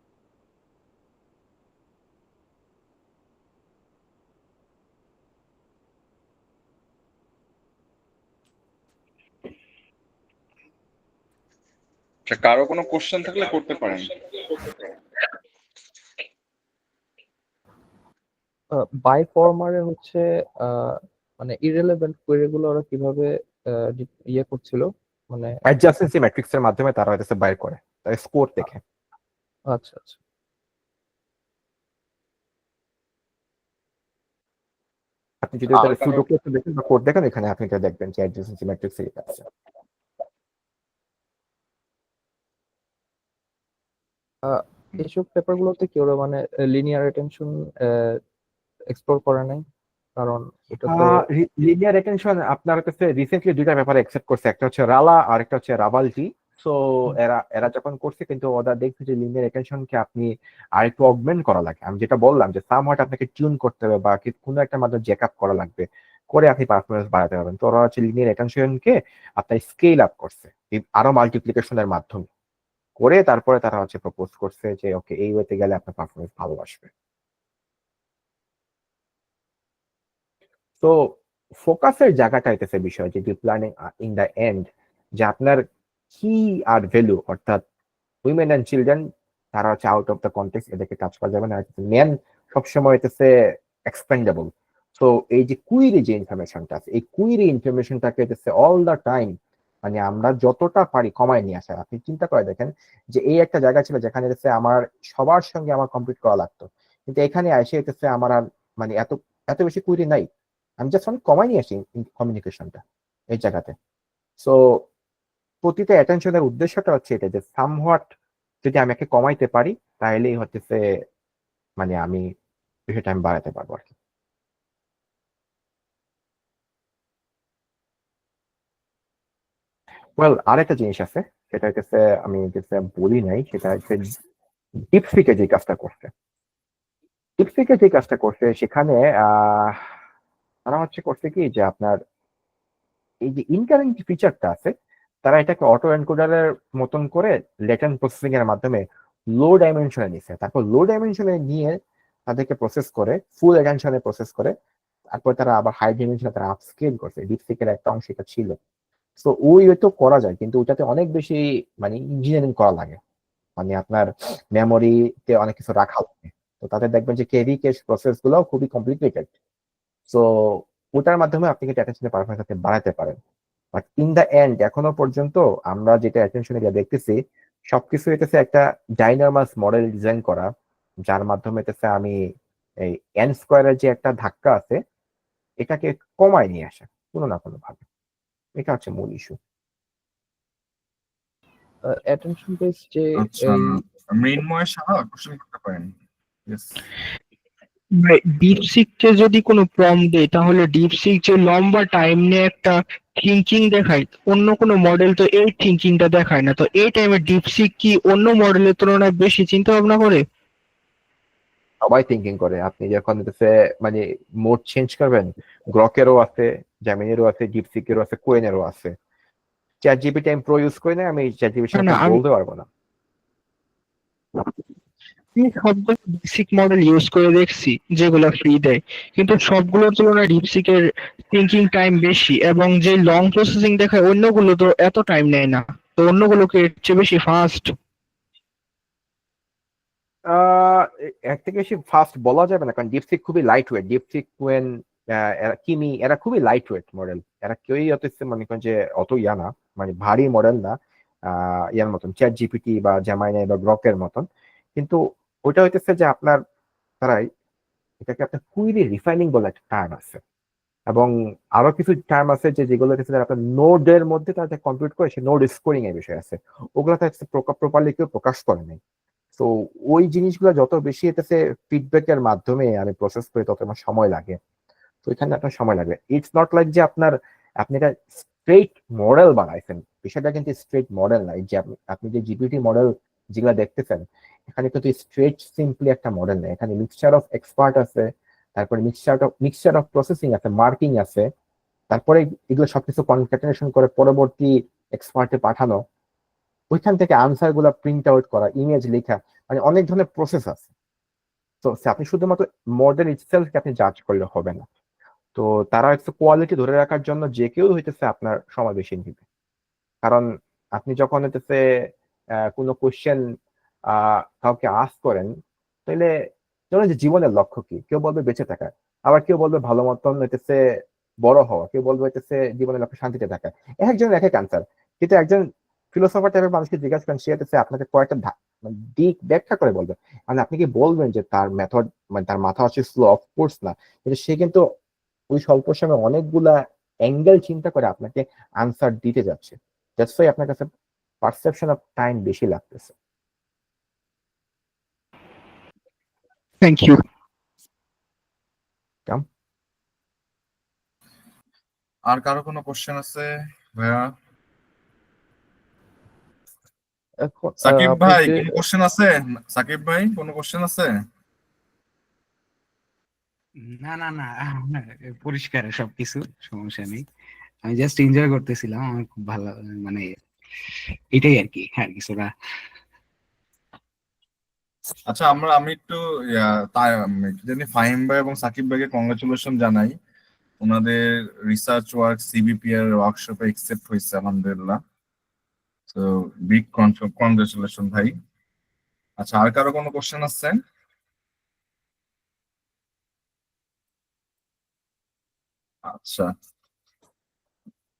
Speaker 1: কারো কোনো কোশ্চেন থাকলে করতে পারেন।
Speaker 8: বাই ফরমারে মানে ইররিলেভেন্ট কোয়েরি গুলো ওরা কিভাবে ইয়ে করছিল, মানে
Speaker 4: অ্যাডজাসেন্সি ম্যাট্রিক্স এর মাধ্যমে তারা বাইর করে, তার স্কোর দেখে।
Speaker 8: আচ্ছা আচ্ছা।
Speaker 4: আপনি যদি তার সুডো কোড দেখেন বা কোড দেখেন, এখানে আপনি এটা দেখবেন যে অ্যাডজাসেন্সি ম্যাট্রিক্স এর আছে।
Speaker 8: এইসব পেপার গুলোতে কি ওরা মানে লিনিয়ার অ্যাটেনশন এক্সপ্লোর করে নাই? কারণ এটা তো
Speaker 4: লিনিয়ার অ্যাটেনশন আপনার কাছে রিসেন্টলি দুইটা ব্যাপারে অ্যাকসেপ্ট করছে, একটা রালা আর একটা রাভালজি। সো এরা যখন করছে, কিন্তু ওরা দেখছে যে লিনিয়ার অ্যাটেনশনকে আপনি আরেকটু অগমেন্ট করা লাগে। আমি যেটা বললাম যে সামহাট আপনাকে টিউন করতে হবে বা কোনো একটা মাধ্যমে জ্যাক আপ করা লাগবে, করে আপনি পারফরমেন্স বাড়াতে পারবেন। তো ওরা লিনিয়ার অ্যাটেনশনকে আপনার স্কেল আপ করছে আরো মাল্টিপ্লিকেশনের মাধ্যমে, করে তারপরে তারা প্রপোজ করছে যে ওকে এই ওয়েতে গেলে আপনার পারফরমেন্স ভালো আসবে। তো ফোকাসের জায়গাটা হইতেছে বিষয় যে deep learning in the end, যে আপনার কি আর ভ্যালু, অর্থাৎ উইমেন অ্যান্ড চিলড্রেন তারা আউট অফ দ্য কন্টেক্সট, এদেরকে টাচ করা যাবে না। মেন সবসময় হইতেছে এক্সপেন্ডেবল। তো এই যে কুইরি যে ইনফরমেশনটা আছে, এই কুইরি ইনফরমেশনটাকে হইতেছে অল দ্য টাইম মানে আমরা যতটা পারি কমায় নিয়ে আসা। আপনি চিন্তা করে দেখেন যে এই একটা জায়গা ছিল যেখানে আমার সবার সঙ্গে আমার কমপ্লিট করা লাগতো, কিন্তু এখানে এসে হইতেছে আমার আর মানে এত এত বেশি কুইরি নাই। আমি জাস্ট অনেক কমাই নিয়ে আসি কমিউনিকেশনটা এই জায়গাতে। সো প্রতিটা অ্যাটেনশনের উদ্দেশ্যটা এটা যে সামহাট যদি আমি একে কমাইতে পারি, তাহলেই মানে আমি বিষয়টা আমি বাড়াতে পারবো আর কি। ওয়েল, আরেকটা জিনিস আছে, সেটা আমি বলি নাই, সেটা ডিপসিকে যে কাজটা করছে। ডিপসিকে যে কাজটা করছে সেখানে তারা করছে কি যে আপনার এই যে ইনকারেন্ট ফিচারটা আছে, তারা এটাকে অটো এনকোডারের মতন করে লেটেন্ট প্রসেসিং এর মাধ্যমে লো ডাইমেনশনে নিছে, তারপর লো ডাইমেনশনে নিয়ে তাদেরকে প্রসেস করে ফুল অ্যাটেনশনে প্রসেস করে, তারপর তারা আবার হাই ডাইমেনশনে তারা আপস্কেল করছে। ডিপসিকের একটা অংশ এটা ছিল। তো ওই তো করা যায়, কিন্তু ওটাতে অনেক বেশি মানে ইঞ্জিনিয়ারিং করা লাগে, মানে আপনার মেমোরিতে অনেক কিছু রাখা লাগে। তো তাদের দেখবেন যে ক্যারি ক্যাশ প্রসেস গুলো খুবই কমপ্লিকেটেড। সো ওটার মাধ্যমে আপনি কিন্তু অ্যাটেনশনের পারফরমেন্স আপনি বাড়াতে পারেন। বাট ইন দ্য এন্ড এখনো পর্যন্ত আমরা যেটা অ্যাটেনশন এরিয়া দেখতেছি, সবকিছু হইতেছে একটা ডাইনামাস মডেল ডিজাইন করা, যার মাধ্যমে হইতেছে আমি এই এন স্কোয়ারের যে একটা ধাক্কা আছে এটাকে কমায় নিয়ে আসা কোনো না কোনো ভাবে। এটা হচ্ছে মূল ইস্যু।
Speaker 8: অ্যাটেনশন বেস যে
Speaker 1: আচ্ছা,
Speaker 8: এই
Speaker 1: মৃন্ময় সাহা কোশ্চেন করতে পারেন। ইয়েস।
Speaker 6: ডিপসিককে যদি কোনো প্রম্পট দেয় তাহলে ডিপসিক যে লম্বা টাইম নিয়ে একটা থিঙ্কিং দেখায়, অন্য কোনো মডেল তো এই থিঙ্কিংটা দেখায় না, তো এই টাইমে ডিপসিক কি অন্য মডেলের তুলনায় বেশি চিন্তা ভাবনা করে?
Speaker 4: সবাই থিঙ্কিং করে। আপনি যখন হইতেছে মানে মোড চেঞ্জ করবেন, গ্রকেরও আছে, জ্যামিনেরও আছে, ডিপসিকেরও আছে, কোয়েনেরও আছে। চ্যাট জিপিটি আমি প্রো ইউজ করি না, আমি চ্যাট জিপিটির
Speaker 6: না,
Speaker 4: সাথে
Speaker 6: আমি
Speaker 4: বলতে পারবো না।
Speaker 6: সবগুলো বেসিক মডেল ইউজ করে দেখছি যেগুলো ফ্রি দেয়, কিন্তু সবগুলোর তুলনায় ডিপসিকের থিঙ্কিং টাইম বেশি, এবং যে লং প্রসেসিং দেখায় অন্যগুলো তো এত টাইম নেয় না, তো অন্যগুলোকে এর চেয়ে বেশি ফাস্ট।
Speaker 4: আহ এর থেকে বেশি ফাস্ট বলা যাবে না, কারণ ডিপসিক খুবই লাইট ওয়েট। ডিপসিক কোয়েন কিমি এরা খুবই লাইট ওয়েট মডেল। এরা কেউই হচ্ছে মনে করেন যে অত ইয়া না, মানে ভারী মডেল না ইয়ার মতন, চ্যাট জিপিটি বা জেমাইনাই বা গ্রকের মতন। কিন্তু ওইটা হইতেছে যে আপনার তারাই এটাকে আপনার কুইরি রিফাইনিং বলে একটা টার্ম আছে, এবং আরো কিছু টার্ম আছে যে যেগুলো হচ্ছে আপনার নোডের মধ্যে তারা কম্পিউট করে, সে নোড স্কোরিং এর বিষয় আছে, ওগুলো প্রপারলি কেউ প্রকাশ করে নাই। তো ওই জিনিসগুলো যত বেশি এটাতে ফিডব্যাকের মাধ্যমে আমি প্রসেস করি তত আমার সময় লাগে। তো এখানে আপনার সময় লাগবে। ইটস নট লাইক যে আপনি একটা স্ট্রেট মডেল বানাইছেন, বিষয়টা কিন্তু স্ট্রেট মডেল নাই। যে আপনি যে জিপিটি মডেল যেগুলো দেখতেছেন, এখানে কিন্তু স্ট্রেট সিম্পলি একটা মডেল নেই। এখানে মিক্সচার অফ এক্সপার্ট আছে, তারপরে মিক্সচার অফ প্রসেসিং আছে, মার্কিং আছে, তারপরে এগুলো সবকিছু কনক্যাটেনেশন করে পরবর্তী এক্সপার্টে পাঠানো, ওইখান থেকে আনসার গুলা প্রিন্ট আউট করা, ইমেজ লেখা, মানে অনেক ধরনের প্রসেস আছে। তো আপনি শুধুমাত্র মডেল ইটসেলফকে আপনি জাজ করলে হবে না। তো তারা হচ্ছে কোয়ালিটি ধরে রাখার জন্য যে কেউ হইতেছে আপনার সময় বেশি নিবে। কারণ আপনি যখন হইতেছে কোনো কোশ্চেন কাউকে আস্ক করেন, তাহলে ধরুন যে জীবনের লক্ষ্য কি, কেউ বলবে বেঁচে থাকা, আবার কেউ বলবে ভালো মতন হইতেছে বড় হওয়া, কেউ বলবে হইতেছে জীবনের লক্ষ্য শান্তিতে থাকা। একজনের এক এক আনসার। কিন্তু একজন ফিলোসফার টাইপের মানুষকে জিজ্ঞাসা করেন, সে হচ্ছে আপনাকে কয়েকটা মানে দিক ব্যাখ্যা করে বলবে। মানে আপনি কি বলবেন যে তার মেথড মানে তার মাথা হচ্ছে স্লো? অফকোর্স না। কিন্তু সে কিন্তু ওই স্বল্প সময়ে অনেকগুলা অ্যাঙ্গেল চিন্তা করে আপনাকে আনসার দিতে যাচ্ছে। দ্যাটস ওয়াই আপনার কাছে পারসেপশন অফ টাইম বেশি লাগতেছে।
Speaker 6: Thank you.
Speaker 1: আর কারো কোনো কোশ্চেন আছে ভাইয়া?
Speaker 8: এখন
Speaker 1: সাকিব
Speaker 8: আপনি
Speaker 1: ভাই
Speaker 8: যে
Speaker 1: কোনো কোশ্চেন আছে? সাকিব ভাই কোনো কোশ্চেন আছে?
Speaker 10: না না না, পরিষ্কার সবকিছু, সমস্যা নেই। আমি জাস্ট এনজয় করতেছিলাম, আমার খুব ভালো, মানে এটাই আর কি, আর কিছু না।
Speaker 1: আচ্ছা, আমি একটু কি জানি ফাহিম ভাই এবং সাকিব ভাইকে কংগ্রেচুলেশন জানাই। ওনাদের রিসার্চ ওয়ার্ক সিবিপিআর ওয়ার্কশপে একসেপ্ট হয়েছে আলহামদুলিল্লাহ। তো বিগ কংগ্রেচুলেশন ভাই। আচ্ছা, আর কারো কোনো কোশ্চেন আছে? আচ্ছা,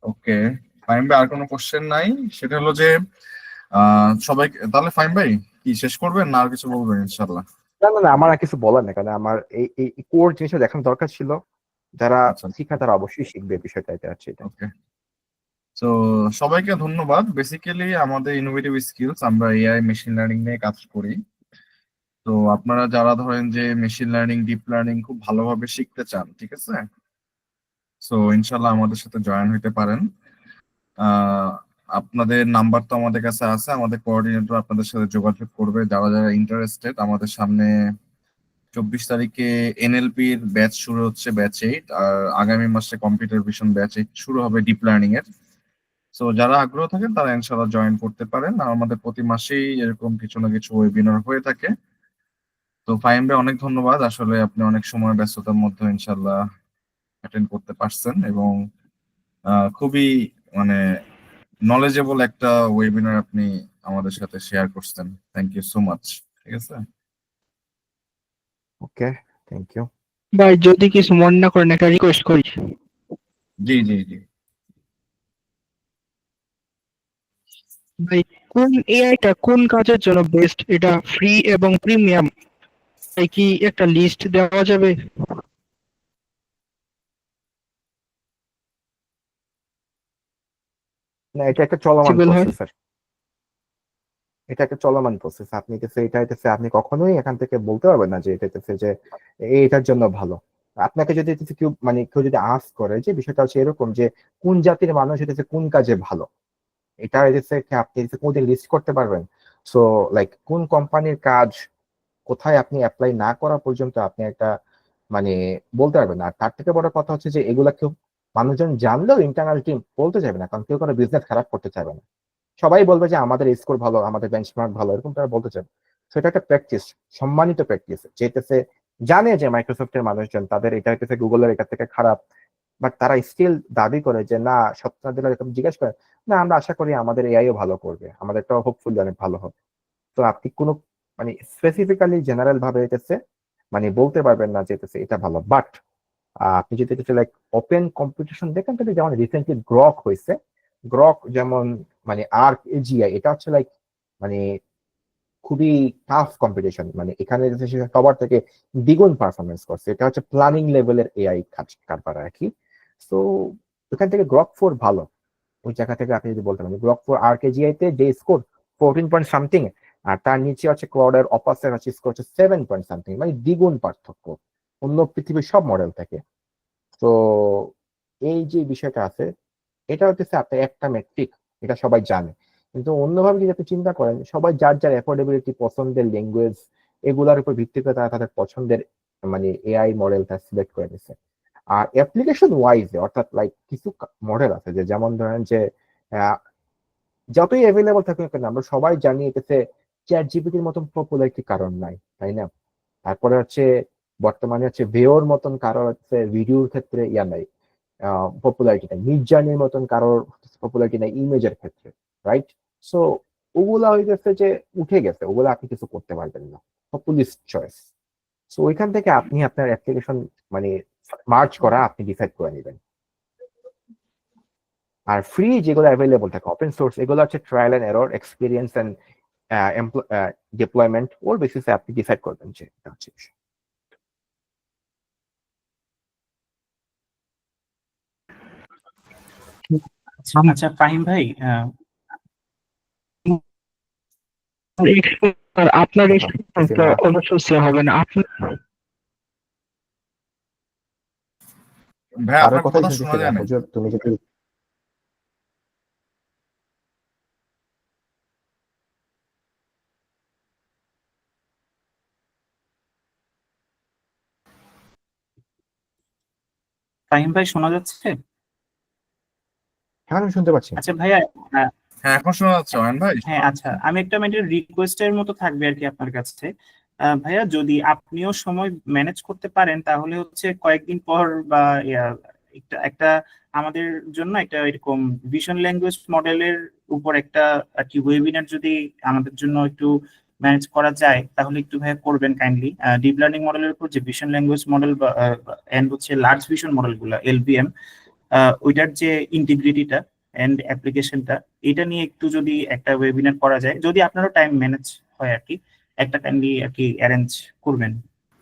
Speaker 1: ওকে। ফাহিম ভাই আর কোনো কোশ্চেন নাই? সেটা হলো যে সবাই তাহলে ফাহিম ভাই কি শেষ করবেন না আর কিছু বলবেন? ইনশাল্লাহ।
Speaker 4: না না না, আমার আর কিছু বলার নেই, কারণ আমার এই কোর জিনিসটা দেখানো দরকার ছিল। যারা
Speaker 1: আচ্ছা,
Speaker 4: শিখা তারা অবশ্যই শিখবে বিষয়টা, এটা হচ্ছে এটা।
Speaker 1: ওকে। তো সবাইকে ধন্যবাদ। বেসিক্যালি আমাদের ইনোভেটিভ স্কিলস, আমরা এআই মেশিন লার্নিং নিয়ে কাজ করি। তো আপনারা যারা ধরেন যে মেশিন লার্নিং ডিপ লার্নিং খুব ভালোভাবে শিখতে চান, ঠিক আছে, সো ইনশাল্লাহ আমাদের সাথে জয়েন হইতে পারেন। আহ আপনাদের নাম্বার তো আমাদের কাছে আছে, আমাদের কোঅর্ডিনেটর আপনাদের সাথে যোগাযোগ করবে। যারা যারা ইন্টারেস্টেড, আমাদের সামনে 24 তারিখে এনএলপির ব্যাচ শুরু হচ্ছে, ব্যাচ 8, আর আগামী মাসে কম্পিউটার ভিশন ব্যাচ 8 শুরু হবে ডিপ লার্নিং এর। সো যারা আগ্রহ থাকেন তারা ইনশাআল্লাহ জয়েন করতে পারেন। আর আমাদের প্রতি মাসেই এরকম কিছু না কিছু ওয়েবিনার হয়ে থাকে। তো ফাহিম ভাই অনেক ধন্যবাদ, আসলে আপনি অনেক সময় ব্যস্ততার মধ্যে ইনশাআল্লাহ অ্যাটেন্ড করতে পারছেন এবং খুবই মানে নলেজেবল একটা ওয়েবিনার আপনি আমাদের সাথে শেয়ার করছেন। Thank you so much. ঠিক আছে
Speaker 4: ওকে, থ্যাংক ইউ।
Speaker 6: ভাই যদি কিছু মনে না করেন একটা রিকোয়েস্ট করি।
Speaker 1: জি জি জি।
Speaker 6: ভাই কোন এআইটা কোন কাজের জন্য বেস্ট, এটা ফ্রি এবং প্রিমিয়াম কি একটা লিস্ট দেওয়া যাবে?
Speaker 4: না, এটা একটা চলমান
Speaker 6: Possible হয়?
Speaker 4: প্রসেস। এটা একটা চলমান প্রসেস। আপনি এটা আপনি কখনোই এখান থেকে বলতে পারবেন না যে যে এটার জন্য ভালো। আপনাকে যদি কেউ যদি আস্ক করে যে বিষয়টা হচ্ছে এরকম যে কোন জাতির মানুষ কোন কাজে ভালো, এটা আপনি কোনদিন লিস্ট করতে পারবেন? সো লাইক কোন কোম্পানির কাজ কোথায় আপনি অ্যাপ্লাই না করা পর্যন্ত আপনি একটা মানে বলতে পারবেন না। আর তার থেকে বড় কথা হচ্ছে যে এগুলা কেউ মানুষজন জানলেও ইন্টারনাল টিম বলতে যাবে না, কারণ কেউ কোনো বিজনেস খারাপ করতে চাইবে না। সবাই বলবে যে আমাদের স্কোর ভালো, আমাদের বেঞ্চমার্ক ভালো, এরকম তারা বলতে চান। সেটা একটা প্র্যাকটিস, সম্মানিত প্র্যাকটিস, যেটাতে জানে যে মাইক্রোসফটের মানুষজন তাদের এটা হইতেছে গুগলের এটা থেকে খারাপ, বাট তারা স্টিল দাবি করে যে না, সপ্তাহ দিন এরকম জিজ্ঞেস করে না, আমরা আশা করি আমাদের এআইও ভালো করবে, আমাদেরটাও হোপফুলি অনেক ভালো হবে। তো আপনি কোনো স্পেসিফিক্যালি জেনারেল ভাবে এটাছে বলতে পারবেন না যে এটা ভালো। বাট আপনি যদি লাইক ওপেন কম্পিটিশন দেখেন, তাহলে যেমন রিসেন্টলি গ্রক হয়েছে, গ্রক যেমন আর্ক এজিআই, এটা হচ্ছে লাইক মানে খুবই টাফ কম্পিটিশন, এখানে সবার থেকে দ্বিগুণ পারফরমেন্স করছে। এটা হচ্ছে প্ল্যানিং লেভেলের এআই কারবার আর কি। তো এখান থেকে গ্রক 4 ভালো। ওই জায়গা থেকে আপনি যদি বলতে পারেন গ্রক 4 আর্ক এজিআই তে যে স্কোর 14 পয়েন্ট সামথিং, আর তার নিচে হচ্ছে ক্লাউডের অপাসের হচ্ছে স্কোর হচ্ছে 7 পয়েন্ট সামথিং, দ্বিগুণ পার্থক্য অন্য পৃথিবীর সব মডেল থেকে। তো এই যে বিষয়টা আছে, এটা হচ্ছে আপনার একটা মেট্রিক, এটা সবাই জানে। কিন্তু অন্যভাবে যদি আপনি চিন্তা করেন, সবাই যার যার অ্যাফোর্ডেবিলিটি, পছন্দের ল্যাঙ্গুয়েজ, এগুলার উপর ভিত্তি করে তারা তাদের পছন্দের এআই মডেলটা সিলেক্ট করে নিছে। আর অ্যাপ্লিকেশন ওয়াইজ অর্থাৎ লাইক কিছু মডেল আছে যে যেমন ধরেন যে যতই অ্যাভেলেবল থাকুক না কেন, আমরা সবাই জানি এটাতে চ্যাট জিপিটির মতন পপুলারিটি কারণ নাই, তাই না? তারপরে হচ্ছে বর্তমানে হচ্ছে ভেওর মতন কারোর হচ্ছে ভিডিওর ক্ষেত্রে নাই, পপুলারিটি নাই। মিড জার্নির মতন কারোর পপুলারিটি নাই ইমেজের ক্ষেত্রে, রাইট? সো ওগুলা হয়ে গেছে যে উঠে গেছে, ওগুলা আপনি কিছু করতে পারবেন না, পপুলিস্ট চয়েস। সো ওইখান থেকে আপনি আপনার অ্যাপ্লিকেশন মার্চ করা আপনি ডিসাইড করে নেবেন। আর ফ্রি যেগুলো অ্যাভেলেবল থাকে ওপেন সোর্স, এগুলো হচ্ছে trial and error, experience and deployment, ওর বেসিসে আপনি ডিসাইড করবেন যে এটা হচ্ছে।
Speaker 5: আচ্ছা ফাহিম ভাই,
Speaker 6: আপনার এক্সপিরিয়েন্স অবশ্যই share হবে না আপনার।
Speaker 1: ভাই
Speaker 4: কারোর
Speaker 1: আপনার
Speaker 4: কথাই
Speaker 1: কথা
Speaker 4: শুনতেছি
Speaker 1: শোনা
Speaker 4: না,
Speaker 1: যায় না।
Speaker 4: হুজুর তুমি যদি
Speaker 5: ফাহিম ভাই শোনা যাচ্ছে?
Speaker 4: হ্যাঁ আমি শুনতে পাচ্ছি।
Speaker 5: আচ্ছা ভাইয়া,
Speaker 1: হ্যাঁ এখন শোনা যাচ্ছে অয়ন ভাই।
Speaker 5: হ্যাঁ আচ্ছা, আমি একটা রিকোয়েস্টের মতো থাকবে আর কি আপনার কাছে। ভাইয়া যদি আপনিও সময় ম্যানেজ করতে পারেন তাহলে হচ্ছে কয়েকদিন পর বা একটা একটা আমাদের জন্য একটা এরকম ভিশন ল্যাঙ্গুয়েজ মডেলের উপর একটা আর কি ওয়েবিনার যদি আমাদের জন্য একটু ম্যানেজ করা যায় তাহলে একটু ভাইয়া করবেন কাইন্ডলি। ডিপ লার্নিং মডেলের উপর যে ভিশন ল্যাঙ্গুয়েজ মডেল বা এন্ড হচ্ছে লার্জ ভিশন মডেলগুলো এলভিএম, ওইটার যে ইন্টিগ্রিটিটা এন্ড অ্যাপ্লিকেশনটা, এটা নিয়ে একটু যদি একটা ওয়েবিনার করা যায়, যদি আপনারও টাইম ম্যানেজ হয় আর কি, একটা কাইন্ডলি আর কি অ্যারেঞ্জ করবেন।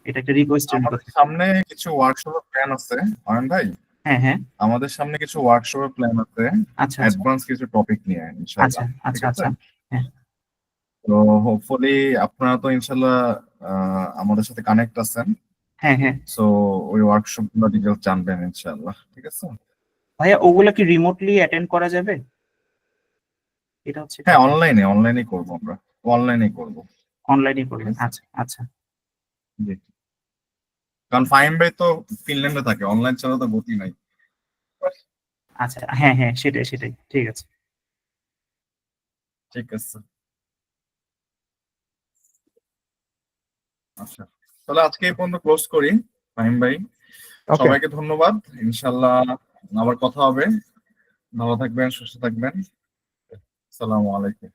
Speaker 5: এটা একটা রিকোয়েস্টের মতো।
Speaker 1: আমাদের সামনে কিছু ওয়ার্কশপের প্ল্যান আছে অয়ন ভাই।
Speaker 5: হ্যাঁ হ্যাঁ
Speaker 1: আমাদের সামনে কিছু ওয়ার্কশপের প্ল্যান আছে,
Speaker 5: আচ্ছা আচ্ছা
Speaker 1: অ্যাডভান্স কিছু টপিক নিয়ে
Speaker 5: আচ্ছা
Speaker 1: ইনশাআল্লাহ। ঠিক
Speaker 5: আচ্ছা
Speaker 1: আছে?
Speaker 5: আচ্ছা হ্যাঁ
Speaker 1: তো হোপফুলি আপনারা তো ইনশাআল্লাহ আমাদের সাথে কানেক্ট আছেন।
Speaker 5: হ্যাঁ হ্যাঁ
Speaker 1: সো ওই ওয়ার্কশপ গুলো ডিটেইলস জানবেন ইনশাআল্লাহ। ঠিক আছে?
Speaker 5: ভাইয়া, ওগুলা কি রিমোটলি অ্যাটেন্ড করা যাবে? এটা হচ্ছে
Speaker 1: হ্যাঁ অনলাইনে করব, আমরা অনলাইনে করব।
Speaker 5: অনলাইনে
Speaker 1: ঠিক
Speaker 5: করবেন?
Speaker 1: আছে?
Speaker 5: আচ্ছা আচ্ছা
Speaker 1: জি। কারণ ফাহিম ভাই তো ফিনল্যান্ডে থাকে, অনলাইন ছাড়া তো গতি নাই।
Speaker 5: আচ্ছা হ্যাঁ হ্যাঁ সেটাই সেটাই, ঠিক আছে।
Speaker 1: ঠিক আছে। আচ্ছা, তাহলে আজকে এই পর্যন্ত ক্লোজ করি ফাহিম ভাই।
Speaker 4: ওকে,
Speaker 1: সবাইকে ধন্যবাদ, ইনশাল্লাহ আবার কথা হবে। ভালো থাকবেন, সুস্থ থাকবেন। আসসালামু আলাইকুম।